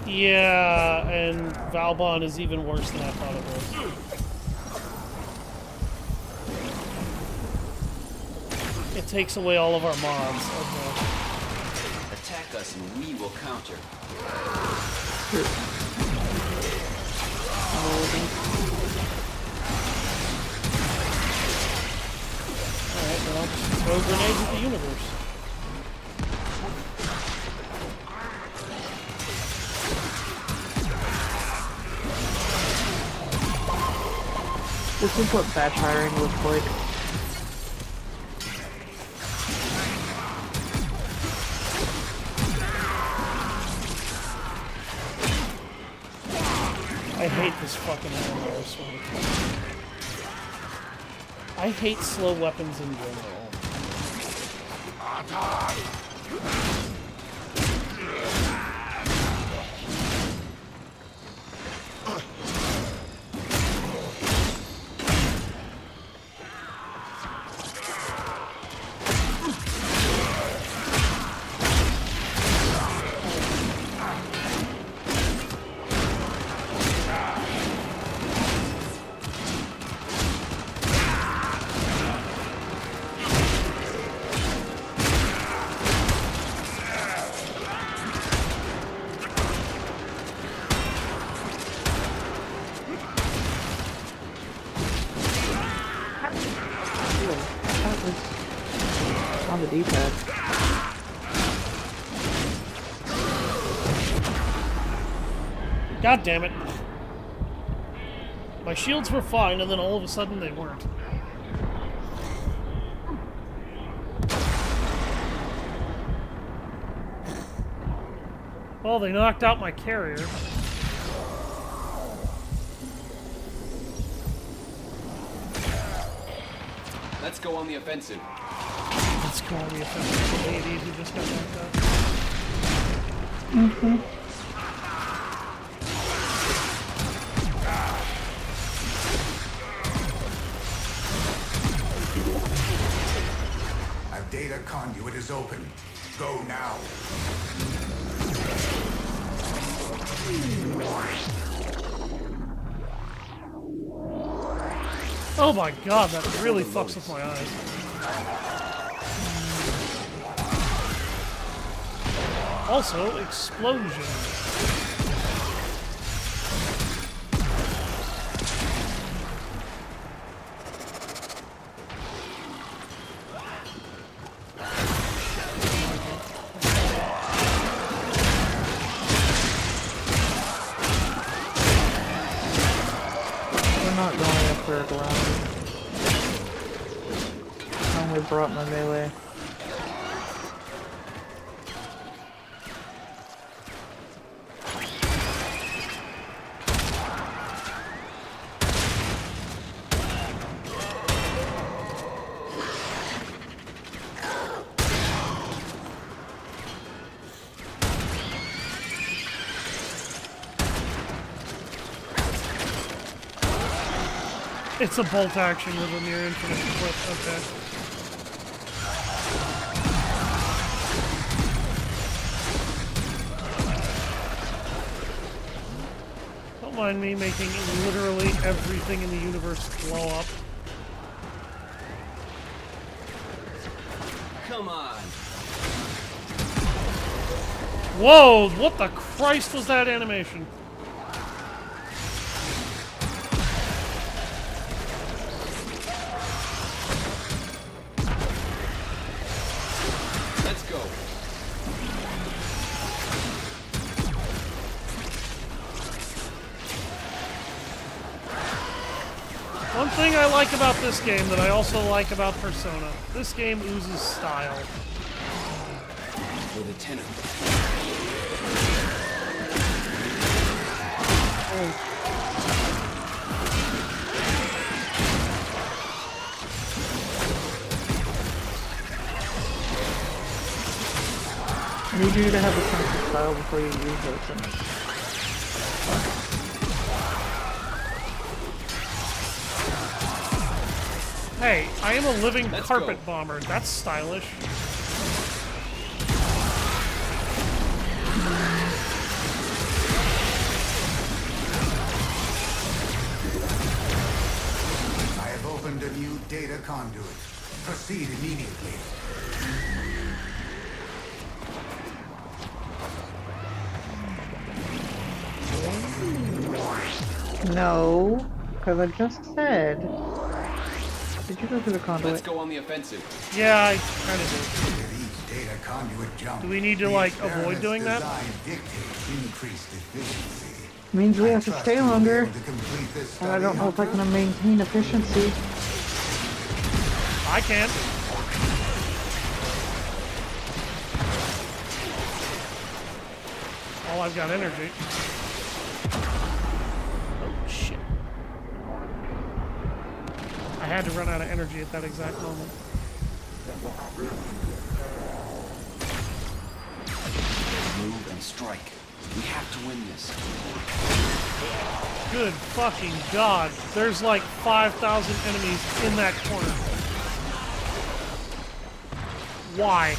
Yeah, and Valbon is even worse than I thought it was. It takes away all of our mobs. Okay. Attack us and we will counter. Alright, well, throw grenades at the universe. This is what batch hiring looks like. I hate this fucking animal, I swear to God. I hate slow weapons in general. On the D-pad. God damn it. My shields were fine, and then all of a sudden they weren't. Well, they knocked out my carrier. Let's go on the offensive. Let's go on the offensive. The ADs who just got knocked out. Mm-hmm. A data conduit is open. Go now. Oh my god, that really fucks with my eyes. Also, explosion. brought my melee. It's a bolt action with a near infinite clip. Okay. Don't mind me making literally everything in the universe blow up. Come on. Whoa! What the Christ was that animation? Let's go. One thing I like about this game that I also like about Persona, this game oozes style. With a tenor. I need you to have a sense of style before you use those things. Hey, I am a living Let's carpet go. bomber. That's stylish. I have opened a new data conduit. Proceed immediately. No, because I just said. Did you go through the conduit? Let's go on the offensive. Yeah, I kind of With each data conduit jump, do. Do we need to, like, avoid doing that? dictates increased efficiency. Means we have to Trust stay you will be longer. able to complete this And I study, don't know if I Hunter. can maintain efficiency. I can. Oh, I've got energy. Oh, shit. I had to run out of energy at that exact moment. Move and strike. We have to win this. Good fucking god. There's like 5,000 enemies in that corner. Why?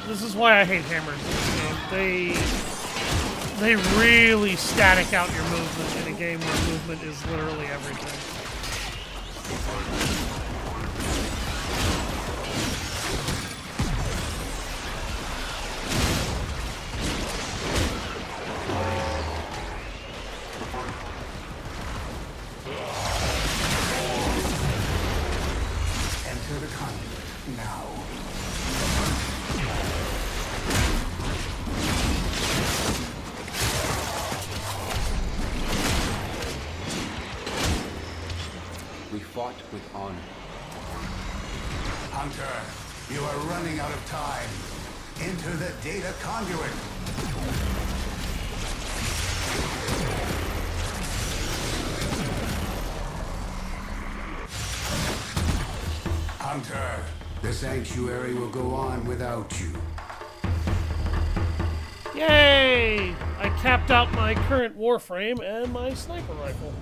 This is why I hate hammers in this game. They really static out your movement in a game where movement is literally everything. Enter the conduit now. fought with honor. Hunter, you are running out of time. Enter the data conduit. Hunter, the sanctuary will go on without you. Yay! I capped out my current Warframe and my sniper rifle.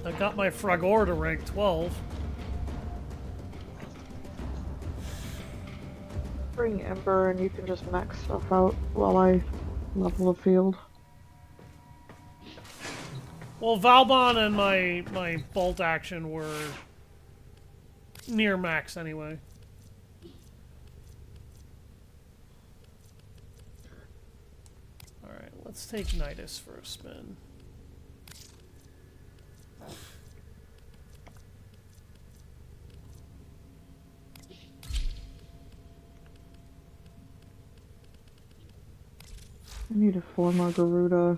I got my Fragor to rank 12. Bring Ember and you can just max stuff out while I level the field. Well, Valbon and my bolt action were near max anyway. Alright, let's take Nidus for a spin. I need a 4 Margaruta.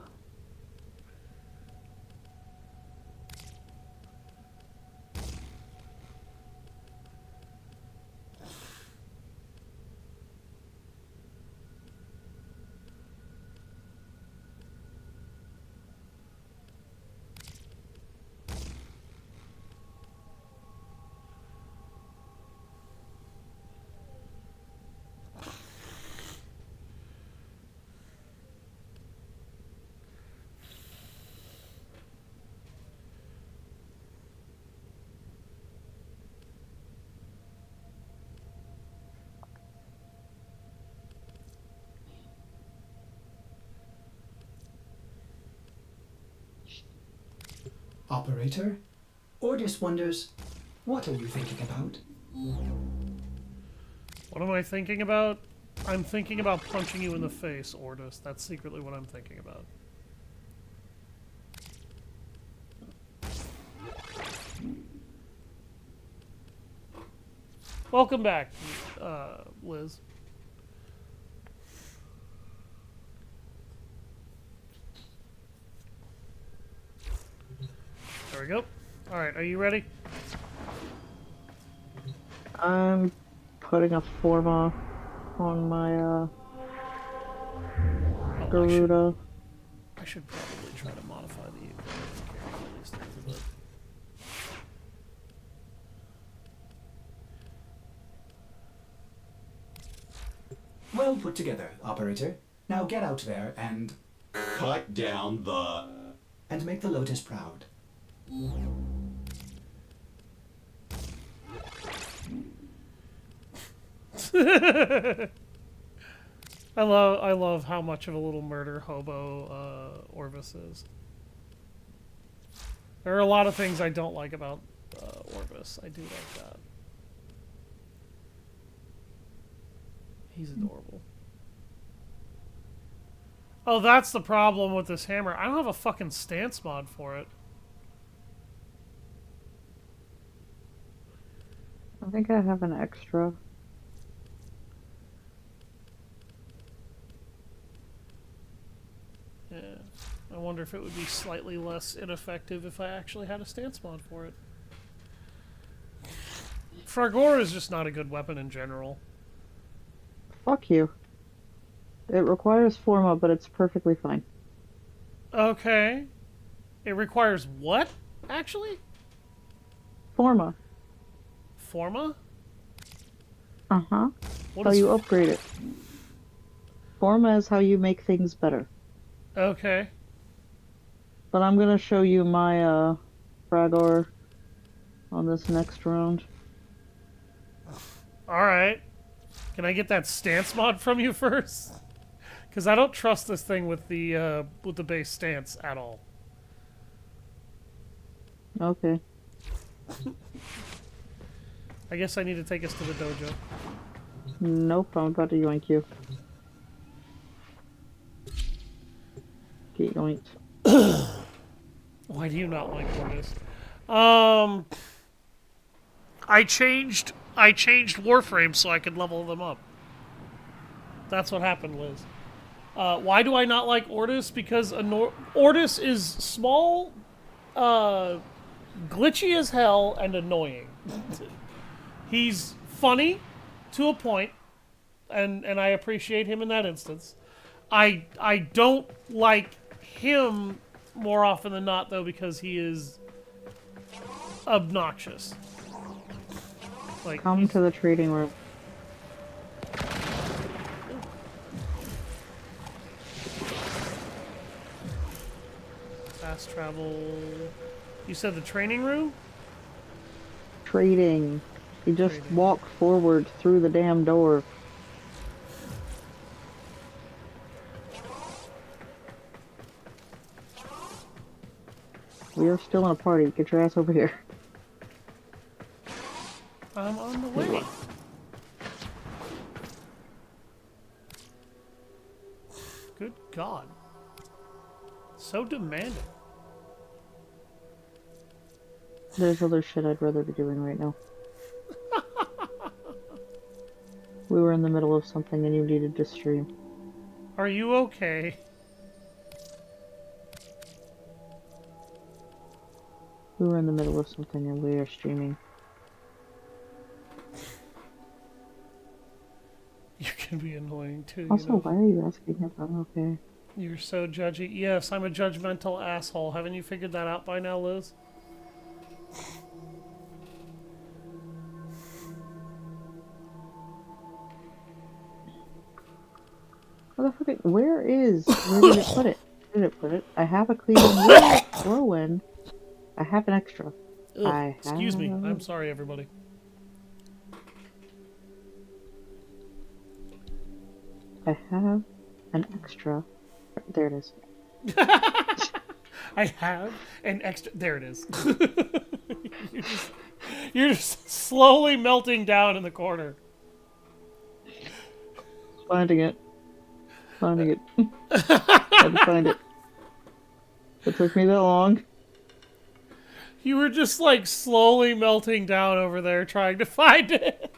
Operator? Ordis wonders, what are you thinking about? What am I thinking about? I'm thinking about punching you in the face, Ordis. That's secretly what I'm thinking about. Welcome back, Liz. There we go. Alright, are you ready? I'm putting a Forma on my Garuda. I should probably try to modify the character at least a little bit. Well put together, Operator. Now get out there and... cut down the... and make the Lotus proud. I love how much of a little murder hobo Orvis is. There are a lot of things I don't like about Orvis. I do like that. He's adorable. Oh, that's the problem with this hammer. I don't have a fucking stance mod for it. I think I have an extra. Yeah. I wonder if it would be slightly less ineffective if I actually had a stance mod for it. Fragor is just not a good weapon in general. Fuck you. It requires Forma, but it's perfectly fine. Okay. It requires what, actually? Forma. Forma? Uh-huh. What How is you upgrade it. Forma is how you make things better. Okay. But I'm gonna show you my Fragor on this next round. Alright. Can I get that stance mod from you first? Because I don't trust this thing with the base stance at all. Okay. I guess I need to take us to the dojo. Nope, I'm about to yoink you. Get yoinked. Why do you not like Mortis? I changed Warframe so I could level them up. That's what happened, Liz. Why do I not like Ordis? Because Ordis is small, glitchy as hell, and annoying. He's funny to a point, and I appreciate him in that instance. I don't like him more often than not, though, because he is obnoxious. Like, come to the trading room. Fast travel. You said the training room? Trading. You just walk forward through the damn door. We are still in a party. Get your ass over here. I'm on the way. Good God. So demanding. There's other shit I'd rather be doing right now. We were in the middle of something and you needed to stream. Are you okay? We were in the middle of something and we are streaming. You can be annoying too. Also, you know. why are you asking if I'm okay? You're so judgy. Yes, I'm a judgmental asshole. Haven't you figured that out by now, Liz? Motherfucker, where did it put it? Where did it put it? I have a clean whirlwind. I have an extra. Ugh, excuse me. I'm sorry, everybody. I have an extra. There it is. I have an extra. There it is. you're just slowly melting down in the corner. Finding it. Finding it. Had to find it. It took me that long. You were just like slowly melting down over there trying to find it.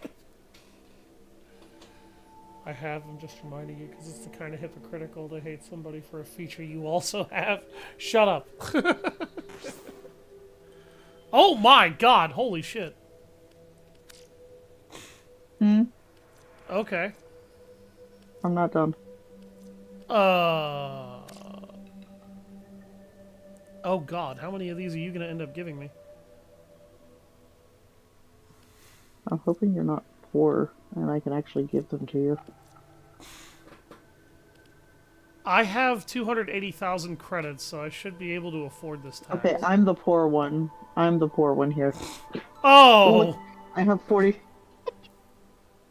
I have, I'm just reminding you because it's the kind of hypocritical to hate somebody for a feature you also have. Shut up. Oh my God, holy shit. Okay. I'm not done. Oh God, how many of these are you going to end up giving me? I'm hoping you're not poor and I can actually give them to you. I have 280,000 credits, so I should be able to afford this tax. Okay, I'm the poor one. I'm the poor one here. Oh! Look, I have 40.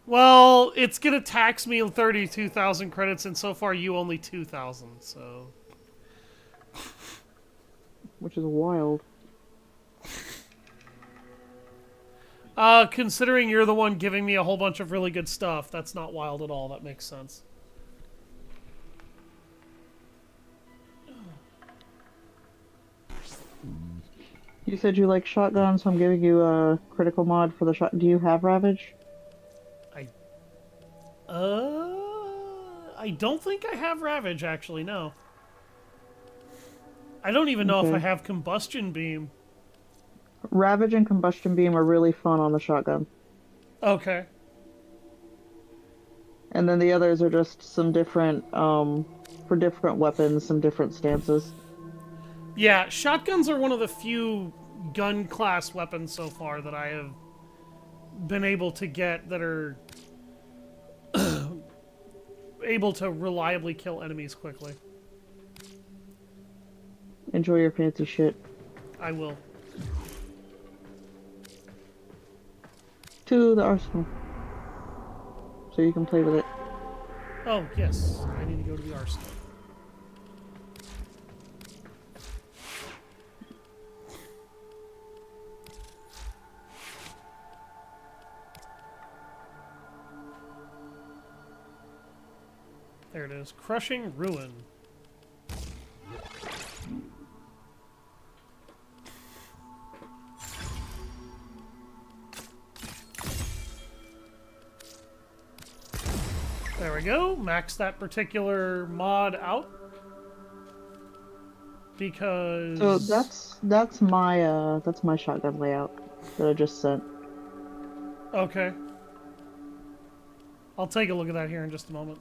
Well, it's gonna tax me 32,000 credits, and so far you only 2,000, so... Which is wild. Considering you're the one giving me a whole bunch of really good stuff, that's not wild at all. That makes sense. You said you like shotguns, so I'm giving you a critical mod for the shot. Do you have Ravage? I don't think I have Ravage, actually, no. I don't even know if I have Combustion Beam. Ravage and Combustion Beam are really fun on the shotgun. Okay. And then the others are just some different, for different weapons, some different stances. Yeah, shotguns are one of the few gun class weapons so far that I have been able to get that are able to reliably kill enemies quickly. Enjoy your fancy shit. I will. To the arsenal. So you can play with it. Oh, yes. I need to go to the arsenal. There it is. Crushing Ruin. There we we go. Max that particular mod out. Because... So that's my shotgun layout that I just sent. Okay. I'll take a look at that here in just a moment.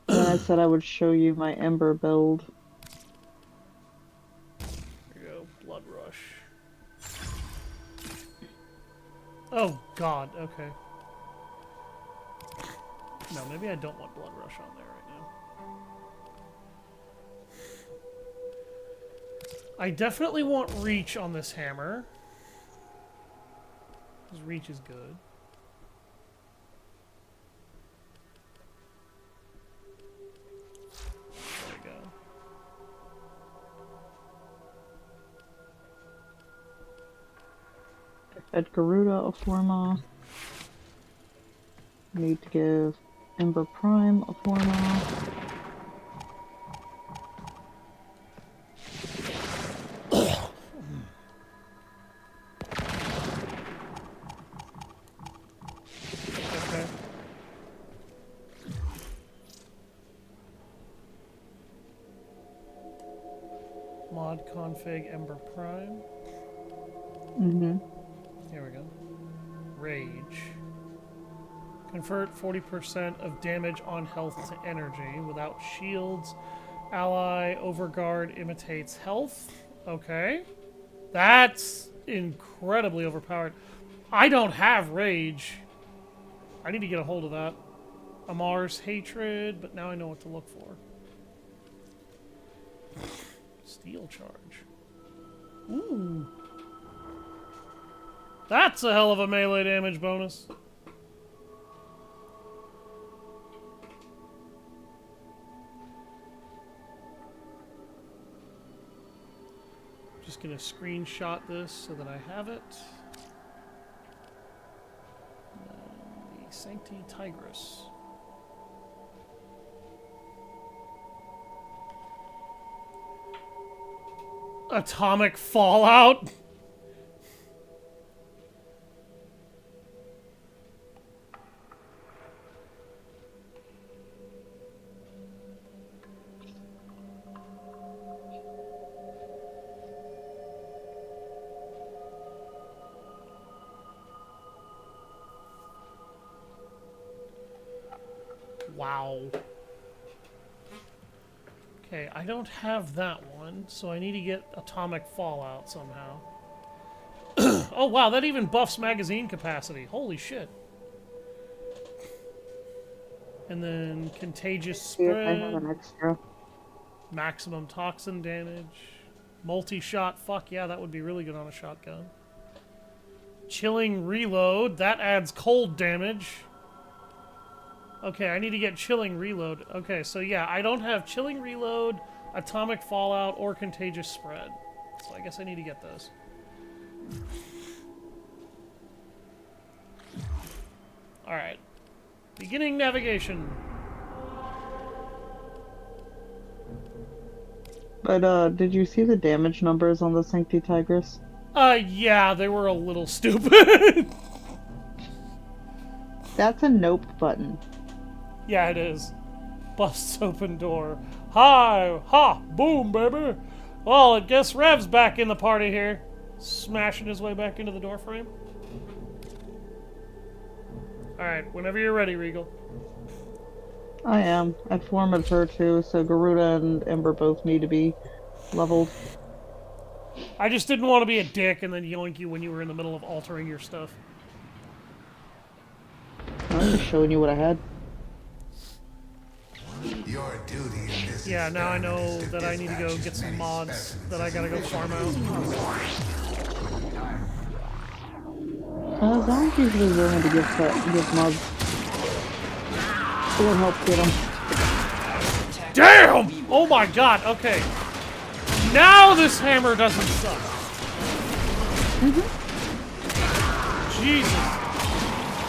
And then I said I would show you my Ember build. Here we go. Blood Rush. Oh, God. Okay. No, maybe I don't want Blood Rush on there right now. I definitely want Reach on this hammer. Because Reach is good. There we go. I fed Garuda a Forma. Need to give Ember Prime a Forma. Okay. Mod config Ember Prime. Mm-hmm. Here we go. Rage. Convert 40% of damage on health to energy. Without shields, ally overguard imitates health. Okay. That's incredibly overpowered. I don't have Rage. I need to get a hold of that. Amar's Hatred, but now I know what to look for. Steel Charge. Ooh. That's a hell of a melee damage bonus. Just gonna screenshot this so that I have it. And the Sancti Tigris. Atomic Fallout. Wow. Okay, I don't have that one, so I need to get Atomic Fallout somehow. Oh wow, that even buffs magazine capacity. Holy shit. And then Contagious Spread. I have an extra. Maximum toxin damage. Multi-shot. Fuck yeah, that would be really good on a shotgun. Chilling Reload. That adds cold damage. Okay, I need to get Chilling Reload. Okay, so yeah, I don't have Chilling Reload, Atomic Fallout, or Contagious Spread. So I guess I need to get those. Alright. Beginning navigation. But, did you see the damage numbers on the Sancti Tigris? Yeah, they were a little stupid. That's a nope button. Yeah, it is. Busts open door. Hi! Ha! Boom, baby! Well, I guess Rev's back in the party here. Smashing his way back into the door frame. Alright, whenever you're ready, Regal. I am. I formed her too, so Garuda and Ember both need to be leveled. I just didn't want to be a dick and then yoink you when you were in the middle of altering your stuff. I'm just showing you what I had. Your duty in this yeah, now I know that I need to go get some mods that I gotta go farm out. Zom's usually willing to give mods. Someone help get them. Damn! Oh my god, okay. Now this hammer doesn't suck. Jesus.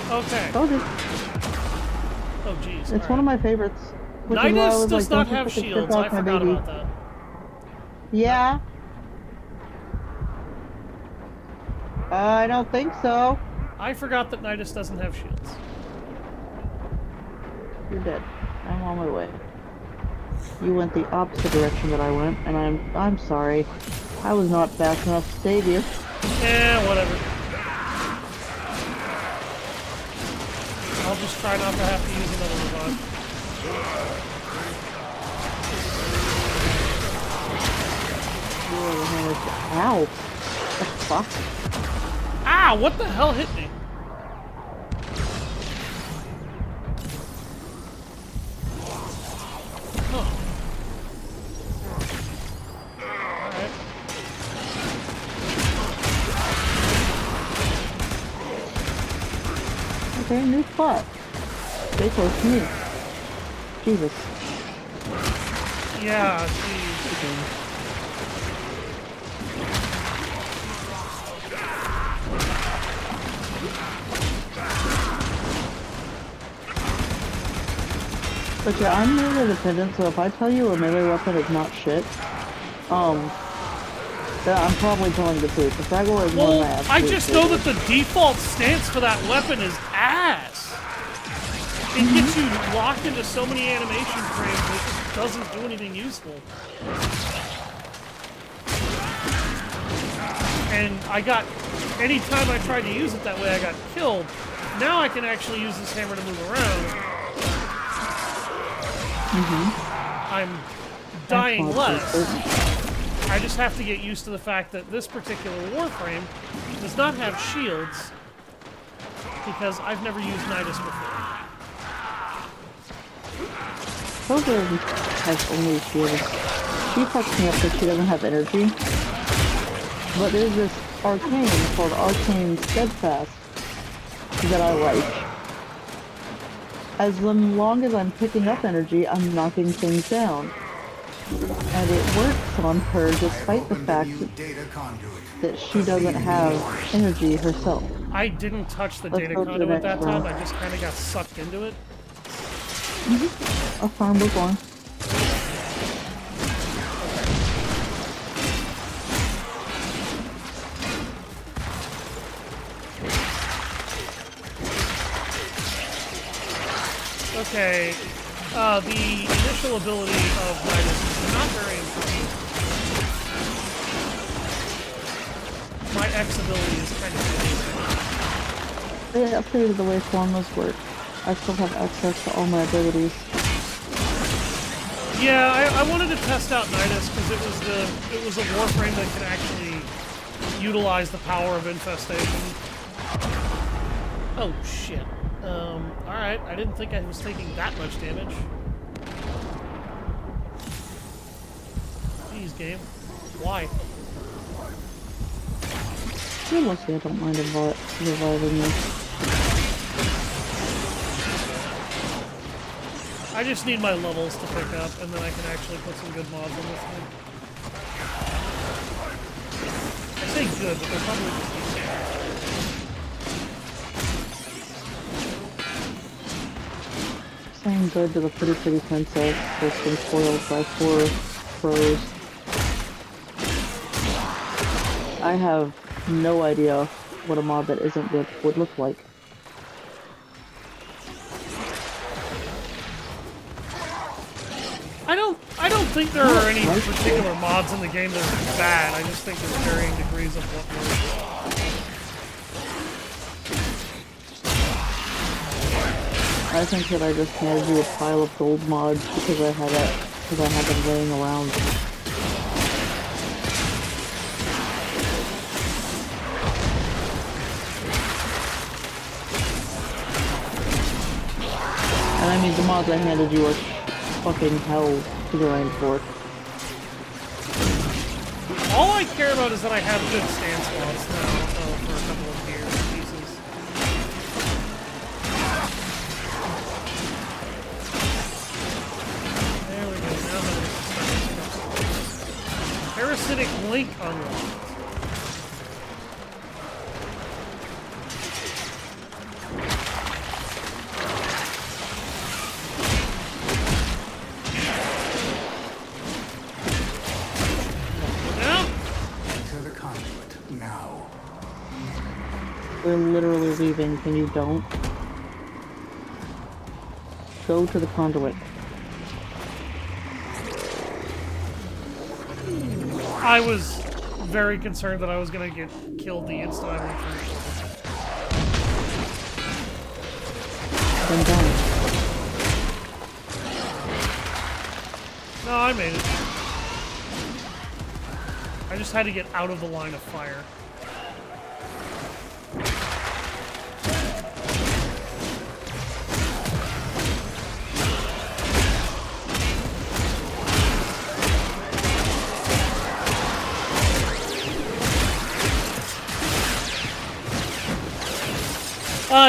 Okay. Oh jeez. It's one of my favorites. Nidus does not have shields. I forgot about that. Yeah. I don't think so. I forgot that Nidus doesn't have shields. You're dead. I'm on my way. You went the opposite direction that I went, and I'm sorry. I was not fast enough to save you. Yeah, whatever. I'll just try not to have to use another revive. Ow! What the fuck? Ah! What the hell hit me? Okay, new spot. Stay close to me. Jesus. Yeah, geez. But yeah, I'm melee dependent, so if I tell you a melee weapon is not shit, then I'm probably telling the truth. The fraggle is one of my absolute I just know that favorites. the default stance for that weapon is ass. It gets you locked into so many animation frames that it just doesn't do anything useful. And anytime I tried to use it that way, I got killed. Now I can actually use this hammer to move around. I'm dying less. I just have to get used to the fact that this particular Warframe does not have shields because I've never used Nidus before. Clover has only shields. She fucks me up because she doesn't have energy. But there's this arcane called Arcane Steadfast that I like. As long as I'm picking up energy, I'm knocking things down. And it works on her despite the fact that she doesn't have energy herself. I didn't touch the Let's data go to the conduit next that time, room. I just kind of got sucked into it. A farm book on. Okay, the initial ability of Nidus is not very impressive. My X ability is kind of They updated the way formulas work. I still have access to all my abilities. Yeah, I wanted to test out Nidus because it was a Warframe that can actually utilize the power of infestation. Oh shit. Alright, I didn't think I was taking that much damage. Jeez, game. Why? You're lucky I don't mind reviving you. I just need my levels to pick up, and then I can actually put some good mods on this thing. I say good, but they're probably just decent. Saying good to the pretty princess that's been spoiled by 4 pros. I have no idea what a mod that isn't good would look like. I don't think there are any particular mods in the game that are bad. I just think there's varying degrees of what works. I think that I just handed you a pile of gold mods because I had them laying around. And I mean, the mods I handed you are fucking hell to grind for. All I care about is that I have good stance mods now for a couple of gears and pieces. There we go. Now that Parasitic Link unlocked. We're literally leaving, and you don't. go to the conduit. I was very concerned that I was gonna get killed the instant I went through. Then done. No, I made it. I just had to get out of the line of fire.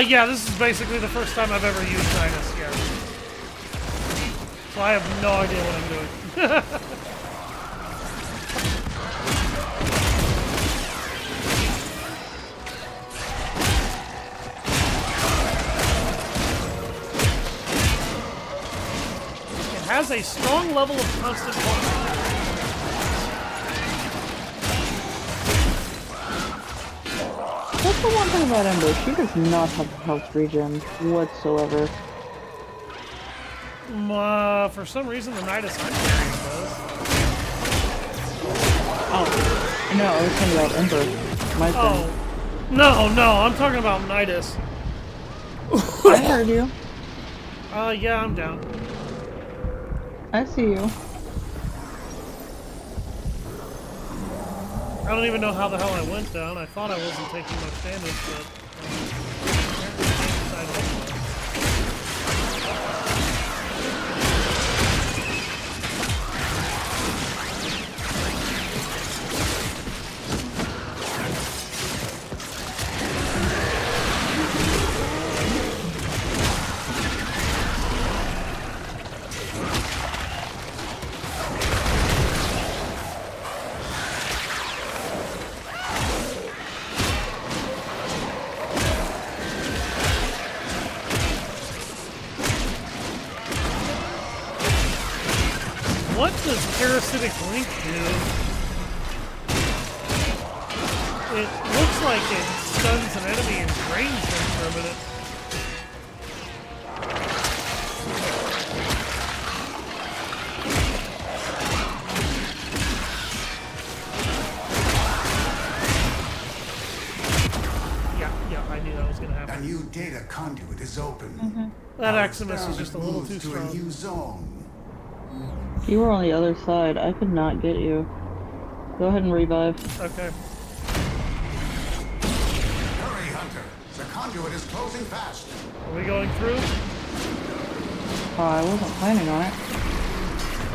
Yeah, this is basically the first time I've ever used Nidus, yeah. So I have no idea what I'm doing. It has a strong level of constant combat. That's the one thing about Ember. She does not have health regen whatsoever. For some reason, the Nidus I'm carrying does. Oh, no, I was talking about Ember. My thing. No, I'm talking about Nidus. I heard you. Yeah, I'm down. I see you. I don't even know how the hell I went down. I thought I wasn't taking much damage, but... What does Parasitic Link do? It looks like it stuns an enemy and drains them for a minute. Yeah, I knew that was going to happen. A new data conduit is open. That Eximus is just a little too strong. A new zone. You were on the other side. I could not get you. Go ahead and revive. Okay. Hurry, Hunter. The conduit is closing fast. Are we going through? I wasn't planning on it.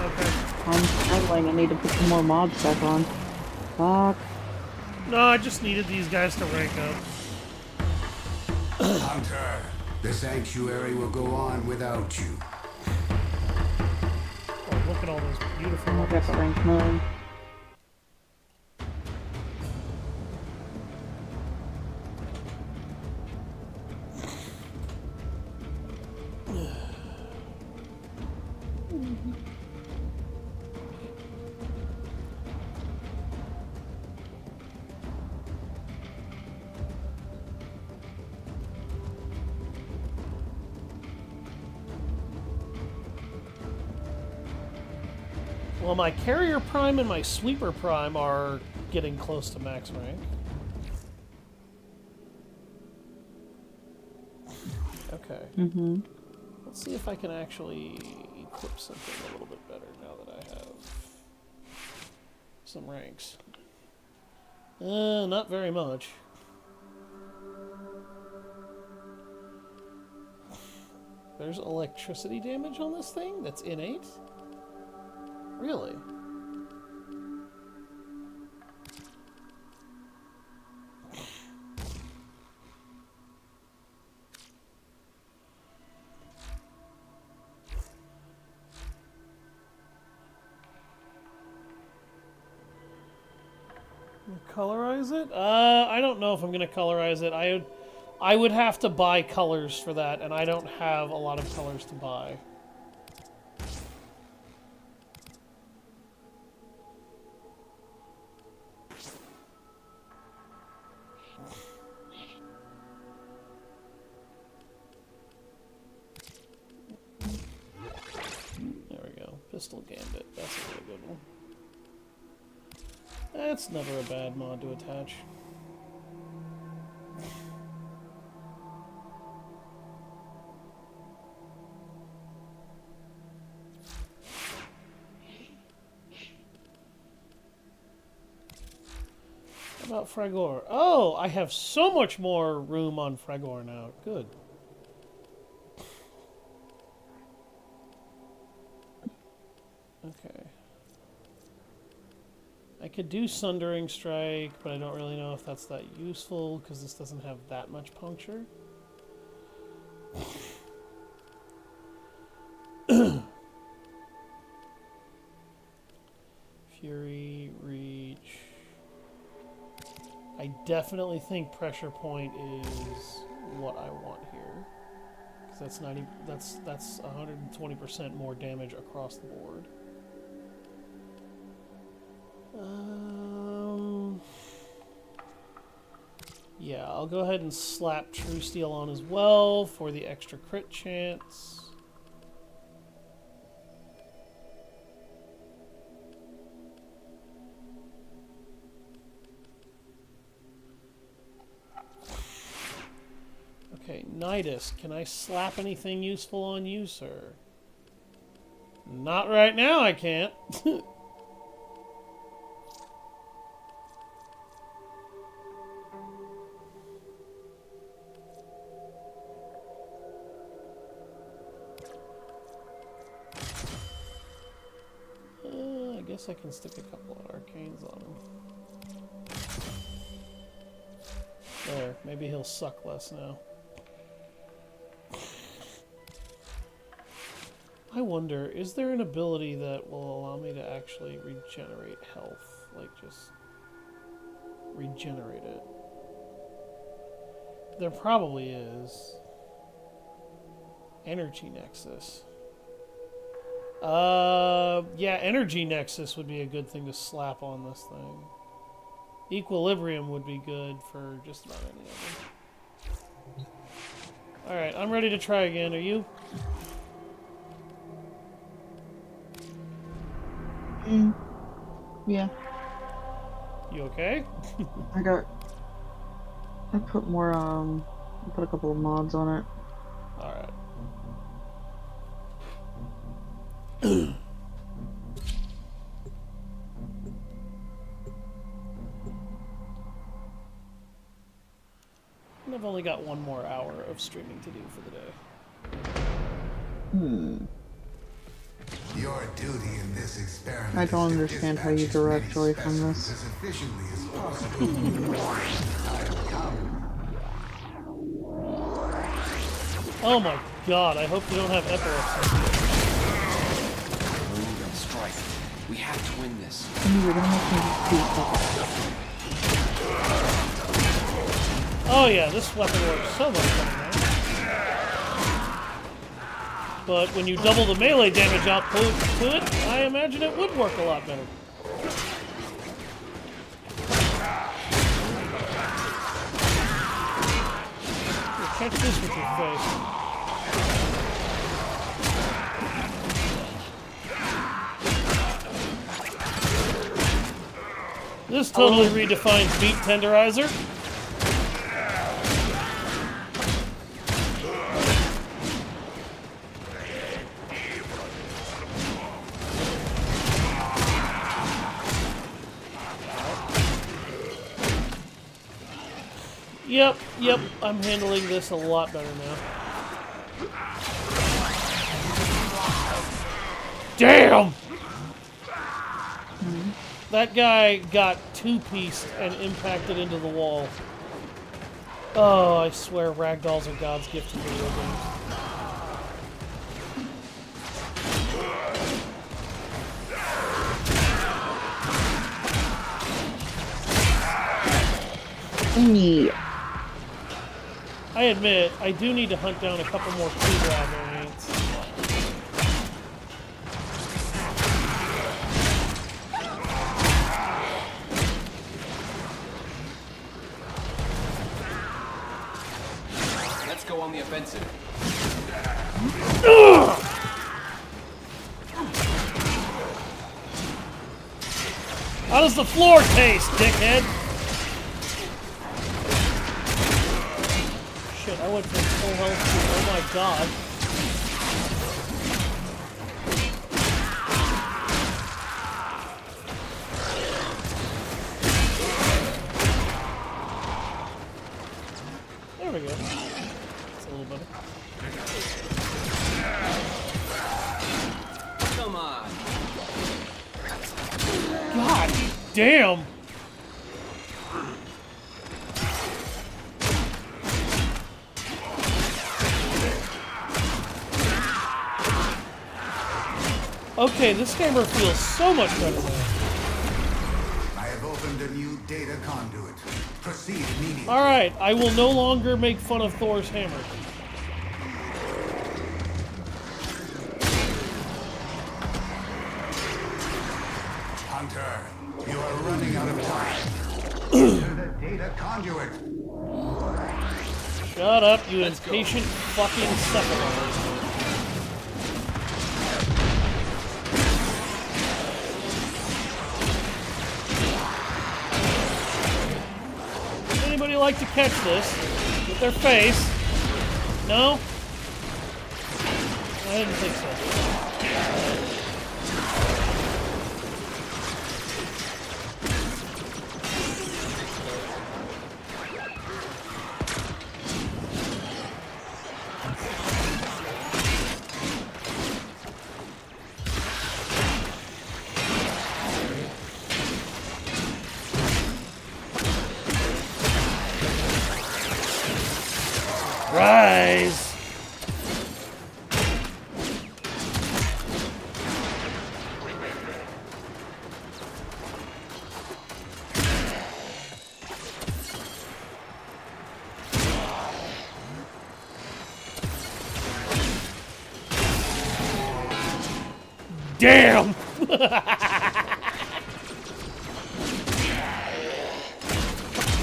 Okay. I'm struggling. I need to put some more mobs back on. Fuck. No, I just needed these guys to rank up. Hunter, the sanctuary will go on without you. Oh, look at all those beautiful I got the rank 9. Well, my Carrier Prime and my Sweeper Prime are getting close to max rank. Okay. Mm-hmm. Let's see if I can actually equip something a little bit better now that I have some ranks. Not very much. There's electricity damage on this thing that's innate? Really? Colorize it? I don't know if I'm gonna colorize it. I would have to buy colors for that, and I don't have a lot of colors to buy. Pistol Gambit. That's a really good one. That's never a bad mod to attach. How about Fragor? Oh, I have so much more room on Fragor now. Good. Okay. I could do Sundering Strike, but I don't really know if that's that useful, because this doesn't have that much puncture. Fury, Reach. I definitely think Pressure Point is what I want here. Because that's 120% more damage across the board. Yeah, I'll go ahead and slap True Steel on as well for the extra crit chance. Okay, Nidus, can I slap anything useful on you, sir? Not right now, I can't. I guess I can stick a couple of arcanes on him. There, maybe he'll suck less now. I wonder, is there an ability that will allow me to actually regenerate health? Like, just regenerate it. There probably is. Energy Nexus. Yeah, Energy Nexus would be a good thing to slap on this thing. Equilibrium would be good for just about any of them. Alright, I'm ready to try again. Are you? Yeah. You okay? I put more, I put a couple of mods on it. Alright. And I've only got one more hour of streaming to do for the day. Your duty in this experiment I don't understand how you direct away from this. as efficiently as possible. Oh my god, I hope you don't have epilepsy. Move and strike. We have to win this. Oh yeah, this weapon works so much better now. But when you double the melee damage output to it, I imagine it would work a lot better. Here, catch this with your face. This totally redefines Meat Tenderizer. Yep, I'm handling this a lot better now. Damn! That guy got two-pieced and impacted into the wall. Oh, I swear ragdolls are God's gift to video games. I admit, I do need to hunt down a couple more Kubra variants. Let's go on the offensive. How does the floor taste, dickhead? Shit, I went from full health to, oh my god. There we go. That's a little better. Come on. God damn! Okay, this hammer feels so much better now. I have opened a new data conduit. Proceed immediately. Alright, I will no longer make fun of Thor's hammer. Hunter, you are running out of time. Enter the data conduit. Shut up, you impatient fucking cephalon. Anybody like to catch this with their face? No? I didn't think so. Rise! Damn!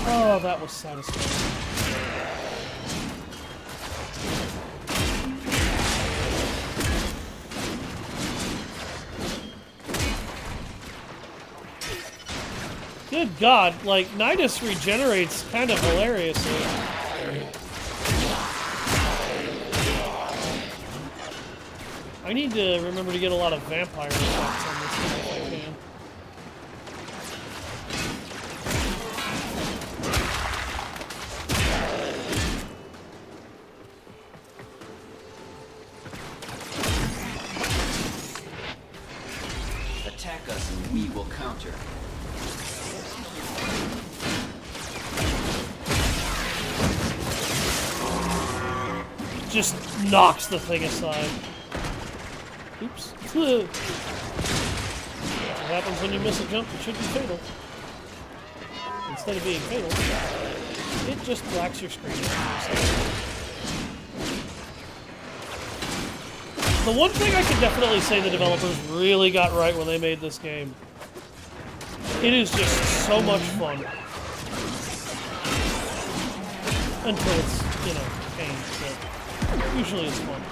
Oh, that was satisfying. Good God, like, Nidus regenerates kind of hilariously. I need to remember to get a lot of vampire effects on this thing if I can. Attack us and we will counter. Just knocks the thing aside. Oops. That's what happens when you miss a jump that should be fatal. Instead of being fatal, it just blacks your screen. The one thing I can definitely say the developers really got right when they made this game, it is just so much fun. Until it's, you know, pain, but usually it's fun.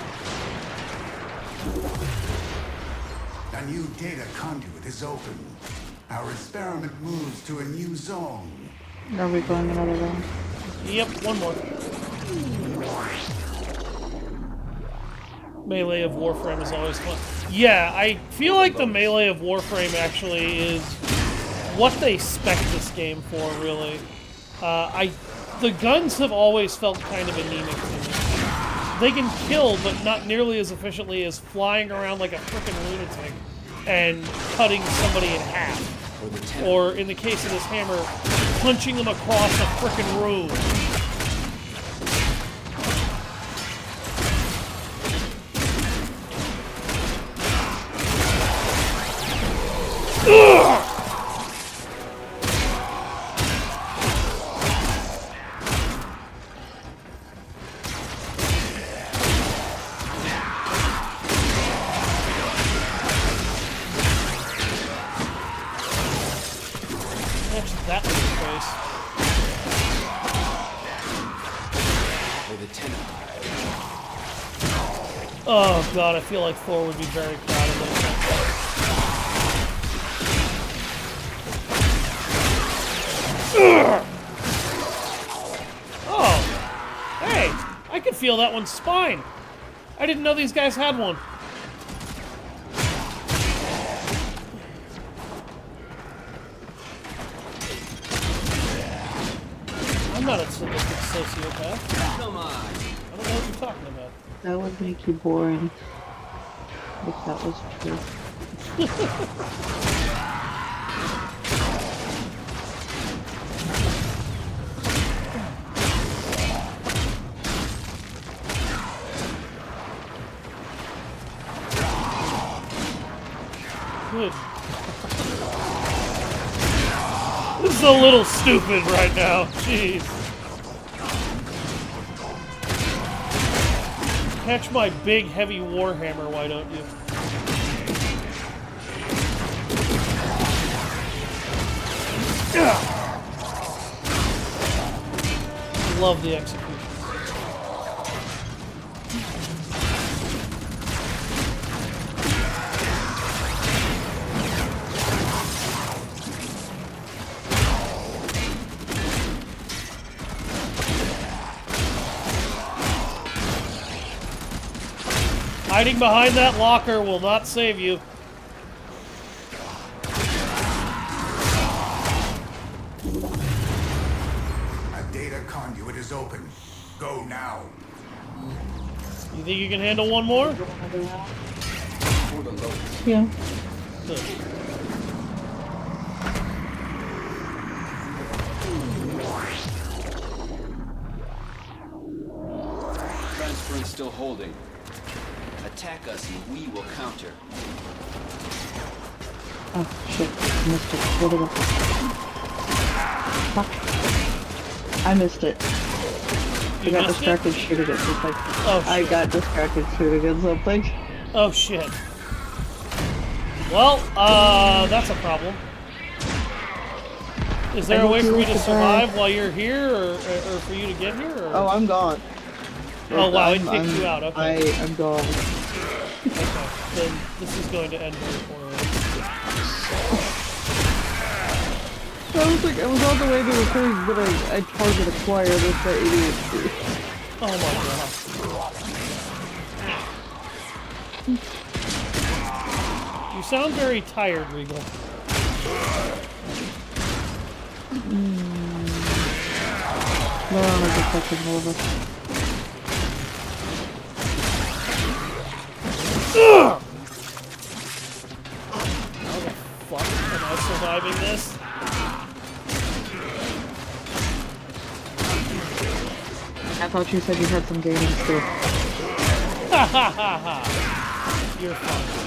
A new data conduit is open. Our experiment moves to a new zone. Are we going another round? Yep, one more. Melee of Warframe is always fun. Yeah, I feel like the melee of Warframe actually is what they spec this game for, really. The guns have always felt kind of anemic to me. They can kill, but not nearly as efficiently as flying around like a frickin' lunatic and cutting somebody in half. Or, in the case of this hammer, punching them across a frickin' room. Ugh! That was his face. Oh god, I feel like Thor would be very proud of this. feel that one's spine. I didn't know these guys had one. I'm not a sadistic sociopath. Come on. I don't know what you're talking about. That would make you boring. If that was true. Good. This is a little stupid right now. Jeez. Catch my big, heavy warhammer, why don't you? Love the execution. Hiding behind that locker will not save you. A data conduit is open. Go now. You think you can handle one more? Yeah. Good. Transference still holding. Attack us and we will counter. Oh shit, missed it. Where'd it go? Fuck. I missed it. I got distracted shooting at something. Oh, I got distracted shooting at something. Oh shit. Well, that's a problem. Is there a way for me to survive while you're here, or for you to get here? Or? Oh, I'm gone. Oh wow, it kicked you out, okay. I'm gone. Okay, then this is going to end very poorly. I was on the way to the thing, but I target acquired with the ADHD. Oh my god. You sound very tired, Regal. They're on a defective over. Ugh! How the fuck am I surviving this? I thought you said you had some gaming skill. Ha ha ha ha! You're fine.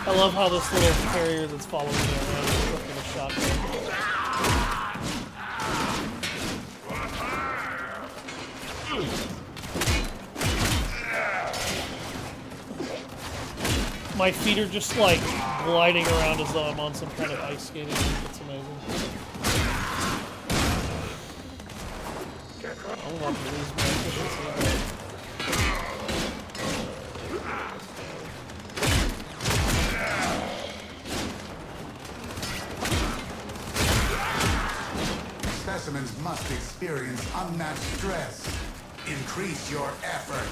I love how this little carrier that's following me around is looking a shotgun. My feet are just like gliding around as though I'm on some kind of ice skating. It's amazing. I'm about to lose my efficiency. Specimens must experience unmatched stress. Increase your effort.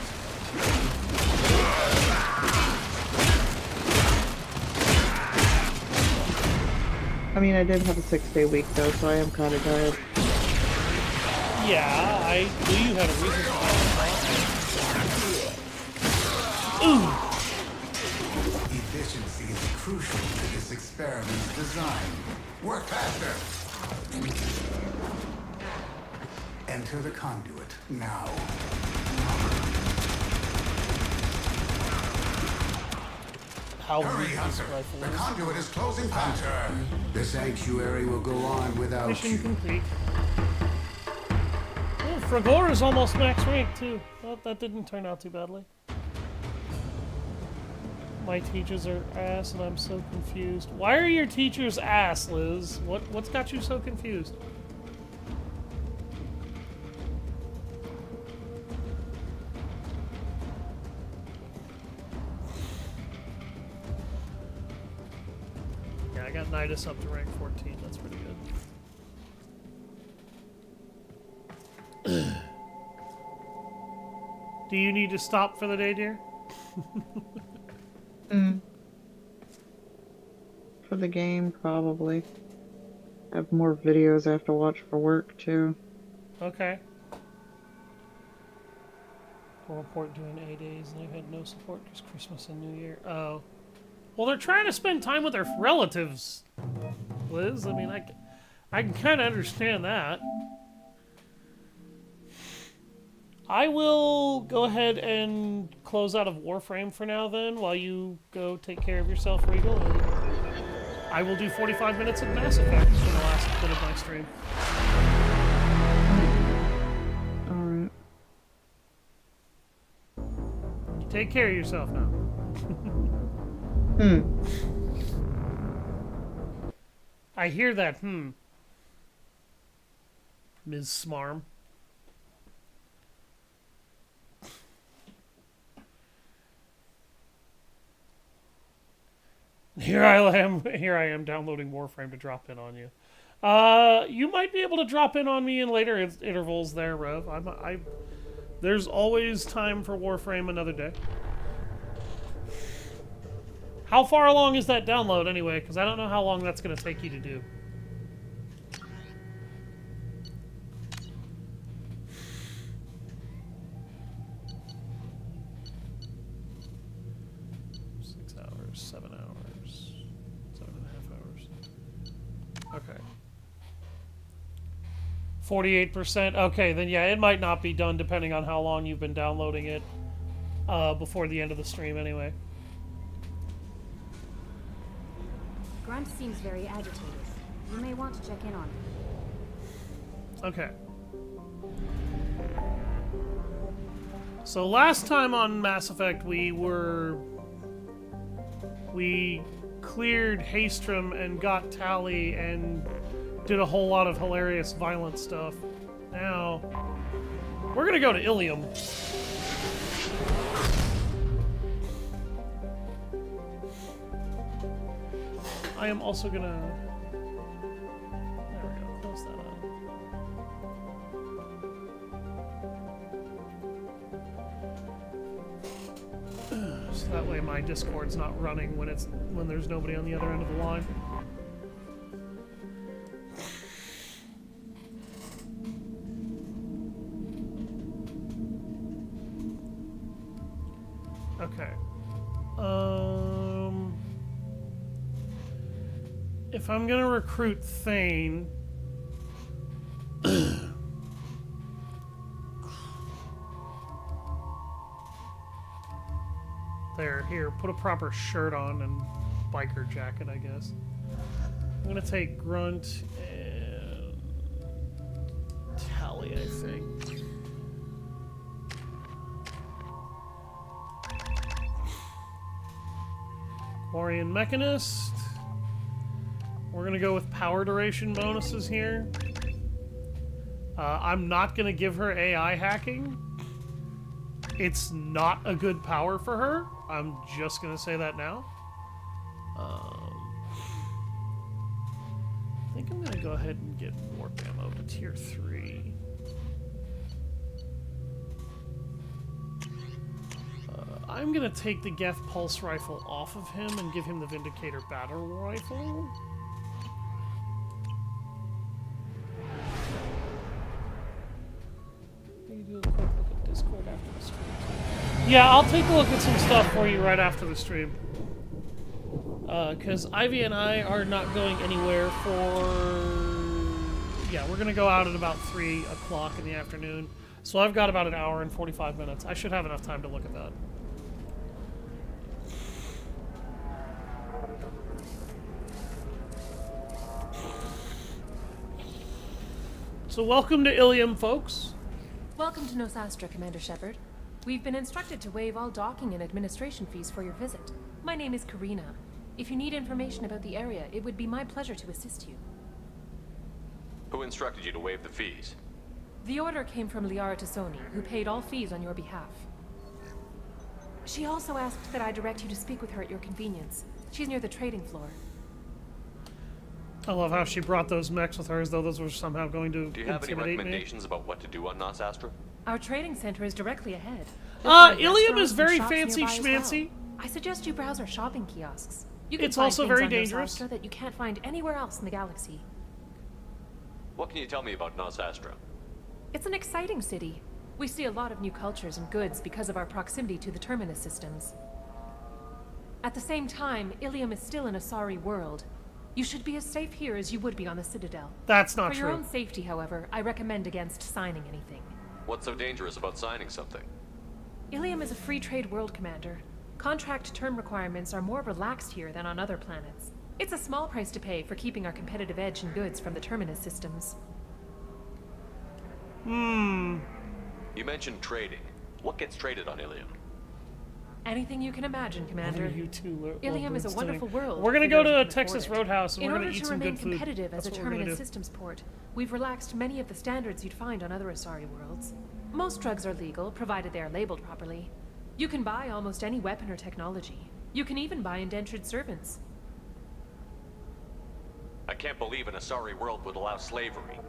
I mean, I did have a 6-day week though, so I am kind of tired. Yeah, I knew you had a reason for that. Ooh! Efficiency is crucial to this experiment's design. Work faster! Enter the conduit now. How Hurry, Hunter! The conduit is closing faster! The sanctuary will go on without Mission you. complete. Oh, Fragor is almost max rank too. Well, that didn't turn out too badly. My teachers are ass and I'm so confused. Why are your teachers ass, Liz? What's got you so confused? got Nidus up to rank 14. That's pretty good. Do you need to stop for the day, dear? For the game, probably. I have more videos I have to watch for work, too. Okay. We'll report during A days, and I've had no support just Christmas and New Year. Oh. Well, they're trying to spend time with their relatives, Liz. I mean, I can kind of understand that. I will go ahead and close out of Warframe for now, then, while you go take care of yourself, Regal. And I will do 45 minutes of Mass Effect for the last bit of my stream. Alright. You take care of yourself now. I hear that, Ms. Smarm. Here I am downloading Warframe to drop in on you. You might be able to drop in on me in later intervals there, Rev. There's always time for Warframe another day. How far along is that download anyway? Because I don't know how long that's going to take you to do. Okay. 48%. Okay, then yeah, it might not be done depending on how long you've been downloading it before the end of the stream anyway. Grunt seems very agitated. You may want to check in on him. Okay. So last time on Mass Effect we cleared Haestrom and got Tally and did a whole lot of hilarious violent stuff. Now, we're gonna go to Ilium. I am also gonna... There we go, close that up. So that way my Discord's not running when there's nobody on the other end of the line. Okay. If I'm gonna recruit Thane, here, put a proper shirt on and biker jacket, I guess. I'm gonna take Grunt and Tally, I think. Quarian Mechanist. We're gonna go with power duration bonuses here. I'm not gonna give her AI hacking. It's not a good power for her. I'm just gonna say that now. I think I'm gonna go ahead and get warp ammo to tier 3. I'm gonna take the Geth Pulse Rifle off of him and give him the Vindicator Battle Rifle. Do a quick look at Discord after the stream. Yeah, I'll take a look at some stuff for you right after the stream. Because Ivy and I are not going anywhere for... Yeah, we're going to go out at about 3 o'clock in the afternoon. So I've got about an hour and 45 minutes. I should have enough time to look at that. So welcome to Ilium, folks. Welcome to Nosastra, Commander Shepard. We've been instructed to waive all docking and administration fees for your visit. My name is Karina. If you need information about the area, it would be my pleasure to assist you. Who instructed you to waive the fees? The order came from Liara Tassoni, who paid all fees on your behalf. She also asked that I direct you to speak with her at your convenience. She's near the trading floor. I love how she brought those mechs with her as though those were somehow going to Do you have any intimidate me. recommendations about what to do on Nos Astra? Our trading center is directly ahead. You'll find Ilium is restaurants and very shops fancy nearby as well. schmancy. I suggest you browse our shopping kiosks. You can It's find also things very on Nos dangerous. Astra that you can't find anywhere else in the galaxy. What can you tell me about Nos Astra? It's an exciting city. We see a lot of new cultures and goods because of our proximity to the Terminus systems. At the same time, Ilium is still an Asari world. You should be as safe here as you would be on the Citadel. That's not For your true. own safety, however, I recommend against signing anything. What's so dangerous about signing something? Ilium is a free trade world, Commander. Contract term requirements are more relaxed here than on other planets. It's a small price to pay for keeping our competitive edge in goods from the Terminus systems. You mentioned trading. What gets traded on Ilium? Anything you can imagine, Commander. You two Ilium is a wonderful world. We're gonna for go those to who a can Texas afford it. Roadhouse and In we're order gonna eat to some remain good food. competitive as That's a what we're gonna Terminus do. systems port, we've relaxed many of the standards you'd find on other Asari worlds. Most drugs are legal, provided they are labeled properly. You can buy almost any weapon or technology. You can even buy indentured servants. I can't believe an Asari world would allow slavery.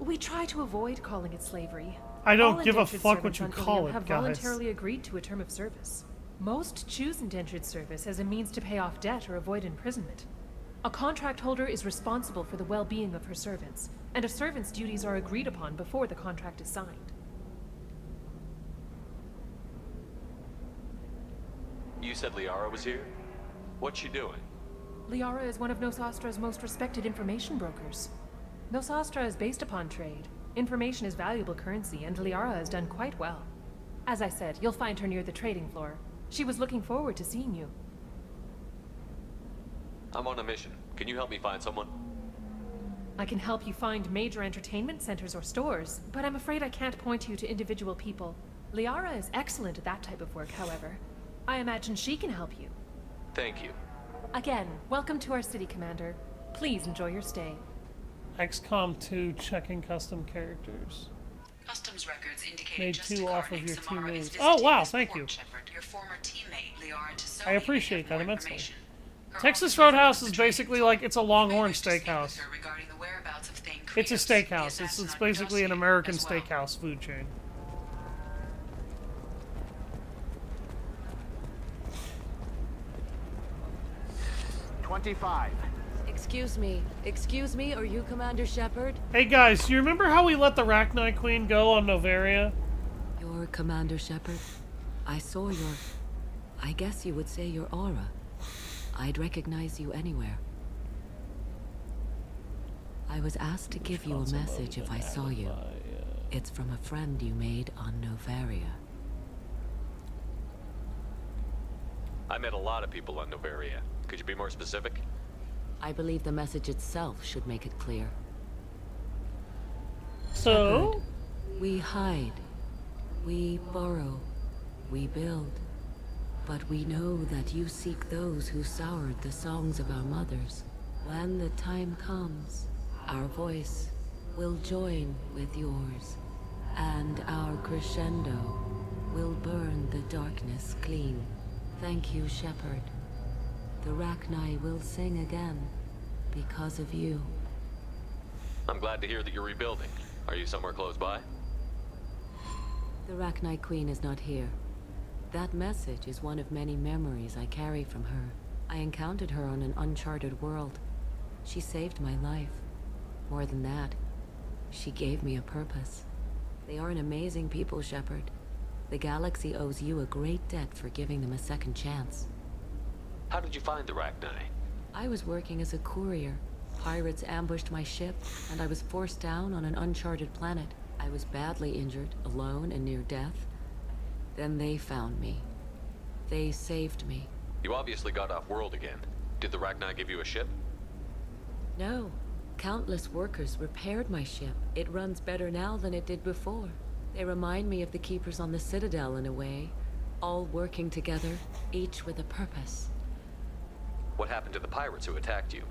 We try to avoid calling it slavery. I don't All give a indentured fuck what servants you on call Ilium it, have guys. voluntarily agreed to a term of service. Most choose indentured service as a means to pay off debt or avoid imprisonment. A contract holder is responsible for the well-being of her servants, and a servant's duties are agreed upon before the contract is signed. You said Liara was here? What's she doing? Liara is one of Nos Astra's most respected information brokers. Nos Astra is based upon trade. Information is valuable currency, and Liara has done quite well. As I said, you'll find her near the trading floor. She was looking forward to seeing you. I'm on a mission. Can you help me find someone? I can help you find major entertainment centers or stores, but I'm afraid I can't point you to individual people. Liara is excellent at that type of work, however. I imagine she can help you. Thank you. Again, welcome to our city, Commander. Please enjoy your stay. XCOM 2 checking custom characters. Customs records indicate Made Justice 2 off of Karnik your 2 Samara is moves. visiting Oh wow, this thank port, you. Shepard. Your former teammate, Liara Tassoni, I appreciate may that have more immensely. information. Her Texas office Roadhouse is is basically like, it's a Longhorn steakhouse. regarding the whereabouts of Thane It's a Krios, the steakhouse. assassin It's on basically your an dossier American as well. steakhouse food chain. Excuse me, are you Commander Shepard? Hey guys, do you remember how we let the Rachni Queen go on Novaria? You're Commander Shepard? I saw your... I guess you would say your aura. I'd recognize you anywhere. I was asked to give you a message if I saw you. It's from a friend you made on Novaria. I met a lot of people on Novaria. Could you be more specific? I believe the message itself should make it clear. So? Shepard, we hide. We borrow. We build. But we know that you seek those who soured the songs of our mothers. When the time comes, our voice will join with yours, and our crescendo will burn the darkness clean. Thank you, Shepard. The Rachni will sing again because of you. I'm glad to hear that you're rebuilding. Are you somewhere close by? The Rachni Queen is not here. That message is one of many memories I carry from her. I encountered her on an uncharted world. She saved my life. More than that, she gave me a purpose. They are an amazing people, Shepard. The galaxy owes you a great debt for giving them a second chance. How did you find the Rachni? I was working as a courier. Pirates ambushed my ship, and I was forced down on an uncharted planet. I was badly injured, alone and near death. Then they found me. They saved me. You obviously got off world again. Did the Rachni give you a ship? No. Countless workers repaired my ship. It runs better now than it did before. They remind me of the Keepers on the Citadel in a way. All working together, each with a purpose. What happened to the pirates who attacked you?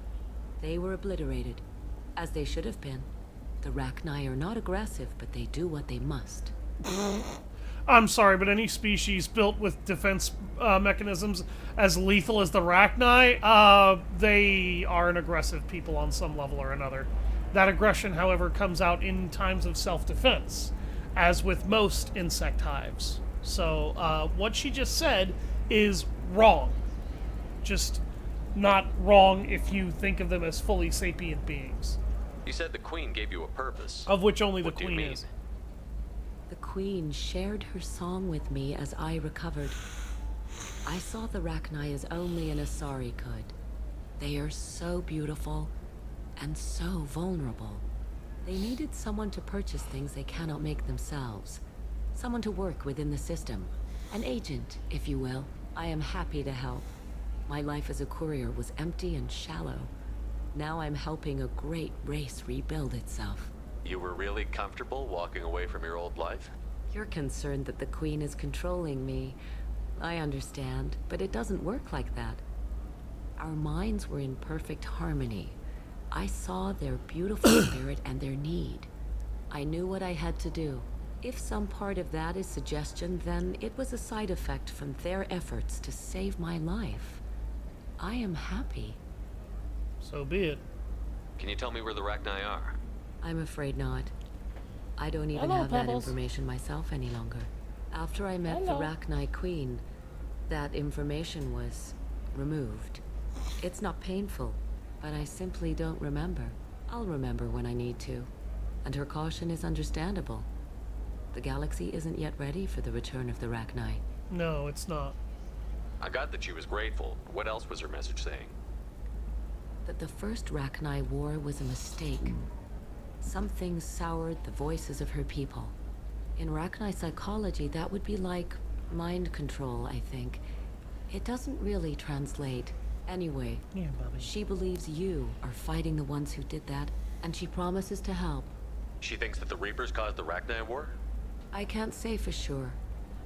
They were obliterated, as they should have been. The Rachni are not aggressive, but they do what they must. I'm sorry, but any species built with defense mechanisms as lethal as the Rachni, they are an aggressive people on some level or another. That aggression, however, comes out in times of self-defense, as with most insect hives. So what she just said is wrong. Just not wrong if you think of them as fully sapient beings. You said the Queen gave you a purpose. Of which only the What do you Queen mean? is. The Queen shared her song with me as I recovered. I saw the Rachni as only an Asari could. They are so beautiful and so vulnerable. They needed someone to purchase things they cannot make themselves. Someone to work within the system. An agent, if you will. I am happy to help. My life as a courier was empty and shallow. Now I'm helping a great race rebuild itself. You were really comfortable walking away from your old life? You're concerned that the Queen is controlling me. I understand, but it doesn't work like that. Our minds were in perfect harmony. I saw their beautiful spirit and their need. I knew what I had to do. If some part of that is suggestion, then it was a side effect from their efforts to save my life. I am happy. So be it. Can you tell me where the Rachni are? I'm afraid not. I don't even Hello, have that Pebbles. information myself any longer. After I met Hello. the Rachni Queen, that information was removed. It's not painful, but I simply don't remember. I'll remember when I need to. And her caution is understandable. The galaxy isn't yet ready for the return of the Rachni. No, it's not. I got that she was grateful. What else was her message saying? That the first Rachni war was a mistake. Something soured the voices of her people. In Rachni psychology, that would be like mind control, I think. It doesn't really translate. Anyway, Yeah, Bobby. she believes you are fighting the ones who did that, and she promises to help. She thinks that the Reapers caused the Rachni War? I can't say for sure,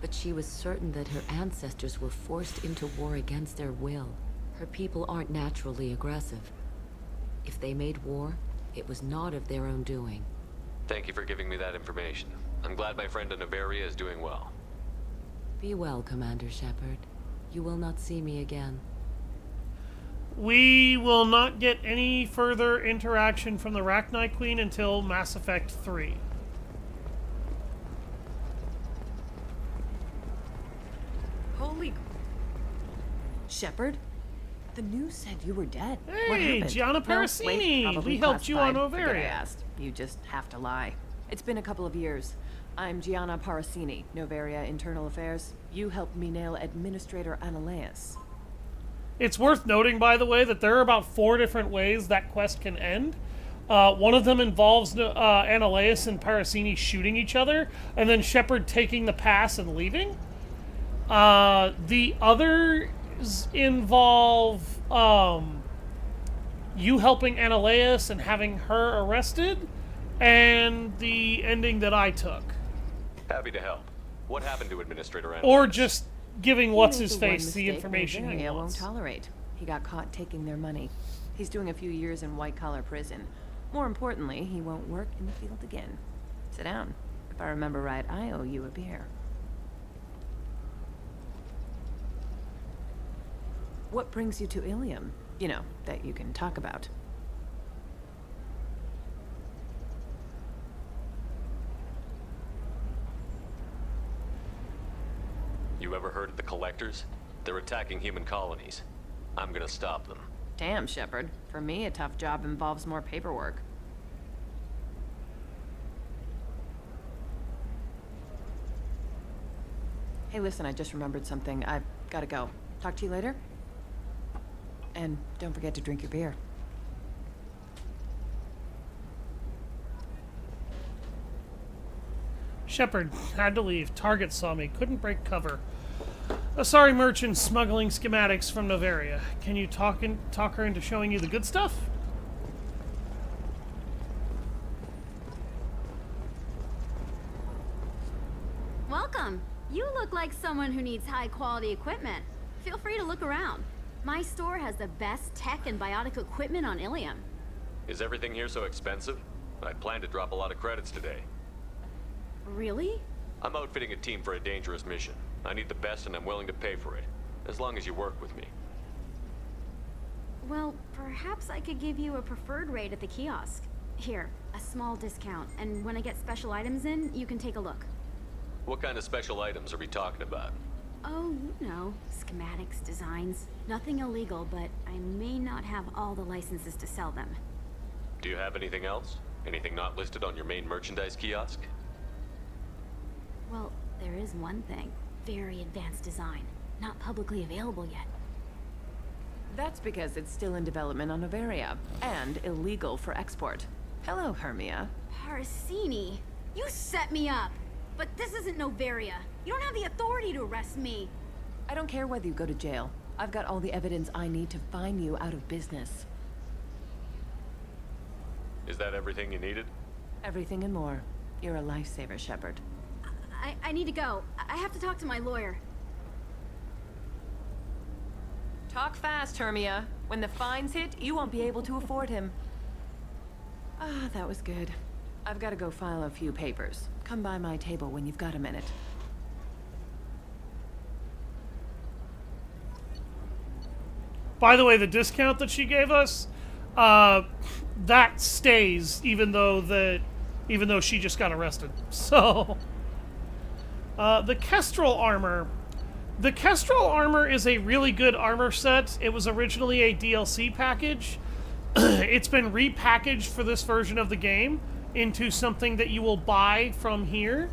but she was certain that her ancestors were forced into war against their will. Her people aren't naturally aggressive. If they made war, it was not of their own doing. Thank you for giving me that information. I'm glad my friend in Noveria is doing well. Be well, Commander Shepard. You will not see me again. We will not get any further interaction from the Rachni Queen until Mass Effect 3. Holy... Shepard? The news said you were dead. What Hey, happened? Gianna No, Parasini! wait, probably We helped you on classified. Forget I Noveria. asked. You just have to lie. It's been a couple of years. I'm Gianna Parasini, Noveria Internal Affairs. You helped me nail Administrator Analeus. It's worth noting, by the way, that there are about 4 different ways that quest can end. One of them involves Analeus and Parasini shooting each other, and then Shepard taking the pass and leaving. The others involve you helping Analeus and having her arrested, and the ending that I took. Happy to help. What happened to Administrator Analeus? Or just giving He What's-His-Face made one the mistake information he Noveria wants. won't tolerate. He got caught taking their money. He's doing a few years in white-collar prison. More importantly, he won't work in the field again. Sit down. If I remember right, I owe you a beer. What brings you to Ilium? You know, that you can talk about. You ever heard of the Collectors? They're attacking human colonies. I'm gonna stop them. Damn, Shepard. For me, a tough job involves more paperwork. Hey, listen, I just remembered something. I've gotta go. Talk to you later? And don't forget to drink your beer. Shepard had to leave. Target saw me. Couldn't break cover. Asari merchant smuggling schematics from Noveria. Can you talk her into showing you the good stuff? Welcome. You look like someone who needs high-quality equipment. Feel free to look around. My store has the best tech and biotic equipment on Ilium. Is everything here so expensive? I plan to drop a lot of credits today. Really? I'm outfitting a team for a dangerous mission. I need the best and I'm willing to pay for it, as long as you work with me. Well, perhaps I could give you a preferred rate at the kiosk. Here, a small discount, and when I get special items in, you can take a look. What kind of special items are we talking about? Oh, you know, schematics, designs. Nothing illegal, but I may not have all the licenses to sell them. Do you have anything else? Anything not listed on your main merchandise kiosk? Well, there is one thing. Very advanced design. Not publicly available yet. That's because it's still in development on Noveria, and illegal for export. Hello, Hermia. Parasini, you set me up! But this isn't Noveria. You don't have the authority to arrest me. I don't care whether you go to jail. I've got all the evidence I need to find you out of business. Is that everything you needed? Everything and more. You're a lifesaver, Shepard. I need to go. I have to talk to my lawyer. Talk fast, Hermia. When the fines hit, you won't be able to afford him. Ah, that was good. I've got to go file a few papers. Come by my table when you've got a minute. By the way, the discount that she gave us, that stays even though she just got arrested. So, the Kestrel armor. The Kestrel armor is a really good armor set. It was originally a DLC package. It's been repackaged for this version of the game into something that you will buy from here.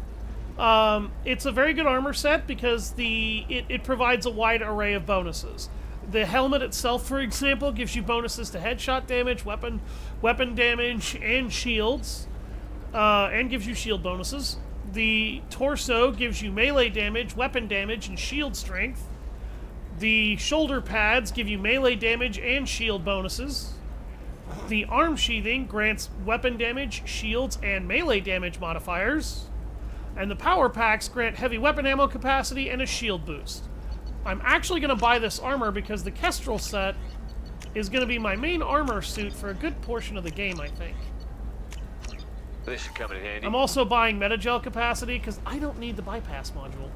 It's a very good armor set because it provides a wide array of bonuses. The helmet itself, for example, gives you bonuses to headshot damage, weapon damage, and shields, and gives you shield bonuses. The torso gives you melee damage, weapon damage, and shield strength. The shoulder pads give you melee damage and shield bonuses. The arm sheathing grants weapon damage, shields, and melee damage modifiers. And the power packs grant heavy weapon ammo capacity and a shield boost. I'm actually going to buy this armor because the Kestrel set is going to be my main armor suit for a good portion of the game, I think. This should come in handy. I'm also buying metagel capacity because I don't need the bypass module.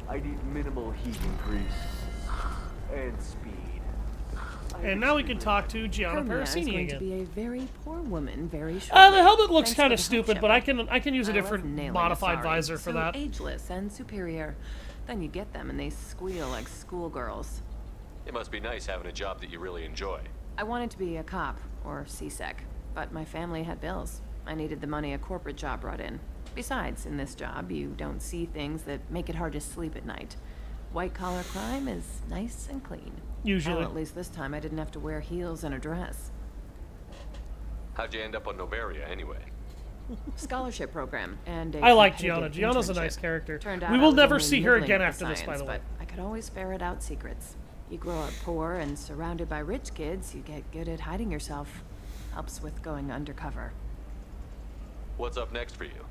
I need minimal heat increase and speed. And now we can talk to Gianna Hermia is Parasini going again. to be a very poor woman very shortly. The helmet looks Thanks kind for of the stupid, help, but I Shepard. can use a I love different nailing modified Asari. visor for So that. ageless and superior. Then you get them and they squeal like schoolgirls. It must be nice having a job that you really enjoy. I wanted to be a cop or CSEC, but my family had bills. I needed the money a corporate job brought in. Besides, in this job, you don't see things that make it hard to sleep at night. White-collar crime is nice and clean. Usually. Well, at least this time I didn't have to wear heels and a dress. How'd you end up on Noveria, anyway? Scholarship program and a I like competitive Gianna. Gianna's a internship. nice character. Turned out We I will was never only see her nibbling again at after this, by science, the way. But I could always ferret out secrets. You grow up poor and surrounded by rich kids, you get good at hiding yourself. Helps with going undercover. What's up next for you?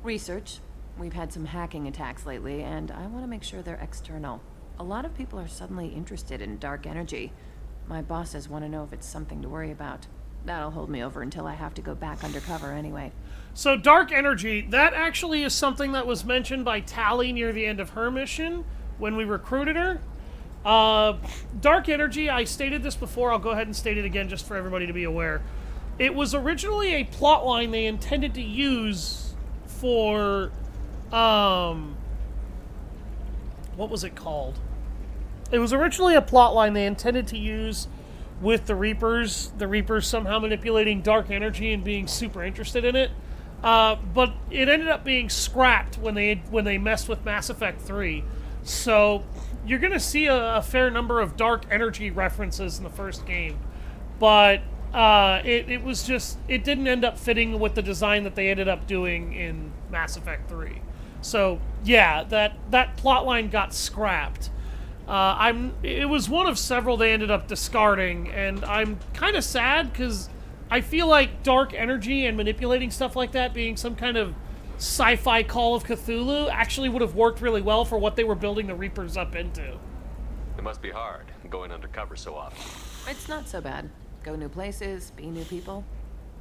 Research. We've had some hacking attacks lately, and I want to make sure they're external. A lot of people are suddenly interested in dark energy. My bosses want to know if it's something to worry about. That'll hold me over until I have to go back undercover anyway. So dark energy, that actually is something that was mentioned by Tally near the end of her mission when we recruited her. Dark energy, I stated this before, I'll go ahead and state it again just for everybody to be aware. It was originally a plot line they intended to use for, what was it called? It was originally a plot line they intended to use with the Reapers somehow manipulating dark energy and being super interested in it. But it ended up being scrapped when they messed with Mass Effect 3. So you're going to see a fair number of dark energy references in the first game. But it didn't end up fitting with the design that they ended up doing in Mass Effect 3. So yeah, that plot line got scrapped. It was one of several they ended up discarding, and I'm kind of sad because I feel like dark energy and manipulating stuff like that being some kind of sci-fi Call of Cthulhu actually would have worked really well for what they were building the Reapers up into. It must be hard, going undercover so often. It's not so bad. Go new places, be new people.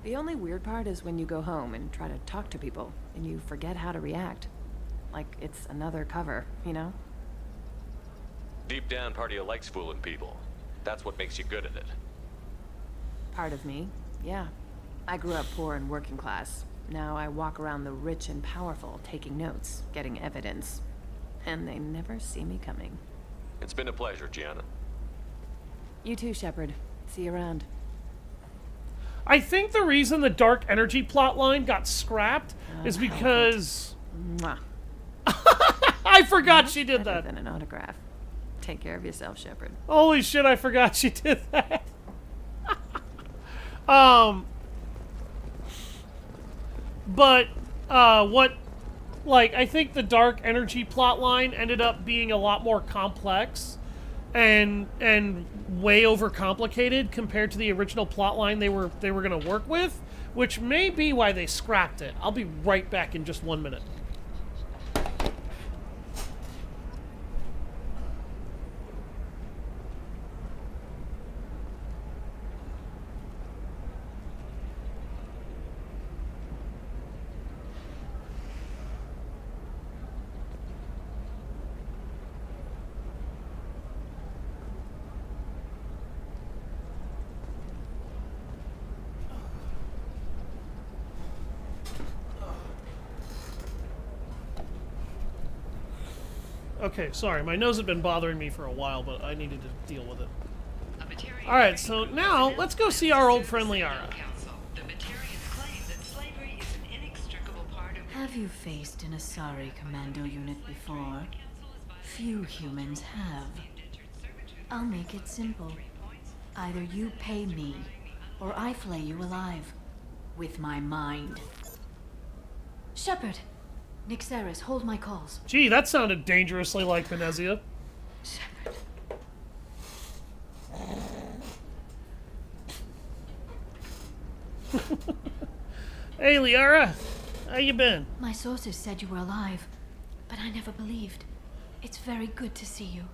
The only weird part is when you go home and try to talk to people, and you forget how to react. Like it's another cover, you know? Deep down, part of you likes fooling people. That's what makes you good at it. Part of me, yeah. I grew up poor and working class. Now I walk around the rich and powerful, taking notes, getting evidence. And they never see me coming. It's been a pleasure, Gianna. You too, Shepard. See you around. I think the reason the dark energy plotline got scrapped is because... Mwah. I forgot she did Better that. than an autograph. Take care of yourself, Shepard. Holy shit, I forgot she did that. But, I think the dark energy plotline ended up being a lot more complex and way overcomplicated compared to the original plotline they were gonna work with, which may be why they scrapped it. I'll be right back in just 1 minute. Okay, sorry, my nose had been bothering me for a while, but I needed to deal with it. Alright, so now, let's go see our old friend Liara. Have you faced an Asari commando unit before? Few humans have. I'll make it simple. Either you pay me, or I flay you alive. With my mind. Shepard! Nixeris, hold my calls. Gee, that sounded dangerously like Venezia. Shepard. Hey, Liara. How you been? My sources said you were alive, but I never believed. It's very good to see you.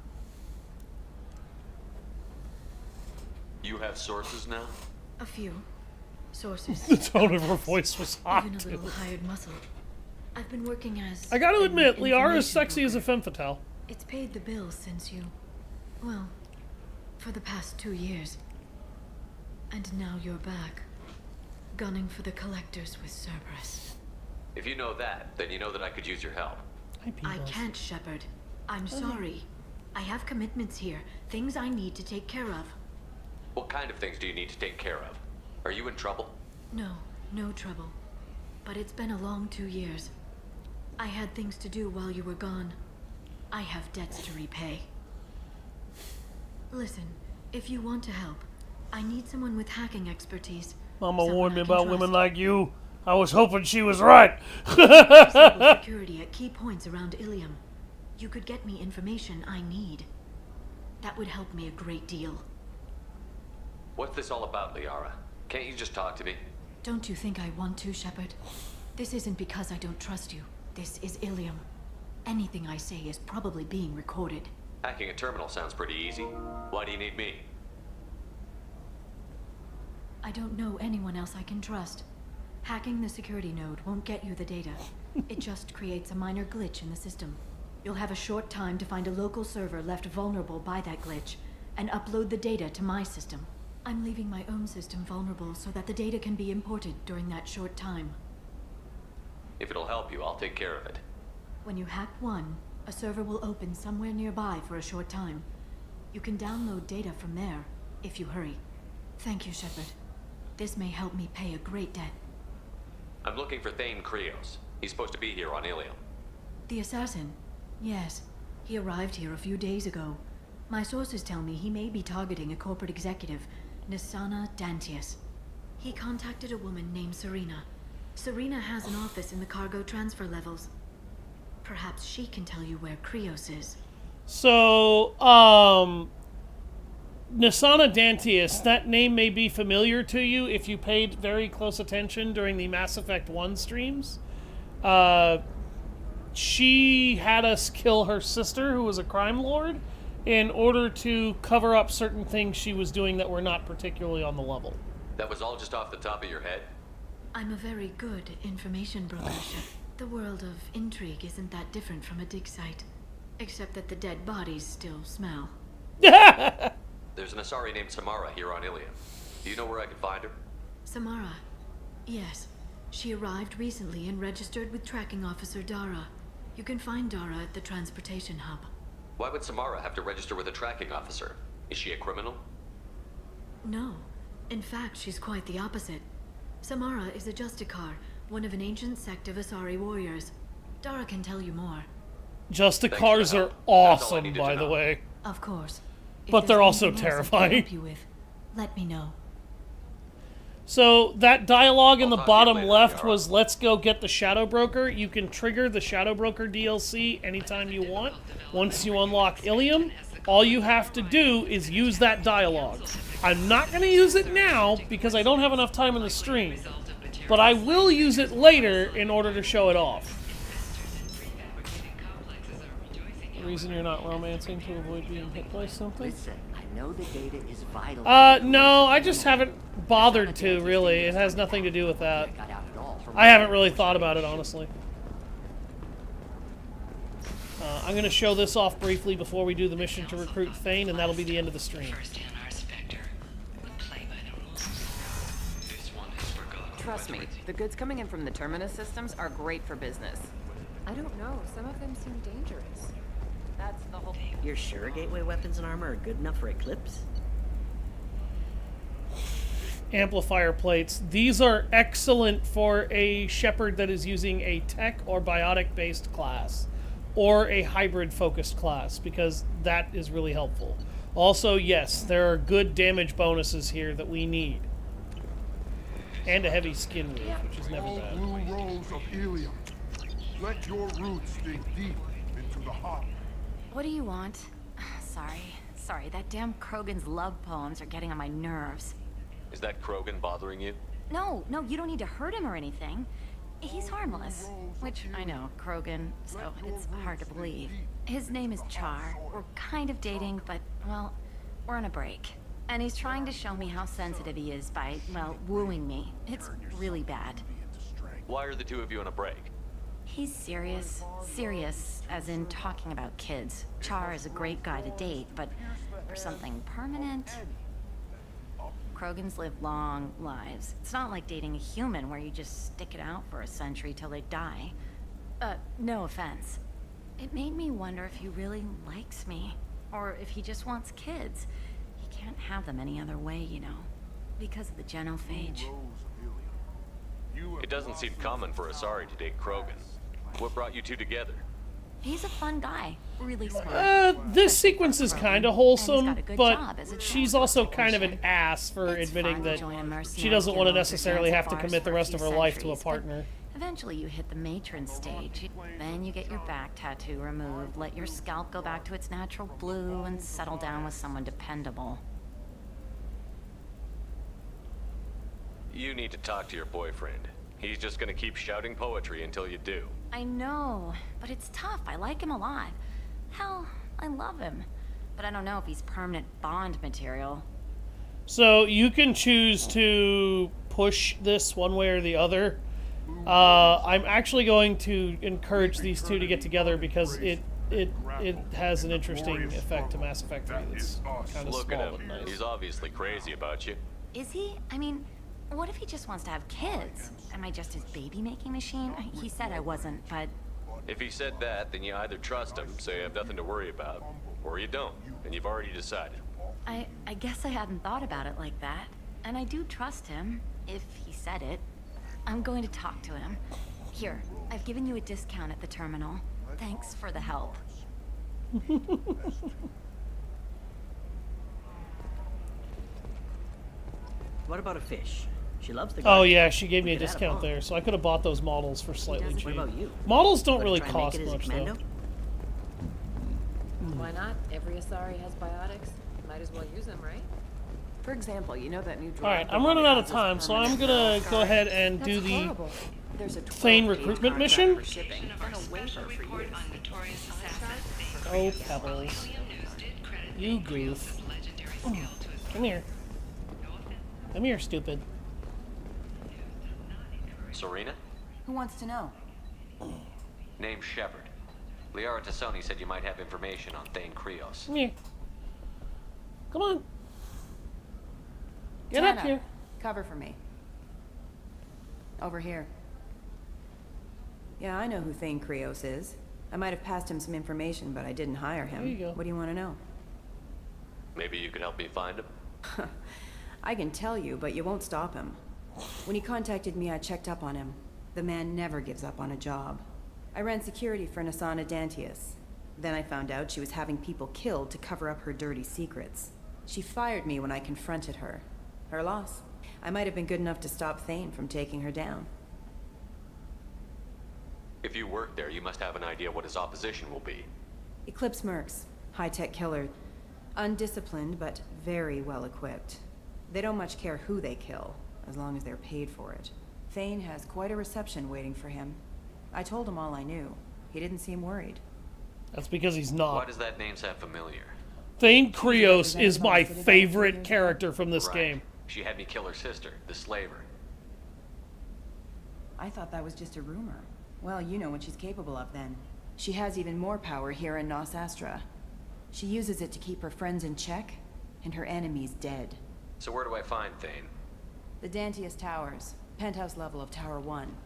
You have sources now? A few. Sources. The tone of her voice was hot, Even a little too. hired muscle. I've been working as... I gotta admit, an Liara is information sexy as a broker. femme fatale. It's paid the bills since you... Well, for the past 2 years. And now you're back. Gunning for the collectors with Cerberus. If you know that, then you know that I could use your help. I can't, Shepard. I'm sorry. I have commitments here. Things I need to take care of. What kind of things do you need to take care of? Are you in trouble? No, no trouble. But it's been a long 2 years. I had things to do while you were gone. I have debts to repay. Listen, if you want to help, I need someone with hacking expertise. Mama Someone warned me I can about trust. women like you. I was hoping she was right. Disable security at key points around Ilium. You could get me information I need. That would help me a great deal. What's this all about, Liara? Can't you just talk to me? Don't you think I want to, Shepard? This isn't because I don't trust you. This is Ilium. Anything I say is probably being recorded. Hacking a terminal sounds pretty easy. Why do you need me? I don't know anyone else I can trust. Hacking the security node won't get you the data. It just creates a minor glitch in the system. You'll have a short time to find a local server left vulnerable by that glitch, and upload the data to my system. I'm leaving my own system vulnerable so that the data can be imported during that short time. If it'll help you, I'll take care of it. When you hack one, a server will open somewhere nearby for a short time. You can download data from there, if you hurry. Thank you, Shepard. This may help me pay a great debt. I'm looking for Thane Krios. He's supposed to be here on Ilium. The assassin? Yes. He arrived here a few days ago. My sources tell me he may be targeting a corporate executive, Nisana Dantius. He contacted a woman named Serena. Serena has an office in the cargo transfer levels. Perhaps she can tell you where Krios is. So, Nisana Dantius, that name may be familiar to you if you paid very close attention during the Mass Effect 1 streams. She had us kill her sister, who was a crime lord, in order to cover up certain things she was doing that were not particularly on the level. That was all just off the top of your head? I'm a very good information broker. The world of intrigue isn't that different from a dig site, except that the dead bodies still smell. There's an Asari named Samara here on Ilium. Do you know where I can find her? Samara? Yes. She arrived recently and registered with Tracking Officer Dara. You can find Dara at the transportation hub. Why would Samara have to register with a tracking officer? Is she a criminal? No. In fact, she's quite the opposite. Samara is a Justicar, one of an ancient sect of Asari warriors. Dara can tell you more. Justicars are awesome, by the way. Of course. But they're also terrifying. Let me know. So that dialogue in the bottom left was, let's go get the Shadow Broker. You can trigger the Shadow Broker DLC anytime you want. Once you unlock Ilium, all you have to do is use that dialogue. I'm not going to use it now because I don't have enough time in the stream. But I will use it later in order to show it off. The reason you're not romancing to avoid being hit by something? Listen, I know the data is vital. No, I just haven't bothered to, really. It has nothing to do with that. I haven't really thought about it, honestly. I'm going to show this off briefly before we do the mission to recruit Thane, and that'll be the end of the stream. Trust me, the goods coming in from the Terminus systems are great for business. I don't know. Some of them seem dangerous. That's the whole... You're sure gateway weapons and armor are good enough for Eclipse? Amplifier plates. These are excellent for a Shepherd that is using a tech or biotic-based class, or a hybrid-focused class, because that is really helpful. Also, yes, there are good damage bonuses here that we need. And a heavy skin roof, which is never bad. Blue rose of Ilium. Let your roots dig deep into the heart. What do you want? Sorry, that damn Krogan's love poems are getting on my nerves. Is that Krogan bothering you? No, you don't need to hurt him or anything. He's harmless. Which, I know, Krogan, so it's hard to believe. His name is Char. We're kind of dating, but, well, we're on a break. And he's trying to show me how sensitive he is by, well, wooing me. It's really bad. Why are the two of you on a break? He's serious. Serious, as in talking about kids. Char is a great guy to date, but for something permanent... Krogans live long lives. It's not like dating a human where you just stick it out for a century till they die. No offense. It made me wonder if he really likes me, or if he just wants kids. He can't have them any other way, you know, because of the genophage. It doesn't seem common for Asari to date Krogan. What brought you two together? He's a fun guy, really smart. This sequence is kind of wholesome, but she's also kind of an ass for admitting that she doesn't want to necessarily have to commit the rest of her life to a partner. Eventually you hit the matron stage. Then you get your back tattoo removed, let your scalp go back to its natural blue, and settle down with someone dependable. You need to talk to your boyfriend. He's just gonna keep shouting poetry until you do. I know, but it's tough. I like him a lot. Hell, I love him. But I don't know if he's permanent bond material. So you can choose to push this one way or the other. I'm actually going to encourage these two to get together because it has an interesting effect to Mass Effect 3 that's kind of Look at small him. and nice. He's obviously crazy about you. Is he? I mean, what if he just wants to have kids? Am I just his baby-making machine? He said I wasn't, but... If he said that, then you either trust him, so you have nothing to worry about, or you don't, and you've already decided. I guess I hadn't thought about it like that. And I do trust him, if he said it. I'm going to talk to him. Here, I've given you a discount at the terminal. Thanks for the help. What about a fish? She loves the Oh garden. yeah, she gave me We a could add discount bond. there, so I could have bought those models for slightly cheap. What about you? Models don't Wanna really try and make cost it as a much though. commando? Why not? Every Asari has biotics. Might as well use them, right? For example, you know that new drug... Alright, I'm running out of time, so I'm gonna go ahead and do the Thane recruitment mission. Oh, Pebbles. You goof. Come here. Come here, stupid. Serena? Who wants to know? Name's Shepard. Liara Tassoni said you might have information on Thane Krios. Yeah. Come on. Get up Tana, here. Cover for me. Over here. Yeah, I know who Thane Krios is. I might have passed him some information, but I didn't hire him. There you go. What do you want to know? Maybe you could help me find him? I can tell you, but you won't stop him. When he contacted me, I checked up on him. The man never gives up on a job. I ran security for Nasana Dantius. Then I found out she was having people killed to cover up her dirty secrets. She fired me when I confronted her. Her loss. I might have been good enough to stop Thane from taking her down. If you work there, you must have an idea what his opposition will be. Eclipse mercs. High-tech killer. Undisciplined, but very well equipped. They don't much care who they kill, as long as they're paid for it. Thane has quite a reception waiting for him. I told him all I knew. He didn't seem worried. That's because he's not. Why does that name sound familiar? Thane Krios is my favorite character from this game. She had me kill her sister, the slaver. I thought that was just a rumor. Well, you know what she's capable of then. She has even more power here in Nos Astra. She uses it to keep her friends in check, and her enemies dead. So where do I find Thane? The Dantius Towers. Penthouse level of Tower 1.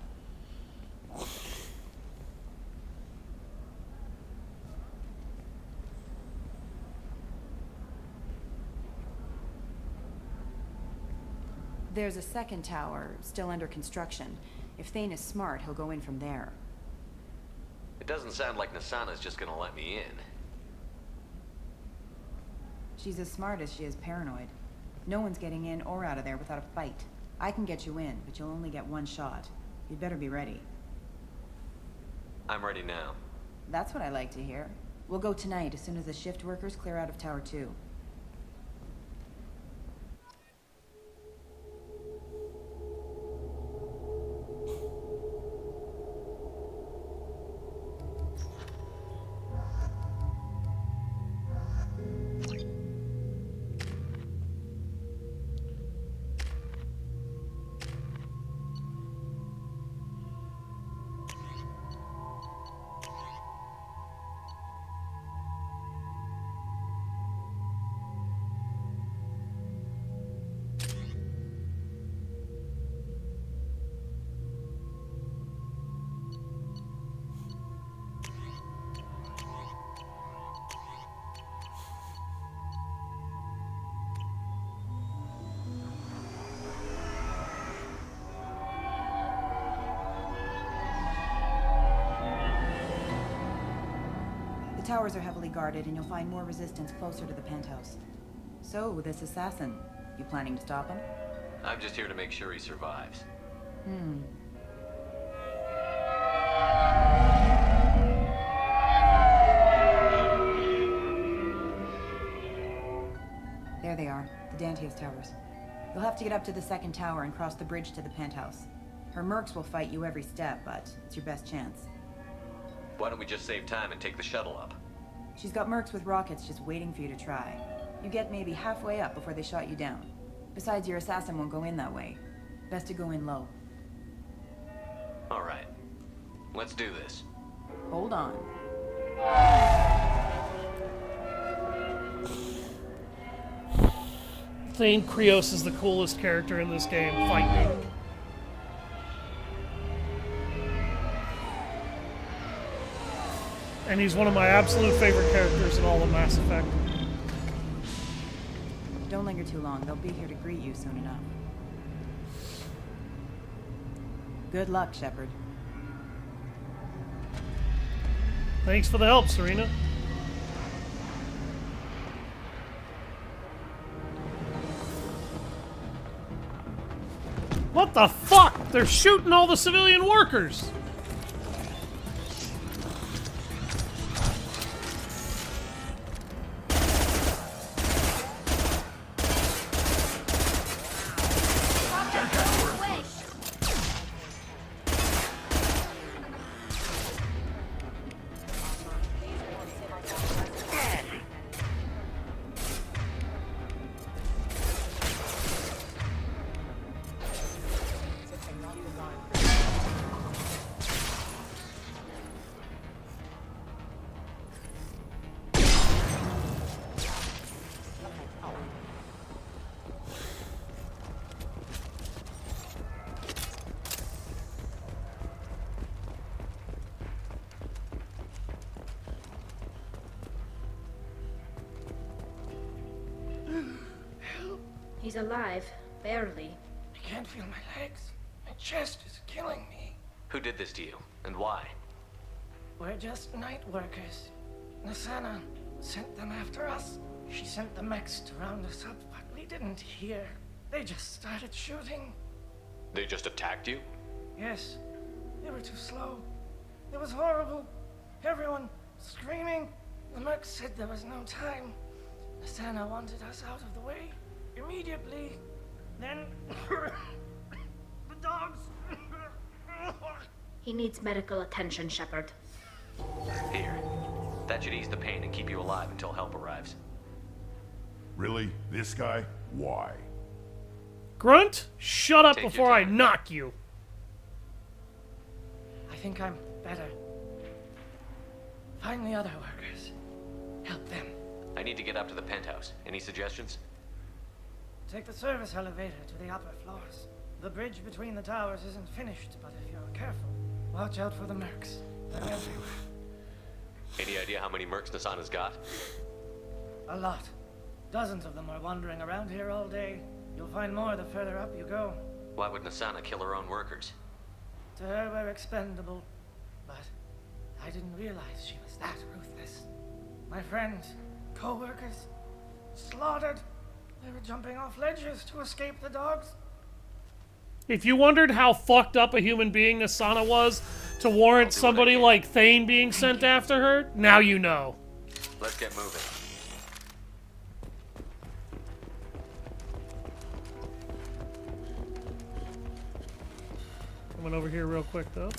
There's a second tower, still under construction. If Thane is smart, he'll go in from there. It doesn't sound like Nasana's just gonna let me in. She's as smart as she is paranoid. No one's getting in or out of there without a fight. I can get you in, but you'll only get one shot. You'd better be ready. I'm ready now. That's what I like to hear. We'll go tonight as soon as the shift workers clear out of Tower 2. The towers are heavily guarded, and you'll find more resistance closer to the penthouse. So, this assassin, you planning to stop him? I'm just here to make sure he survives. There they are, the Dantius Towers. You'll have to get up to the second tower and cross the bridge to the penthouse. Her mercs will fight you every step, but it's your best chance. Why don't we just save time and take the shuttle up? She's got mercs with rockets just waiting for you to try. You get maybe halfway up before they shot you down. Besides, your assassin won't go in that way. Best to go in low. Alright. Let's do this. Hold on. Thane Krios is the coolest character in this game. Fight me. And he's one of my absolute favorite characters in all of Mass Effect. Don't linger too long. They'll be here to greet you soon enough. Good luck, Shepard. Thanks for the help, Serena. What the fuck? They're shooting all the civilian workers! He's alive. Barely. I can't feel my legs. My chest is killing me. Who did this to you, and why? We're just night workers. Nasana sent them after us. She sent the mechs to round us up, but we didn't hear. They just started shooting. They just attacked you? Yes. They were too slow. It was horrible. Everyone screaming. The merc said there was no time. Nasana wanted us out of the way immediately. Then the dogs. He needs medical attention, Shepard. Here. That should ease the pain and keep you alive until help arrives. Really? This guy? Why? Grunt, shut up Take before your I time. knock you. I think I'm better. Find the other workers. Help them. I need to get up to the penthouse. Any suggestions? Take the service elevator to the upper floors. The bridge between the towers isn't finished, but if you're careful, watch out for the mercs. They're everywhere. Any idea how many mercs Nasana's got? A lot. Dozens of them are wandering around here all day. You'll find more the further up you go. Why would Nasana kill her own workers? To her, we're expendable. But I didn't realize she was that ruthless. My friends, co-workers, slaughtered. They were jumping off ledges to escape the dogs. If you wondered how fucked up a human being Nasana was to warrant somebody like Thane being sent after her, now you know. Let's get moving. Coming over here real quick though,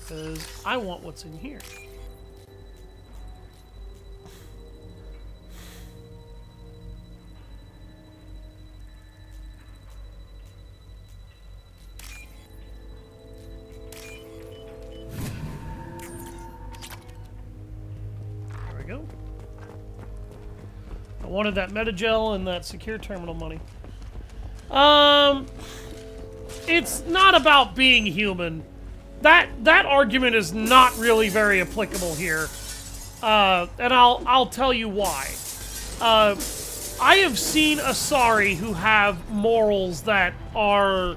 because I want what's in here. There we go. I wanted that metagel and that secure terminal money. It's not about being human. That argument is not really very applicable here. And I'll tell you why. I have seen Asari who have morals that are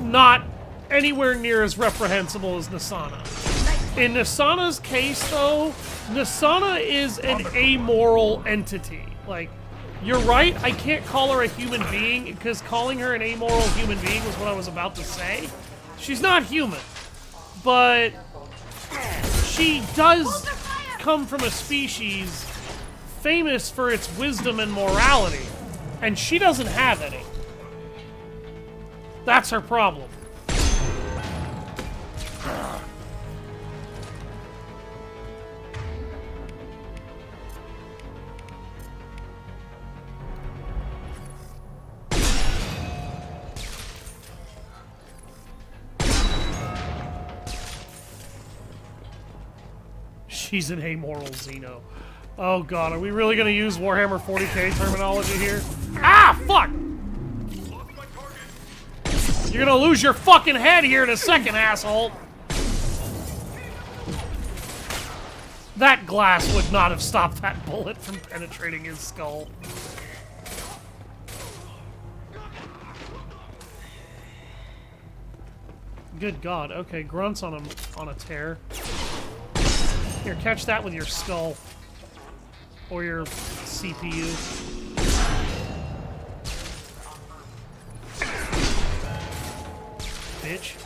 not anywhere near as reprehensible as Nasana. In Nasana's case, though, Nasana is an amoral entity. Like, you're right, I can't call her a human being, because calling her an amoral human being was what I was about to say. She's not human. But she does come from a species famous for its wisdom and morality. And she doesn't have any. That's her problem. She's an amoral Xeno. Oh god, are we really gonna use Warhammer 40k terminology here? Ah, fuck! You're gonna lose your fucking head here in a second, asshole! That glass would not have stopped that bullet from penetrating his skull. Good god, okay, Grunt's on a tear. Here, catch that with your skull. Or your CPU. Bitch.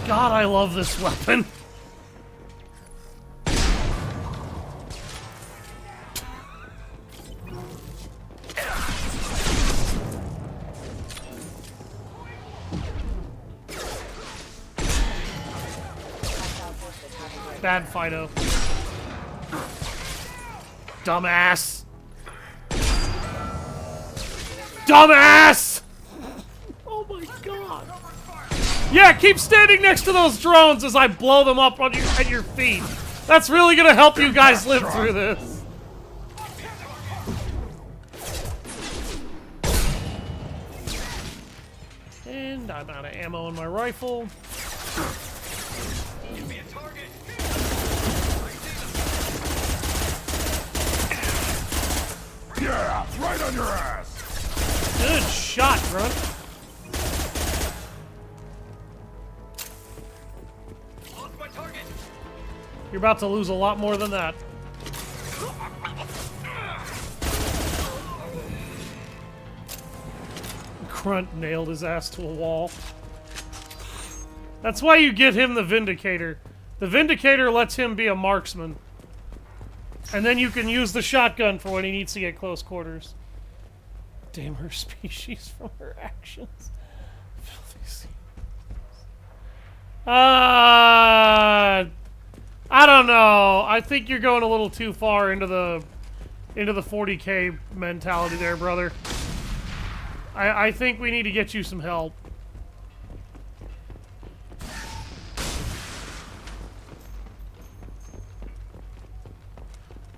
God, I love this weapon. Bad Fido. Dumbass! Dumbass! Oh my god. Yeah, keep standing next to those drones as I blow them up on at your feet. That's really gonna help you guys live through this. And I'm out of ammo in my rifle. Give me a target. on your ass! Good shot, Grunt. You're about to lose a lot more than that. Grunt nailed his ass to a wall. That's why you give him the Vindicator. The Vindicator lets him be a marksman. And then you can use the shotgun for when he needs to get close quarters. Damn her species from her actions. Filthy I don't know. I think you're going a little too far into the 40k mentality there, brother. I think we need to get you some help.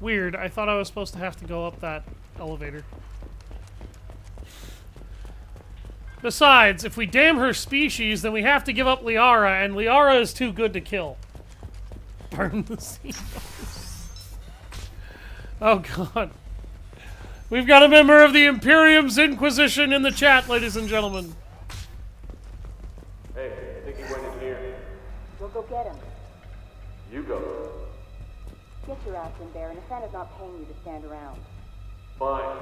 Weird. I thought I was supposed to have to go up that elevator. Besides, if we damn her species, then we have to give up Liara, and Liara is too good to kill. Burn the scene. Oh god. We've got a member of the Imperium's Inquisition in the chat, ladies and gentlemen. Hey, I think he went in here. We'll go get him. You go. Get your ass in there, and Athena's not paying you to stand around. Fine.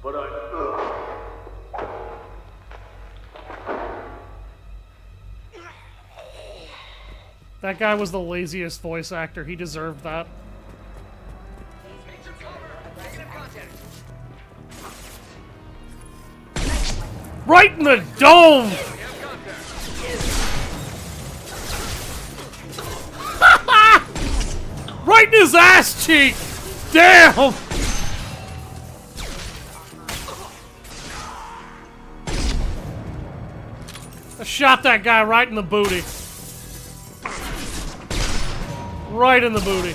But That guy was the laziest voice actor. He deserved that. Right in the dome! Right in his ass cheek! Damn! I shot that guy right in the booty. Right in the booty.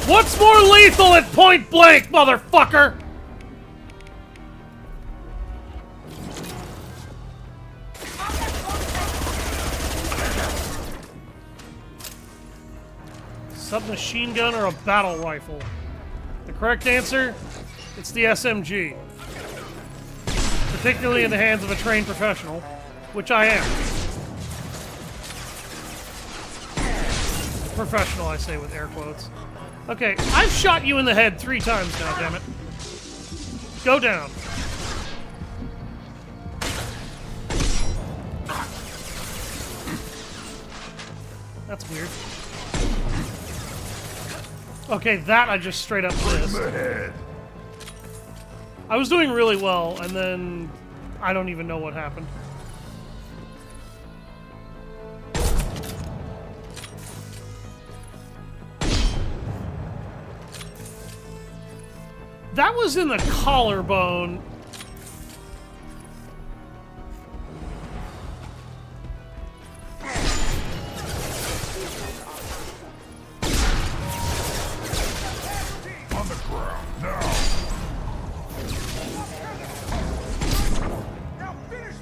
What's more lethal at point blank, motherfucker? Submachine gun or a battle rifle? The correct answer, it's the SMG. Particularly in the hands of a trained professional, which I am. Professional, I say with air quotes. Okay, I've shot you in the head 3 times now, damn it. Go down. That's weird. Okay, that I just straight up missed. I was doing really well, and then I don't even know what happened. That was in the collarbone. On the ground, now! Now finish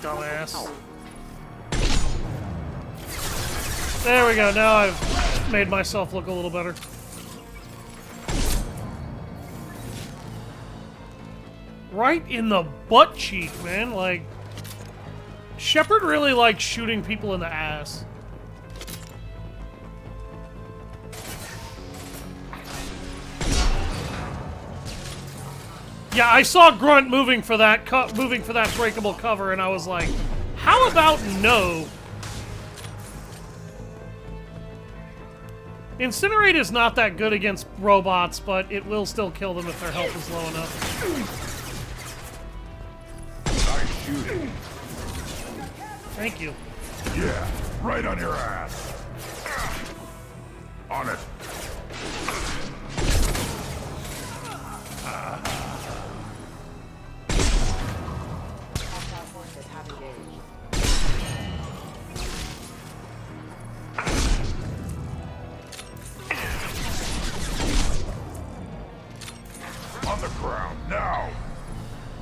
Dumbass. There we go, now I've made myself look a little better. Right in the butt cheek, man. Like, Shepard really likes shooting people in the ass. Yeah, I saw Grunt moving for that breakable cover, and I was like, how about no? Incinerate is not that good against robots, but it will still kill them if their health is low enough. Nice shooting. Thank you. Yeah, right on your ass. On it.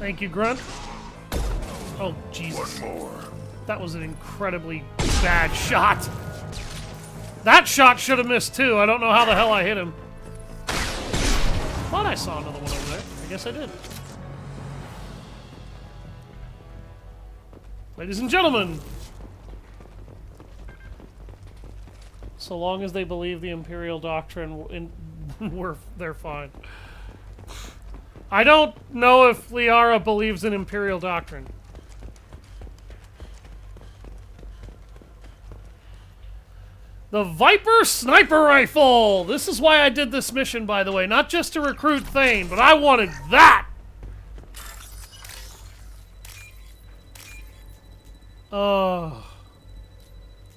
Thank you, Grunt. Oh, Jesus. One more. That was an incredibly bad shot. That shot should have missed, too. I don't know how the hell I hit him. Thought I saw another one over there. I guess I did. Ladies and gentlemen. So long as they believe the Imperial Doctrine, they're fine. I don't know if Liara believes in Imperial Doctrine. The Viper Sniper Rifle! This is why I did this mission, by the way. Not just to recruit Thane, but I wanted that!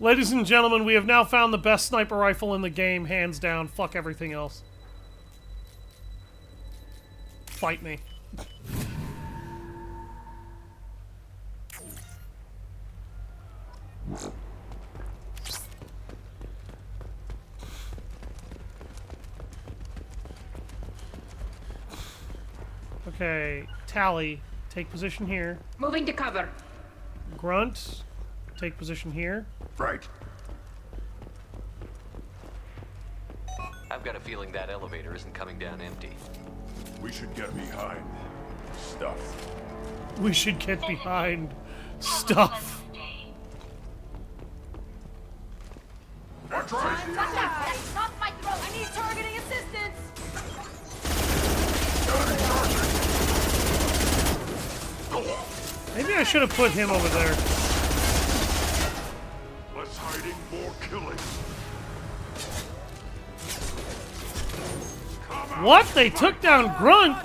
Ladies and gentlemen, we have now found the best sniper rifle in the game, hands down. Fuck everything else. Fight me. Okay, Tally, take position here. Moving to cover. Grunt, take position here. Right. I've got a feeling that elevator isn't coming down empty. We should get behind stuff. We should get behind stuff. That's right. That's not my throat. I need targeting assistance. Maybe I should have put him over there. Less hiding, more killing. What? They took down Grunt?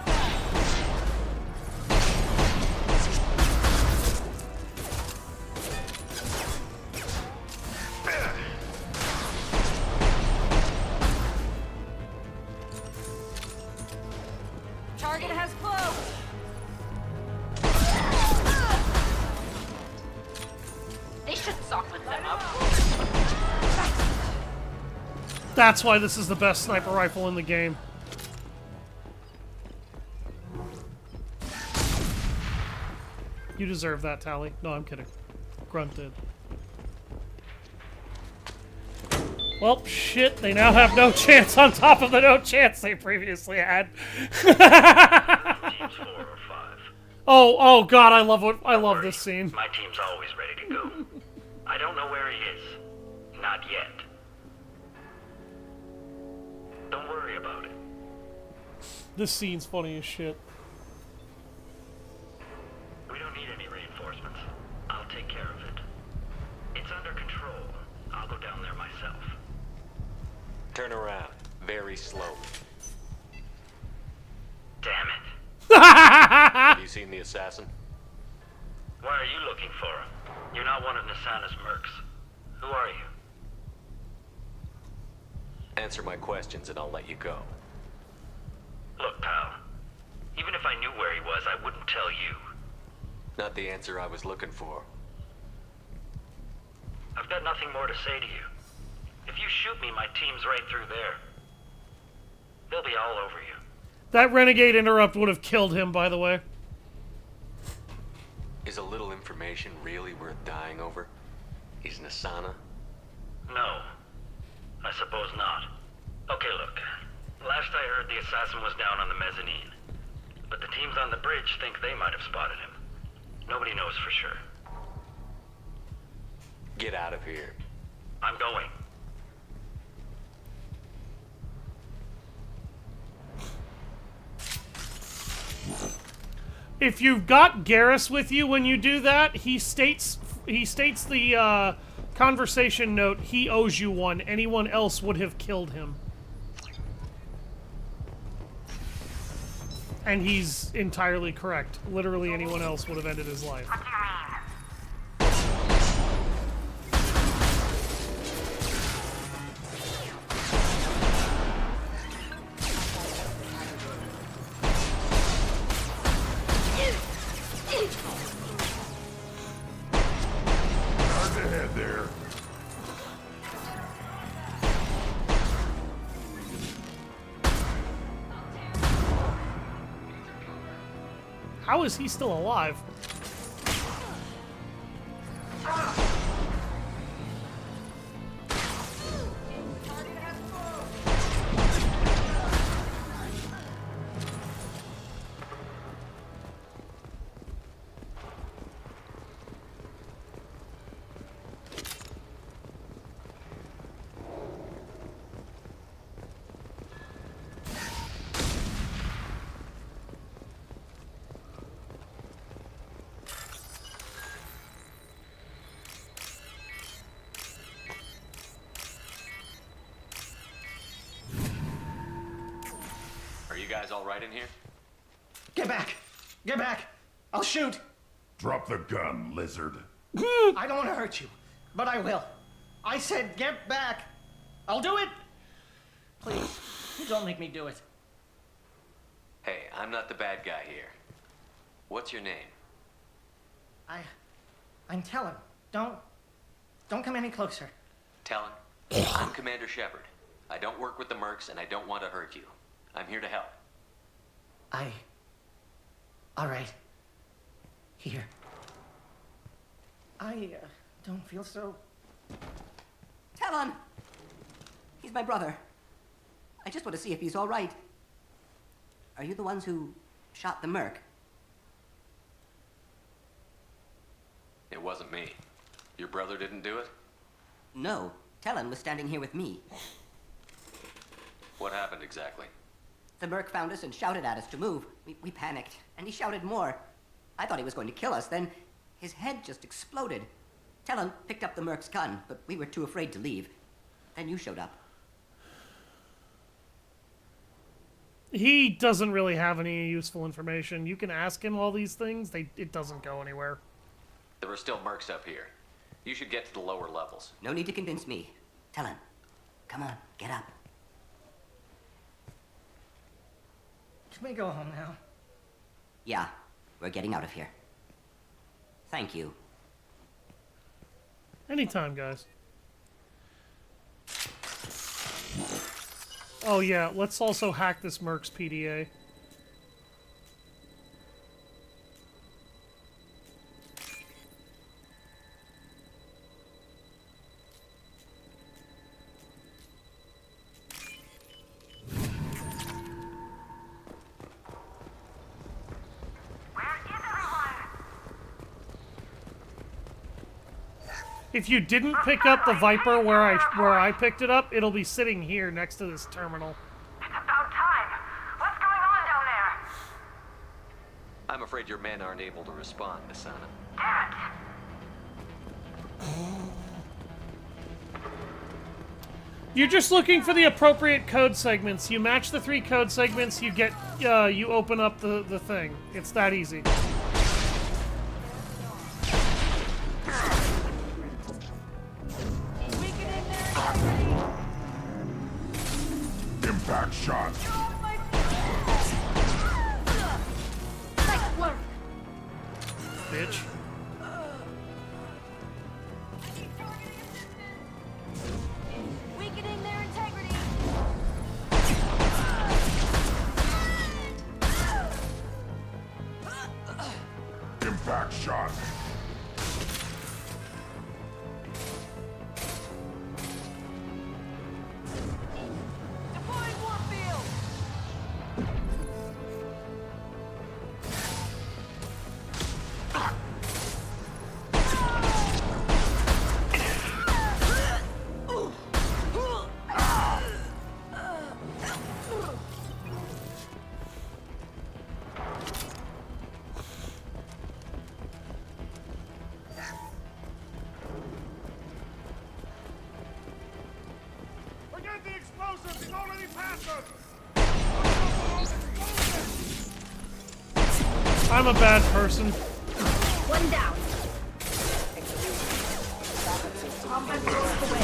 Target has closed. They should soften them up. That's why this is the best sniper rifle in the game. You deserve that, Tally. No, I'm kidding. Grunt did. Well, shit, they now have no chance on top of the no chance they previously had. Oh god, I love this scene. My team's always ready to go. I don't know where he is. Not yet. Don't worry about it. This scene's funny as shit. We don't need any reinforcements. I'll take care of it. It's under control. I'll go down there myself. Turn around. Very slowly. Damn it. Have you seen the assassin? Why are you looking for him? You're not one of Nasana's mercs. Who are you? Answer my questions and I'll let you go. Look, pal. Even if I knew where he was, I wouldn't tell you. Not the answer I was looking for. I've got nothing more to say to you. If you shoot me, my team's right through there. They'll be all over you. That renegade interrupt would have killed him, by the way. Is a little information really worth dying over? Is Nasana? No. I suppose not. Okay, look. Last I heard, the assassin was down on the mezzanine. But the teams on the bridge think they might have spotted him. Nobody knows for sure. Get out of here. I'm going. If you've got Garrus with you when you do that, he states the conversation note, he owes you one. Anyone else would have killed him. And he's entirely correct. Literally anyone else would have ended his life. Hard ahead there. How is he still alive? Are you guys all right in here? Get back! Get back! I'll shoot! Drop the gun, lizard. I don't want to hurt you, but I will. I said get back! I'll do it! Please, don't make me do it. Hey, I'm not the bad guy here. What's your name? I'm Talon. Don't come any closer. Talon? I'm Commander Shepard. I don't work with the mercs and I don't want to hurt you. I'm here to help. All right. Here. I don't feel so... Talon! He's my brother. I just want to see if he's all right. Are you the ones who shot the merc? It wasn't me. Your brother didn't do it? No. Talon was standing here with me. What happened exactly? The merc found us and shouted at us to move. We panicked, and he shouted more. I thought he was going to kill us, then his head just exploded. Talon picked up the merc's gun, but we were too afraid to leave. Then you showed up. He doesn't really have any useful information. You can ask him all these things, it doesn't go anywhere. There are still mercs up here. You should get to the lower levels. No need to convince me. Talon, come on, get up. Can we go home now? Yeah, we're getting out of here. Thank you. Anytime, guys. Oh yeah, let's also hack this Merc's PDA. If you didn't pick up the Viper where I picked it up, it'll be sitting here next to this terminal. It's about time. What's going on down there? I'm afraid your men aren't able to respond, Asana. Damn it! You're just looking for the appropriate code segments. You match the 3 code segments, you get, you open up the thing. It's that easy. Impact shot. Nice work. Bitch. Weakening their integrity. Impact shot. Deploying Warfield. Forget the explosives! He's already past us! I'm a bad person. One down. Combat goes away.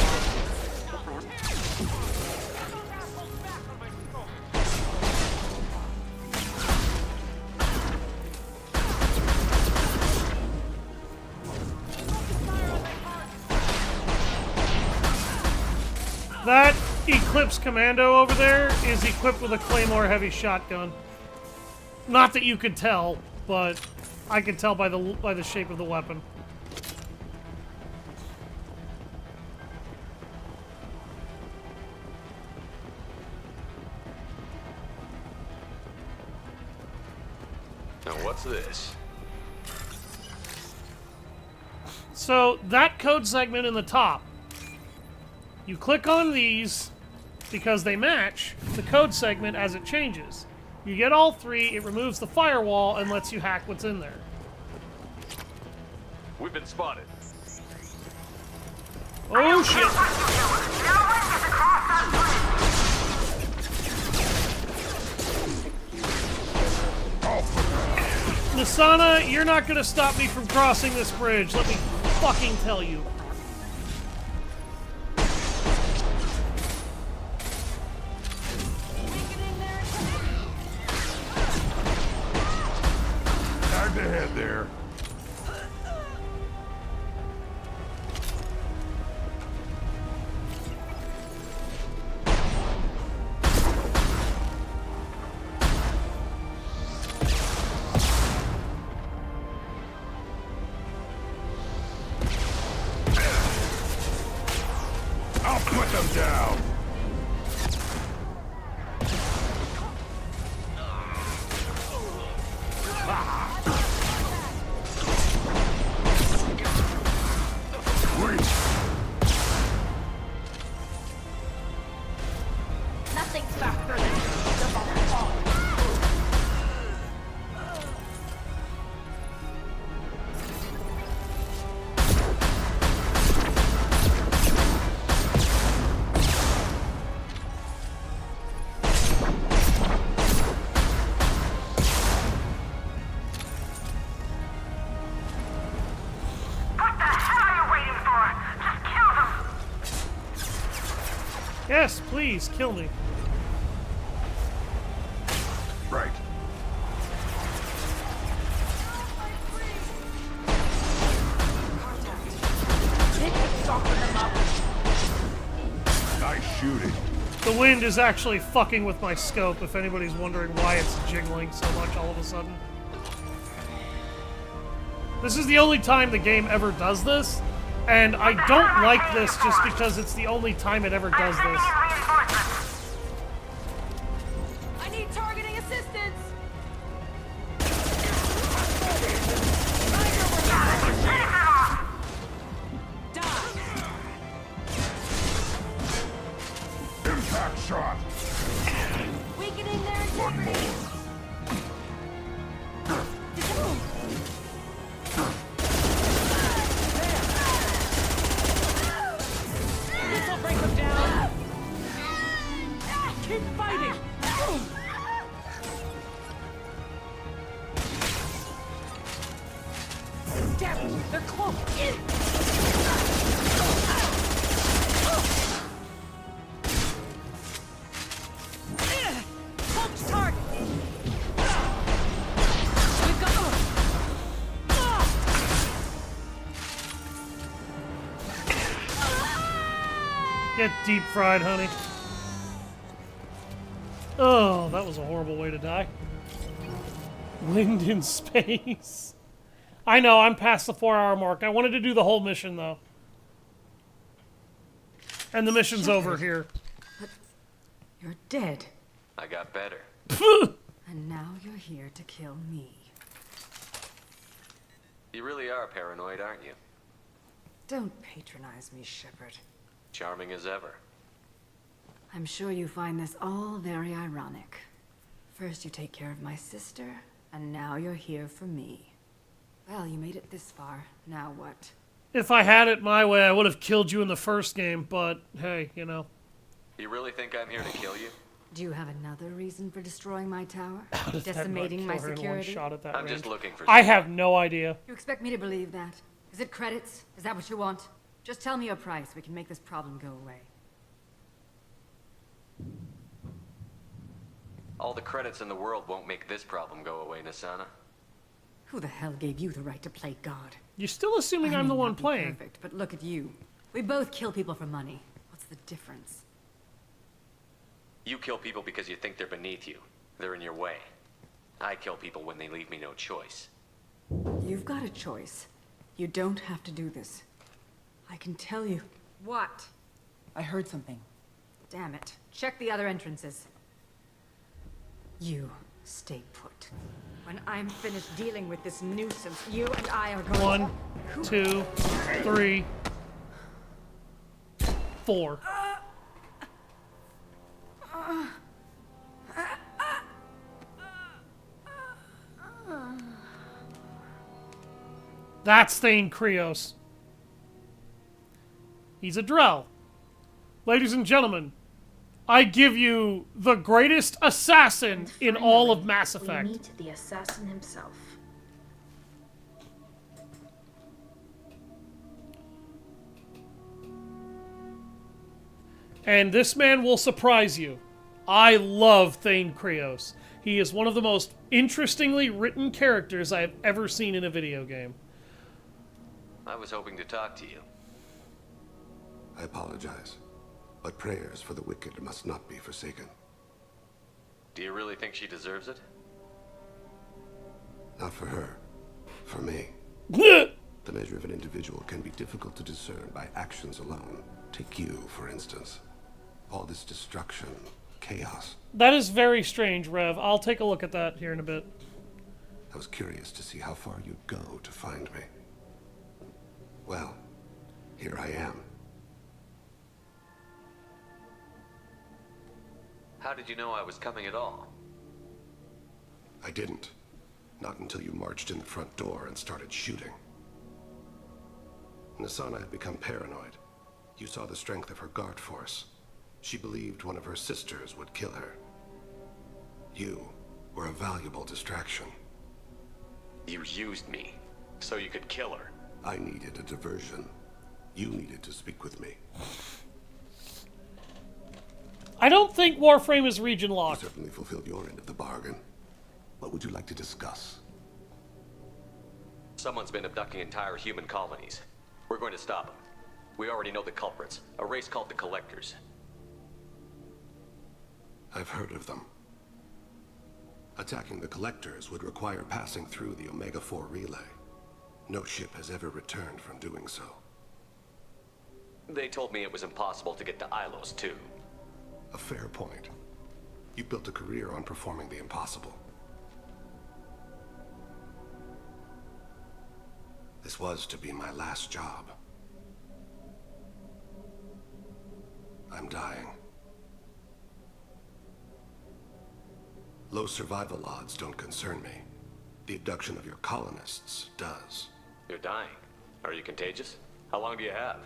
That Eclipse Commando over there is equipped with a Claymore heavy shotgun. Not that you could tell. but I can tell by the shape of the weapon. Now what's this? So that code segment in the top, you click on these because they match the code segment as it changes. You get all three, it removes the firewall and lets you hack what's in there. We've been spotted. Oh shit! Nasana, you're not gonna stop me from crossing this bridge, let me fucking tell you. Time to head there. I'll put them down. Nothing's faster than the ball. Yes, please, kill me. Right. Nice shooting. The wind is actually fucking with my scope, if anybody's wondering why it's jiggling so much all of a sudden. This is the only time the game ever does this, and I don't like this just because it's the only time it ever does this. I need targeting assistance. Impact shot. Weakening their One more. This will break them down. Keep fighting. Damn it, they're close. Punch target. We've got. Get deep fried, honey. Oh, that was a horrible way to die. Wind in space. I know, I'm past the 4-hour mark. I wanted to do the whole mission, though. And the mission's over here. You're dead. I got better. And now you're here to kill me. You really are paranoid, aren't you? Don't patronize me, Shepard. Charming as ever. I'm sure you find this all very ironic. First you take care of my sister, and now you're here for me. Well, you made it this far. Now what? If I had it my way, I would have killed you in the first game, but hey, you know. You really think I'm here to kill you? Do you have another reason for destroying my tower? How does that not Decimating my kill her in one security? shot at that I'm range? just looking for I have no idea. You expect me to believe that? Is it credits? Is that what you want? Just tell me your price. We can make this problem go away. All the credits in the world won't make this problem go away, Nasana. Who the hell gave you the right to play God? You're still assuming I'm the one playing. Perfect, but look at you. We both kill people for money. What's the difference? You kill people because you think they're beneath you. They're in your way. I kill people when they leave me no choice. You've got a choice. You don't have to do this. I can tell you. What? I heard something. Damn it. Check the other entrances. You stay put. When I'm finished dealing with this nuisance, you and I are going 1, 2, 3, 4. That's Thane Krios. He's a Drell. Ladies and gentlemen, I give you the greatest assassin in all of Mass Effect. We meet the assassin himself. And this man will surprise you. I love Thane Krios. He is one of the most interestingly written characters I have ever seen in a video game. I was hoping to talk to you. I apologize, but prayers for the wicked must not be forsaken. Do you really think she deserves it? Not for her. For me. The measure of an individual can be difficult to discern by actions alone. Take you, for instance. All this destruction, chaos. That is very strange, Rev. I'll take a look at that here in a bit. I was curious to see how far you'd go to find me. Well, here I am. How did you know I was coming at all? I didn't. Not until you marched in the front door and started shooting. Nasana had become paranoid. You saw the strength of her guard force. She believed one of her sisters would kill her. You were a valuable distraction. You used me, so you could kill her. I needed a diversion. You needed to speak with me. I don't think Warframe is region locked. You certainly fulfilled your end of the bargain. What would you like to discuss? Someone's been abducting entire human colonies. We're going to stop them. We already know the culprits, a race called the Collectors. I've heard of them. Attacking the Collectors would require passing through the Omega-4 relay. No ship has ever returned from doing so. They told me it was impossible to get to Ilos, too. A fair point. You built a career on performing the impossible. This was to be my last job. I'm dying. Low survival odds don't concern me. The abduction of your colonists does. You're dying. Are you contagious? How long do you have?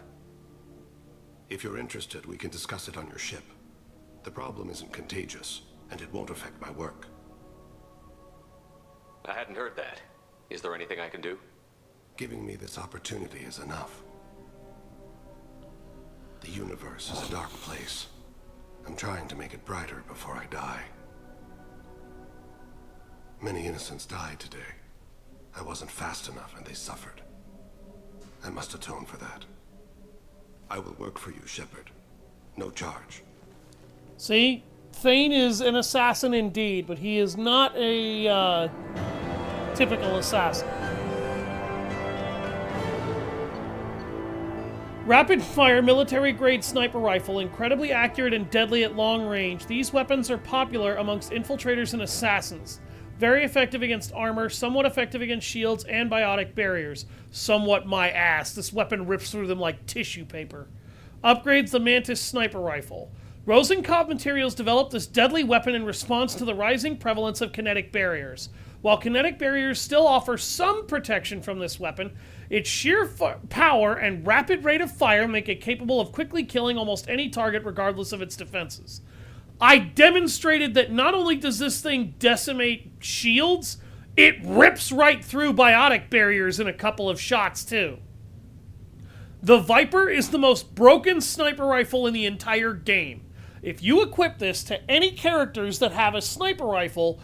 If you're interested, we can discuss it on your ship. The problem isn't contagious, and it won't affect my work. I hadn't heard that. Is there anything I can do? Giving me this opportunity is enough. The universe is a dark place. I'm trying to make it brighter before I die. Many innocents died today. I wasn't fast enough and they suffered. I must atone for that. I will work for you, Shepard. No charge. See? Thane is an assassin indeed, but he is not a typical assassin. Rapid-fire military-grade sniper rifle, incredibly accurate and deadly at long range. These weapons are popular amongst infiltrators and assassins. Very effective against armor, somewhat effective against shields and biotic barriers. Somewhat my ass. This weapon rips through them like tissue paper. Upgrades the Mantis sniper rifle. Rosenkopf Materials developed this deadly weapon in response to the rising prevalence of kinetic barriers. While kinetic barriers still offer some protection from this weapon, its sheer power and rapid rate of fire make it capable of quickly killing almost any target regardless of its defenses. I demonstrated that not only does this thing decimate shields, it rips right through biotic barriers in a couple of shots too. The Viper is the most broken sniper rifle in the entire game. If you equip this to any characters that have a sniper rifle,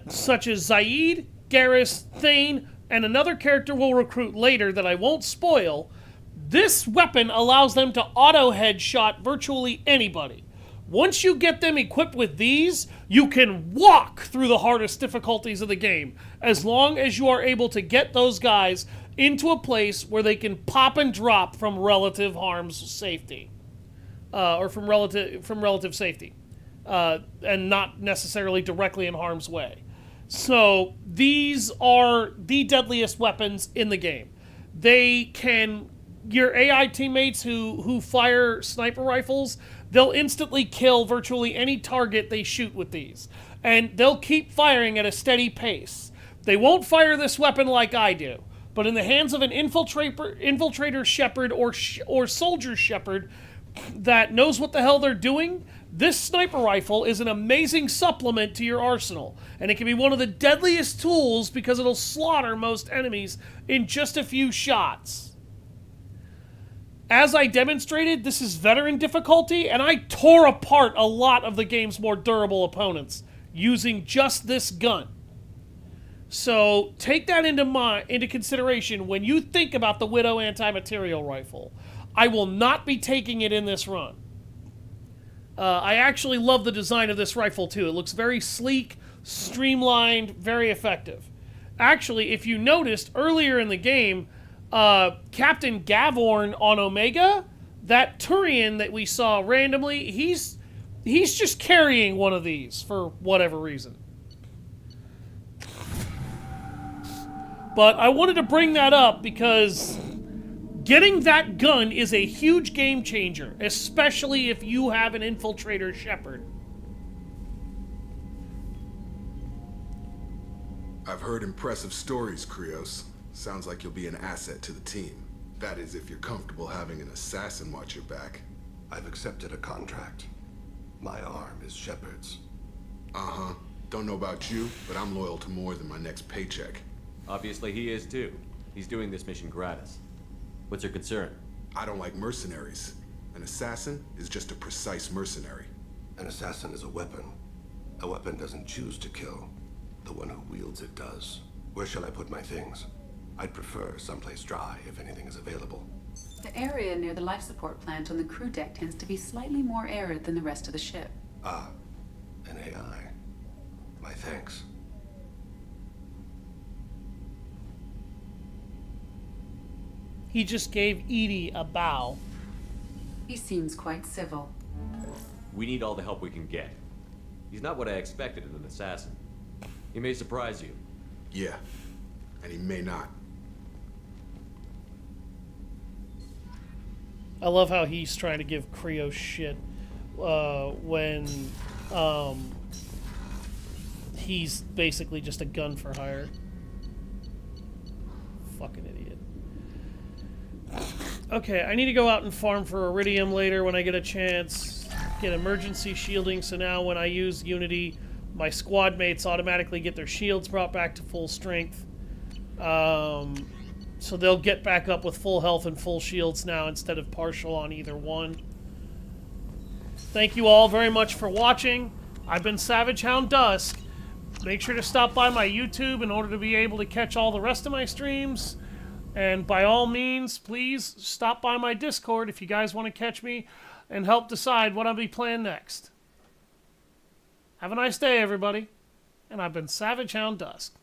such as Zaid, Garrus, Thane, and another character we'll recruit later that I won't spoil, this weapon allows them to auto-headshot virtually anybody. Once you get them equipped with these, you can walk through the hardest difficulties of the game, as long as you are able to get those guys into a place where they can pop and drop from relative harm's safety, or from relative safety, and not necessarily directly in harm's way. So these are the deadliest weapons in the game. They can, your AI teammates who fire sniper rifles, they'll instantly kill virtually any target they shoot with these. And they'll keep firing at a steady pace. They won't fire this weapon like I do, but in the hands of an infiltrator shepherd or soldier shepherd that knows what the hell they're doing, this sniper rifle is an amazing supplement to your arsenal, and it can be one of the deadliest tools because it'll slaughter most enemies in just a few shots. As I demonstrated, this is veteran difficulty, and I tore apart a lot of the game's more durable opponents using just this gun. So take that into consideration when you think about the Widow anti-material rifle. I will not be taking it in this run. I actually love the design of this rifle too. It looks very sleek, streamlined, very effective. Actually, if you noticed earlier in the game, Captain Gavorn on Omega, that Turian that we saw randomly, he's just carrying one of these for whatever reason. But I wanted to bring that up because getting that gun is a huge game changer, especially if you have an infiltrator shepherd. I've heard impressive stories, Krios. Sounds like you'll be an asset to the team. That is, if you're comfortable having an assassin watch your back. I've accepted a contract. My arm is Shepard's. Uh-huh. Don't know about you, but I'm loyal to more than my next paycheck. Obviously he is too. He's doing this mission gratis. What's your concern? I don't like mercenaries. An assassin is just a precise mercenary. An assassin is a weapon. A weapon doesn't choose to kill. The one who wields it does. Where shall I put my things? I'd prefer someplace dry if anything is available. The area near the life support plant on the crew deck tends to be slightly more arid than the rest of the ship. Ah, an AI. My thanks. He just gave Edie a bow. He seems quite civil. We need all the help we can get. He's not what I expected in an assassin. He may surprise you. Yeah, and he may not. I love how he's trying to give Krios shit when he's basically just a gun for hire. Fucking idiot. Okay, I need to go out and farm for Iridium later when I get a chance. Get emergency shielding, so now when I use Unity, my squad mates automatically get their shields brought back to full strength. So they'll get back up with full health and full shields now instead of partial on either one. Thank you all very much for watching. I've been Savage Hound Dusk. Make sure to stop by my YouTube in order to be able to catch all the rest of my streams. And by all means, please stop by my Discord if you guys want to catch me and help decide what I'll be playing next. Have a nice day, everybody. And I've been Savage Hound Dusk.